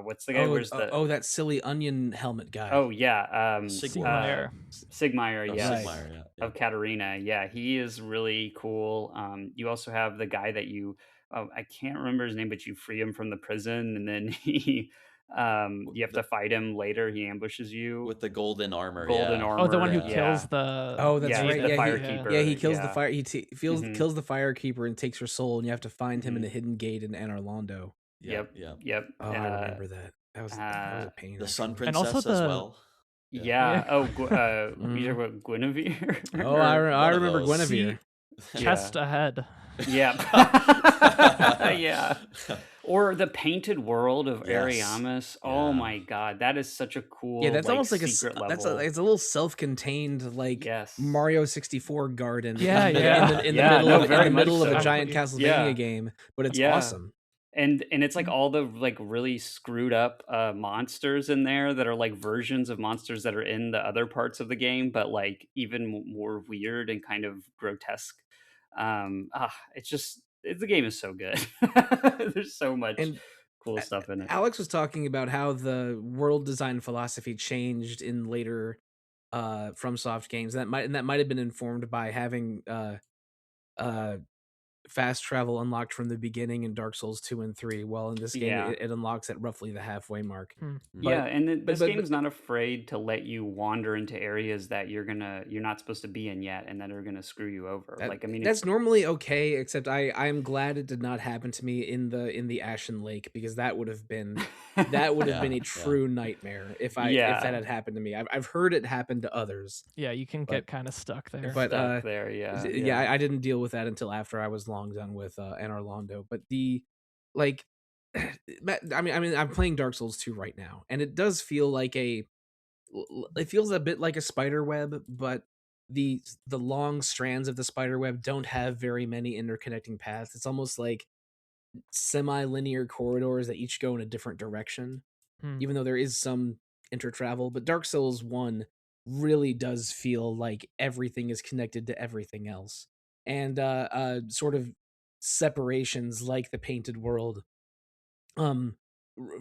what's the guy? That silly onion helmet guy. Oh yeah, Sigmire. Sigmire, Oh, yes, Sigmire, yeah. of Katarina. Yeah, he is really cool. You also have the guy that I can't remember his name, but you free him from the prison, and then you have to fight him later. He ambushes you With the golden armor. golden yeah. armor. Oh, the one who yeah. kills the. Oh, that's Yeah, he's right. the Yeah, firekeeper. he kills the Yeah. fire. He Mhm. kills the firekeeper and takes her soul, and you have to find him in Mhm. a hidden gate in Anor Londo. Yep. Yeah. Oh, I remember that. That was a pain. The Sun And also Princess as the- well. Yeah. Oh, you Mhm. talking about Guinevere? Oh, I One of remember those. Guinevere. Chest ahead. Yeah. Yeah. Or the painted world of Yes. Ariamis. Oh Yeah. my god, that is such a cool. Yeah, that's almost like secret level. it's a little self-contained like Yes. Mario 64 garden. Yeah, in the, yeah. in the Yeah, middle no, of, very in the much middle of a so. giant Castlevania Yeah. game, but it's Yeah. awesome. And it's like all the like really screwed up monsters in there that are like versions of monsters that are in the other parts of the game, but like even more weird and kind of grotesque. It's just the game is so good. There's so much And cool stuff in it. Aleks was talking about how the world design philosophy changed in later FromSoft games. That might have been informed by having fast travel unlocked from the beginning in Dark Souls 2 and 3. Well, in this game, Yeah. it unlocks at roughly the halfway mark. Yeah, and this but- game's not afraid to let you wander into areas that you're not supposed to be in yet, and that are gonna screw you over. That's normally okay, except I'm glad it did not happen to me in the Ashen Lake, because that would have been been a true nightmare if that had happened to me. I've heard it happen to others. Yeah, you can get kind of stuck there. But stuck there. I didn't deal with that until after I was long done with Anor Londo. But I mean, I'm playing Dark Souls 2 right now, and it does feel like it feels a bit like a spider web, but the long strands of the spider web don't have very many interconnecting paths. It's almost like semi-linear corridors that each go in a different direction, even though there is some intertravel. But Dark Souls 1 really does feel like everything is connected to everything else, and sort of separations like the Painted World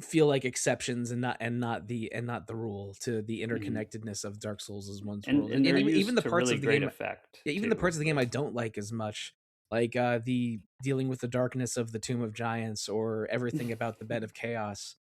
feel like exceptions and not the rule to the interconnectedness of Dark Souls as one's world. And they're even the to parts really of the great game, effect. yeah, even the parts of the game I don't like as much, like the dealing with the darkness of the Tomb of Giants or everything about the Bed of Chaos.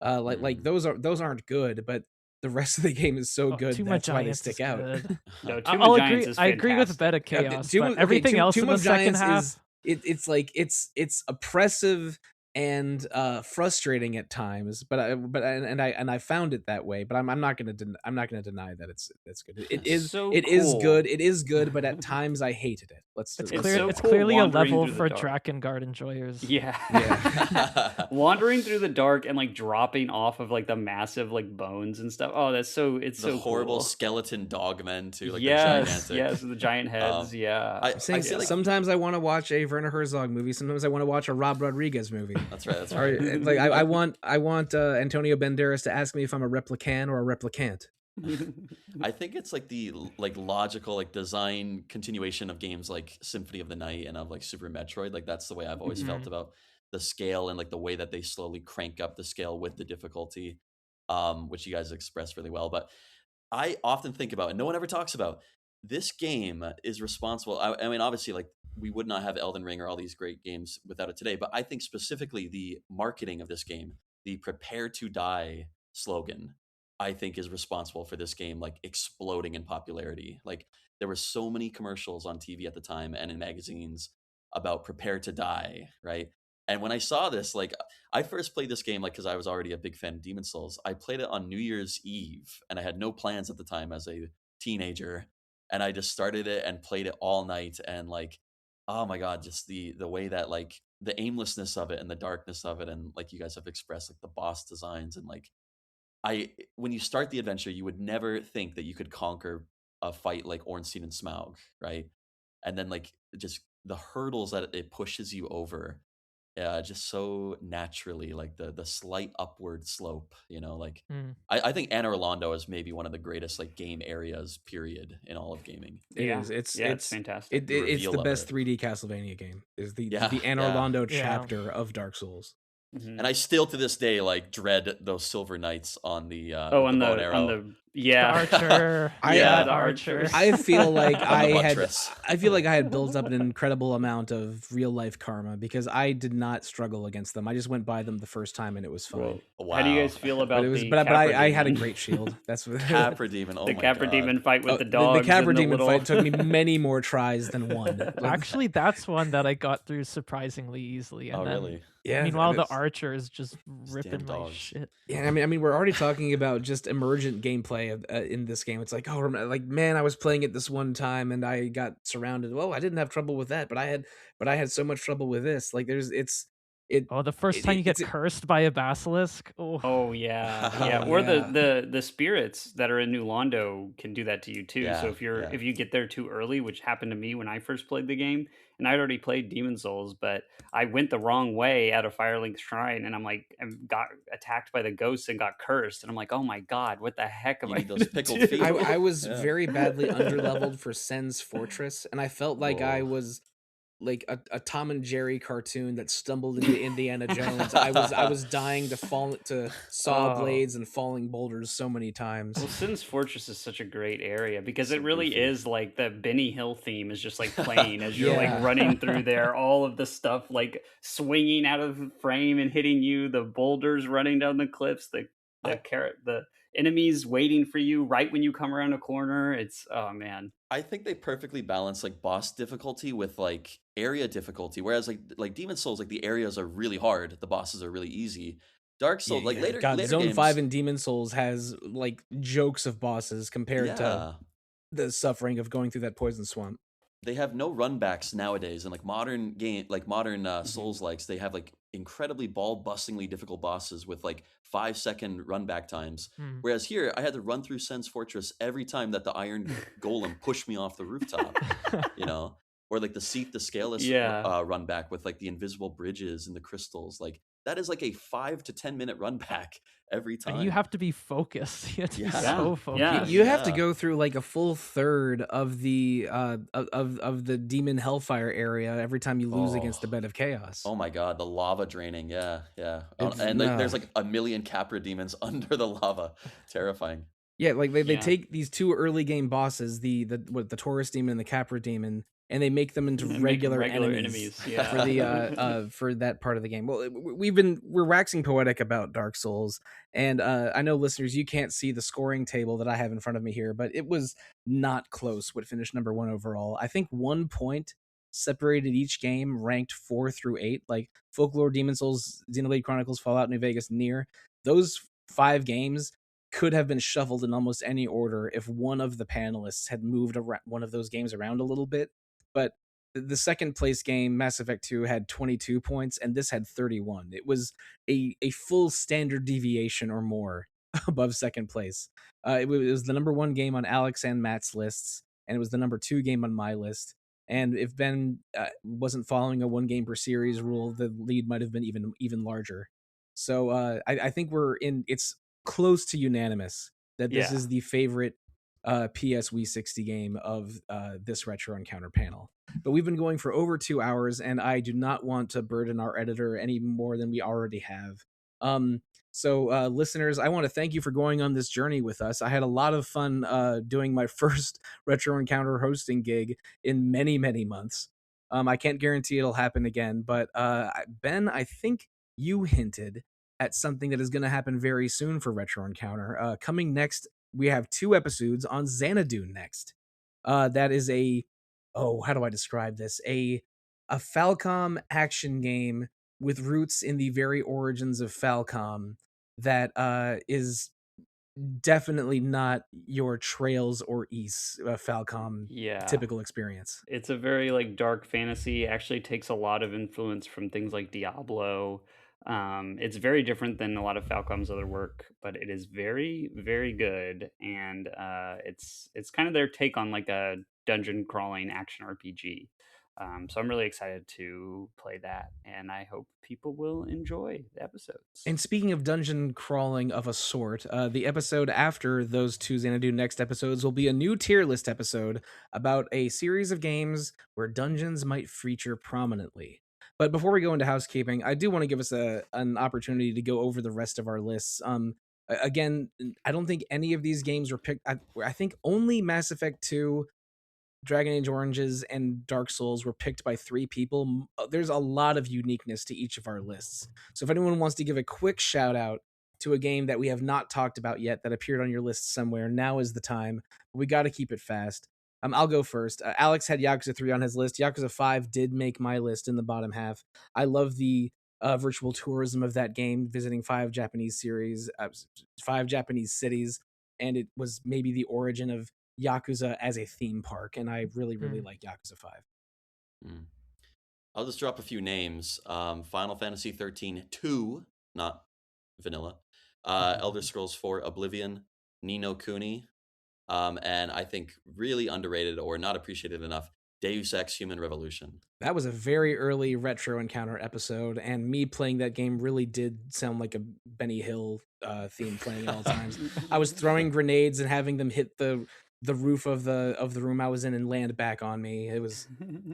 Like those aren't good, but the rest of the game is so good. Tomb That's of why they Giants stick is out. good. No, Tomb I'll of agree. Giants is I agree with Bed of fantastic. Chaos, Tomb but of- everything else Tomb in the of second Giants half. it's like it's oppressive and frustrating at times, but I found it that way. But I'm not gonna deny that it's good. It is So good. cool. It is good, but at times I hated it. It's It's clear. so It's cool clearly a wandering level through the for dark. Drakengard enjoyers. Yeah. Yeah. Wandering through the dark and like dropping off of like the massive like bones and stuff. Oh, it's the so horrible cool. skeleton dogmen too, like Yes, the gigantic. with the giant heads. Yeah. I I'm saying feel like sometimes I want to watch a Werner Herzog movie. Sometimes I want to watch a Rob Rodriguez movie. that's right. That's Or, right. like I want Antonio Banderas to ask me if I'm a replicant or a replicant. I think it's like the logical like design continuation of games like Symphony of the Night and of like Super Metroid. Like that's the way I've always felt about the scale and like the way that they slowly crank up the scale with the difficulty, which you guys expressed really well. But I often think about, and no one ever talks about, this game is responsible. I mean, obviously, like we would not have Elden Ring or all these great games without it today. But I think specifically the marketing of this game, the "Prepare to Die" slogan, I think is responsible for this game like exploding in popularity. Like there were so many commercials on TV at the time and in magazines about "Prepare to Die," right? And when I saw this, like I first played this game like because I was already a big fan of Demon Souls. I played it on New Year's Eve, and I had no plans at the time as a teenager, and I just started it and played it all night. And like, oh my god, just the way that like the aimlessness of it and the darkness of it, and like you guys have expressed, like the boss designs and like when you start the adventure, you would never think that you could conquer a fight like Ornstein and Smaug, right? And then like just the hurdles that it pushes you over, just so naturally, like the slight upward slope, like I think Anor Londo is maybe one of the greatest like game areas period in all of gaming. It Yeah. is. It's fantastic. The it's reveal the of best it. 3D Castlevania game. Is the Yeah, Anor yeah. Londo Yeah. chapter of Dark Souls. And I still to this day like dread those silver knights on the Oh, with on the bow and the arrow. The archer. Yeah, the archer. I feel like On the buttress. I feel like I had built up an incredible amount of real life karma because I did not struggle against them. I just went by them the first time and it was fine. Well, how do you guys feel about But it was, the but I had a Capra great shield. That's what Capra Demon. Oh the my Capra god. Demon fight with Oh, the dogs. the Capra and the Demon little... fight took me many more tries than one. Actually, that's one that I got through surprisingly easily. And Oh then, really? Yeah. meanwhile, the it's- archer is just ripping my dogs. shit. Yeah, I mean, we're already talking about just emergent gameplay in this game. It's like, oh, like man, I was playing it this one time and I got surrounded. Well, I didn't have trouble with that, but I had so much trouble with this. Like, Oh, the first time you get cursed by a basilisk. Oh yeah, yeah. Oh, Or yeah. the spirits that are in New Londo can do that to you too. Yeah, So if you get there too early, which happened to me when I first played the game, and I'd already played Demon Souls, but I went the wrong way out of Firelink Shrine, and I got attacked by the ghosts and got cursed, and I'm like, oh my god, what the heck am You I need those gonna pickled do? feet. I was Yeah. very badly underleveled for Sen's Fortress, and I felt like I Whoa. was like a Tom and Jerry cartoon that stumbled into Indiana Jones. I was dying to saw Oh. blades and falling boulders so many times. Well, Sin's Fortress is such a great area because So it really goofy. is like the Benny Hill theme is just like playing as you're Yeah. like running through there. All of the stuff like swinging out of frame and hitting you, the boulders running down the cliffs, the enemies waiting for you right when you come around a corner. It's oh man. I think they perfectly balance like boss difficulty with like area difficulty. Whereas like Demon Souls, like the areas are really hard, the bosses are really easy. Dark Souls, like later, God, later Zone games, 5 in Demon Souls has like jokes of bosses compared to yeah. the suffering of going through that poison swamp. they have no runbacks nowadays, and like modern game, like modern Souls likes, they have like incredibly ball bustingly difficult bosses with like 5-second run back times. Mm. Whereas here, I had to run through Sen's Fortress every time that the Iron Golem pushed me off the rooftop, you know, or like the Seath the Scaleless Yeah. run back with like the invisible bridges and the crystals. Like that is like a 5 to 10 minute run back every And you time. have to be focused. You have to be Yeah. so Yeah. focused. You have to Yeah. go through like a full third of the of the demon hellfire area every time you lose against the Oh. bed of chaos. Oh my god, the lava draining. Yeah, yeah. It's And like there's nah. like a million Capra demons under the lava. Terrifying. Yeah, like they Yeah. take these two early game bosses, the Taurus demon and the Capra demon, and they make them into And make 'em regular, regular enemies, enemies, for the yeah. for that part of the game. Well, we're waxing poetic about Dark Souls, and I know listeners, you can't see the scoring table that I have in front of me here, but it was not close what finished number 1 overall. I think 1 point separated each game ranked 4 through 8, like Folklore, Demon Souls, Xenoblade Chronicles, Fallout New Vegas, Nier. Those 5 games could have been shuffled in almost any order if one of the panelists had moved one of those games around a little bit. But the second place game, Mass Effect 2, had 22 points, and this had 31. It was a full standard deviation or more above second place. It was the number 1 game on Aleks and Matt's lists, and it was the number 2 game on my list. And if Ben wasn't following a 1 game per series rule, the lead might have been even larger. So I think it's close to unanimous that this Yeah. is the favorite PSWii60 game of this Retro Encounter panel. But we've been going for over 2 hours, and I do not want to burden our editor any more than we already have. So listeners, I want to thank you for going on this journey with us. I had a lot of fun doing my first Retro Encounter hosting gig in many, many months. I can't guarantee it'll happen again, but Ben, I think you hinted at something that is going to happen very soon for Retro Encounter. Coming next, we have 2 episodes on Xanadu next. That is how do I describe this? A Falcom action game with roots in the very origins of Falcom that is definitely not your Trails or Ys Falcom Yeah. typical experience. It's a very like dark fantasy. Actually takes a lot of influence from things like Diablo. It's very different than a lot of Falcom's other work, but it is very, very good. And it's kind of their take on like a dungeon crawling action RPG. So I'm really excited to play that, and I hope people will enjoy the episodes. And speaking of dungeon crawling of a sort, the episode after those 2 Xanadu next episodes will be a new tier list episode about a series of games where dungeons might feature prominently. But before we go into housekeeping, I do want to give us an opportunity to go over the rest of our lists. Again, I don't think any of these games were picked. I think only Mass Effect 2, Dragon Age Oranges, and Dark Souls were picked by 3 people. There's a lot of uniqueness to each of our lists. So if anyone wants to give a quick shout out to a game that we have not talked about yet that appeared on your list somewhere, now is the time. We got to keep it fast. I'll go first. Aleks had Yakuza 3 on his list. Yakuza 5 did make my list in the bottom half. I love the virtual tourism of that game, visiting 5 Japanese cities, and it was maybe the origin of Yakuza as a theme park, and I really, really like Yakuza 5. I'll just drop a few names. Final Fantasy XIII 2, not vanilla. Elder Scrolls 4 Oblivion, Ni no Kuni, and I think really underrated or not appreciated enough, Deus Ex Human Revolution. That was a very early Retro Encounter episode, and me playing that game really did sound like a Benny Hill theme playing at all times. I was throwing grenades and having them hit the roof of the room I was in and land back on me. It was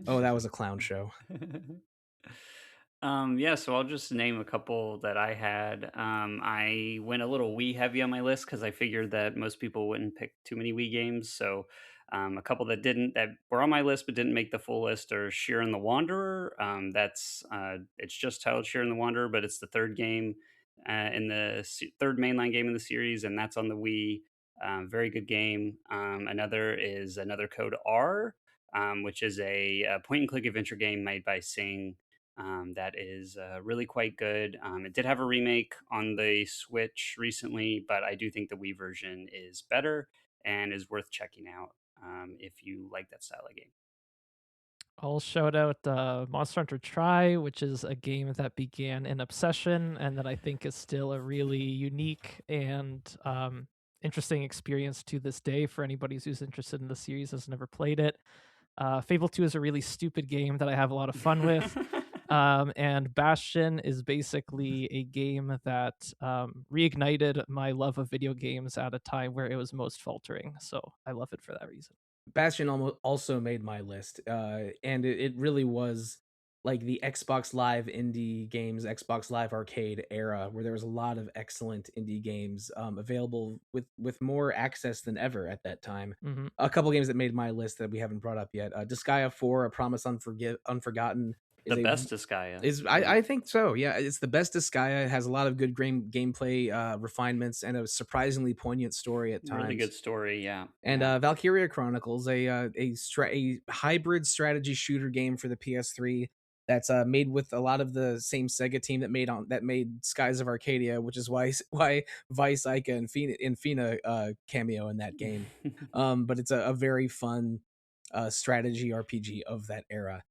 that was a clown show. Yeah, so I'll just name a couple that I had. I went a little Wii heavy on my list because I figured that most people wouldn't pick too many Wii games. So a couple that were on my list but didn't make the full list are Sheeran the Wanderer. It's just titled Sheeran the Wanderer, but it's the third game in the third mainline game in the series, and that's on the Wii. Very good game. Another is Another Code R, which is a point and click adventure game made by Sing. That is really quite good. It did have a remake on the Switch recently, but I do think the Wii version is better and is worth checking out if you like that style of game. I'll shout out Monster Hunter Tri, which is a game that began in Obsession and that I think is still a really unique and interesting experience to this day for anybody who's interested in the series has never played it. Fable 2 is a really stupid game that I have a lot of fun with. And Bastion is basically a game that reignited my love of video games at a time where it was most faltering. So I love it for that reason. Bastion also made my list, and it really was like the Xbox Live indie games, Xbox Live Arcade era, where there was a lot of excellent indie games available with more access than ever at that time. Mm-hmm. A couple games that made my list that we haven't brought up yet: Disgaea 4, A Promise Unforgotten. The best Disgaea. I think so. Yeah, it's the best Disgaea. It has a lot of good gameplay refinements and a surprisingly poignant story at times. Really good story, yeah. And Valkyria Chronicles, a hybrid strategy shooter game for the PS3 that's made with a lot of the same Sega team that made Skies of Arcadia, which is why Vice, Ica, and Fina cameo in that game. But it's a very fun strategy RPG of that era.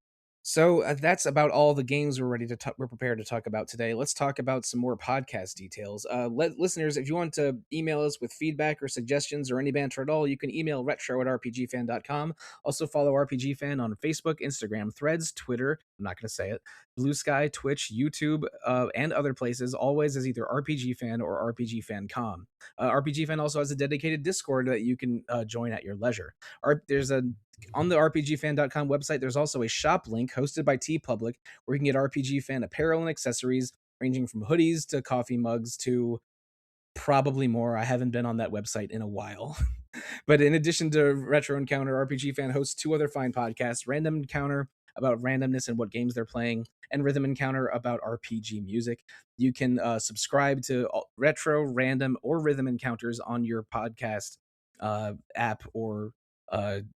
So that's about all the games we're prepared to talk about today. Let's talk about some more podcast details. Listeners, if you want to email us with feedback or suggestions or any banter at all, you can email retro@rpgfan.com. Also follow RPGFan on Facebook, Instagram, Threads, Twitter, I'm not going to say it, Blue Sky, Twitch, YouTube, and other places, always as either RPGFan or RPGFan.com. RPGFan also has a dedicated Discord that you can join at your leisure. On the RPGFan.com website, there's also a shop link hosted by TeePublic where you can get RPG Fan apparel and accessories ranging from hoodies to coffee mugs to probably more. I haven't been on that website in a while. But in addition to Retro Encounter, RPG Fan hosts two other fine podcasts: Random Encounter, about randomness and what games they're playing, and Rhythm Encounter, about RPG music. You can subscribe to Retro, Random, or Rhythm Encounters on your podcast app or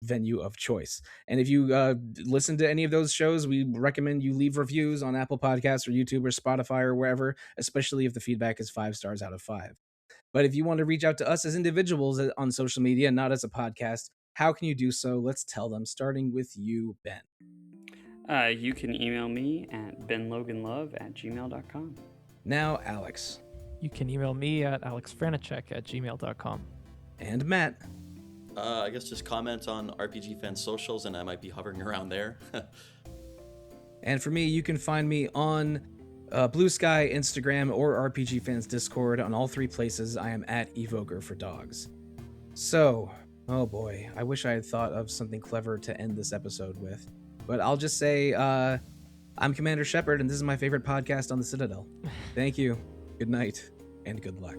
venue of choice. And if you listen to any of those shows, we recommend you leave reviews on Apple Podcasts or YouTube or Spotify or wherever, especially if the feedback is 5 stars out of 5. But if you want to reach out to us as individuals on social media, not as a podcast, how can you do so? Let's tell them, starting with you, Ben. You can email me at benloganlove@gmail.com. Now, Alex. You can email me at alexfraniczek@gmail.com. And Matt. I guess just comment on RPG Fan socials, and I might be hovering around there. And for me, you can find me on Blue Sky, Instagram, or RPG Fans Discord. On all three places, I am at Evoker for Dogs. So, oh boy, I wish I had thought of something clever to end this episode with. But I'll just say, I'm Commander Shepard, and this is my favorite podcast on the Citadel. Thank you, good night, and good luck.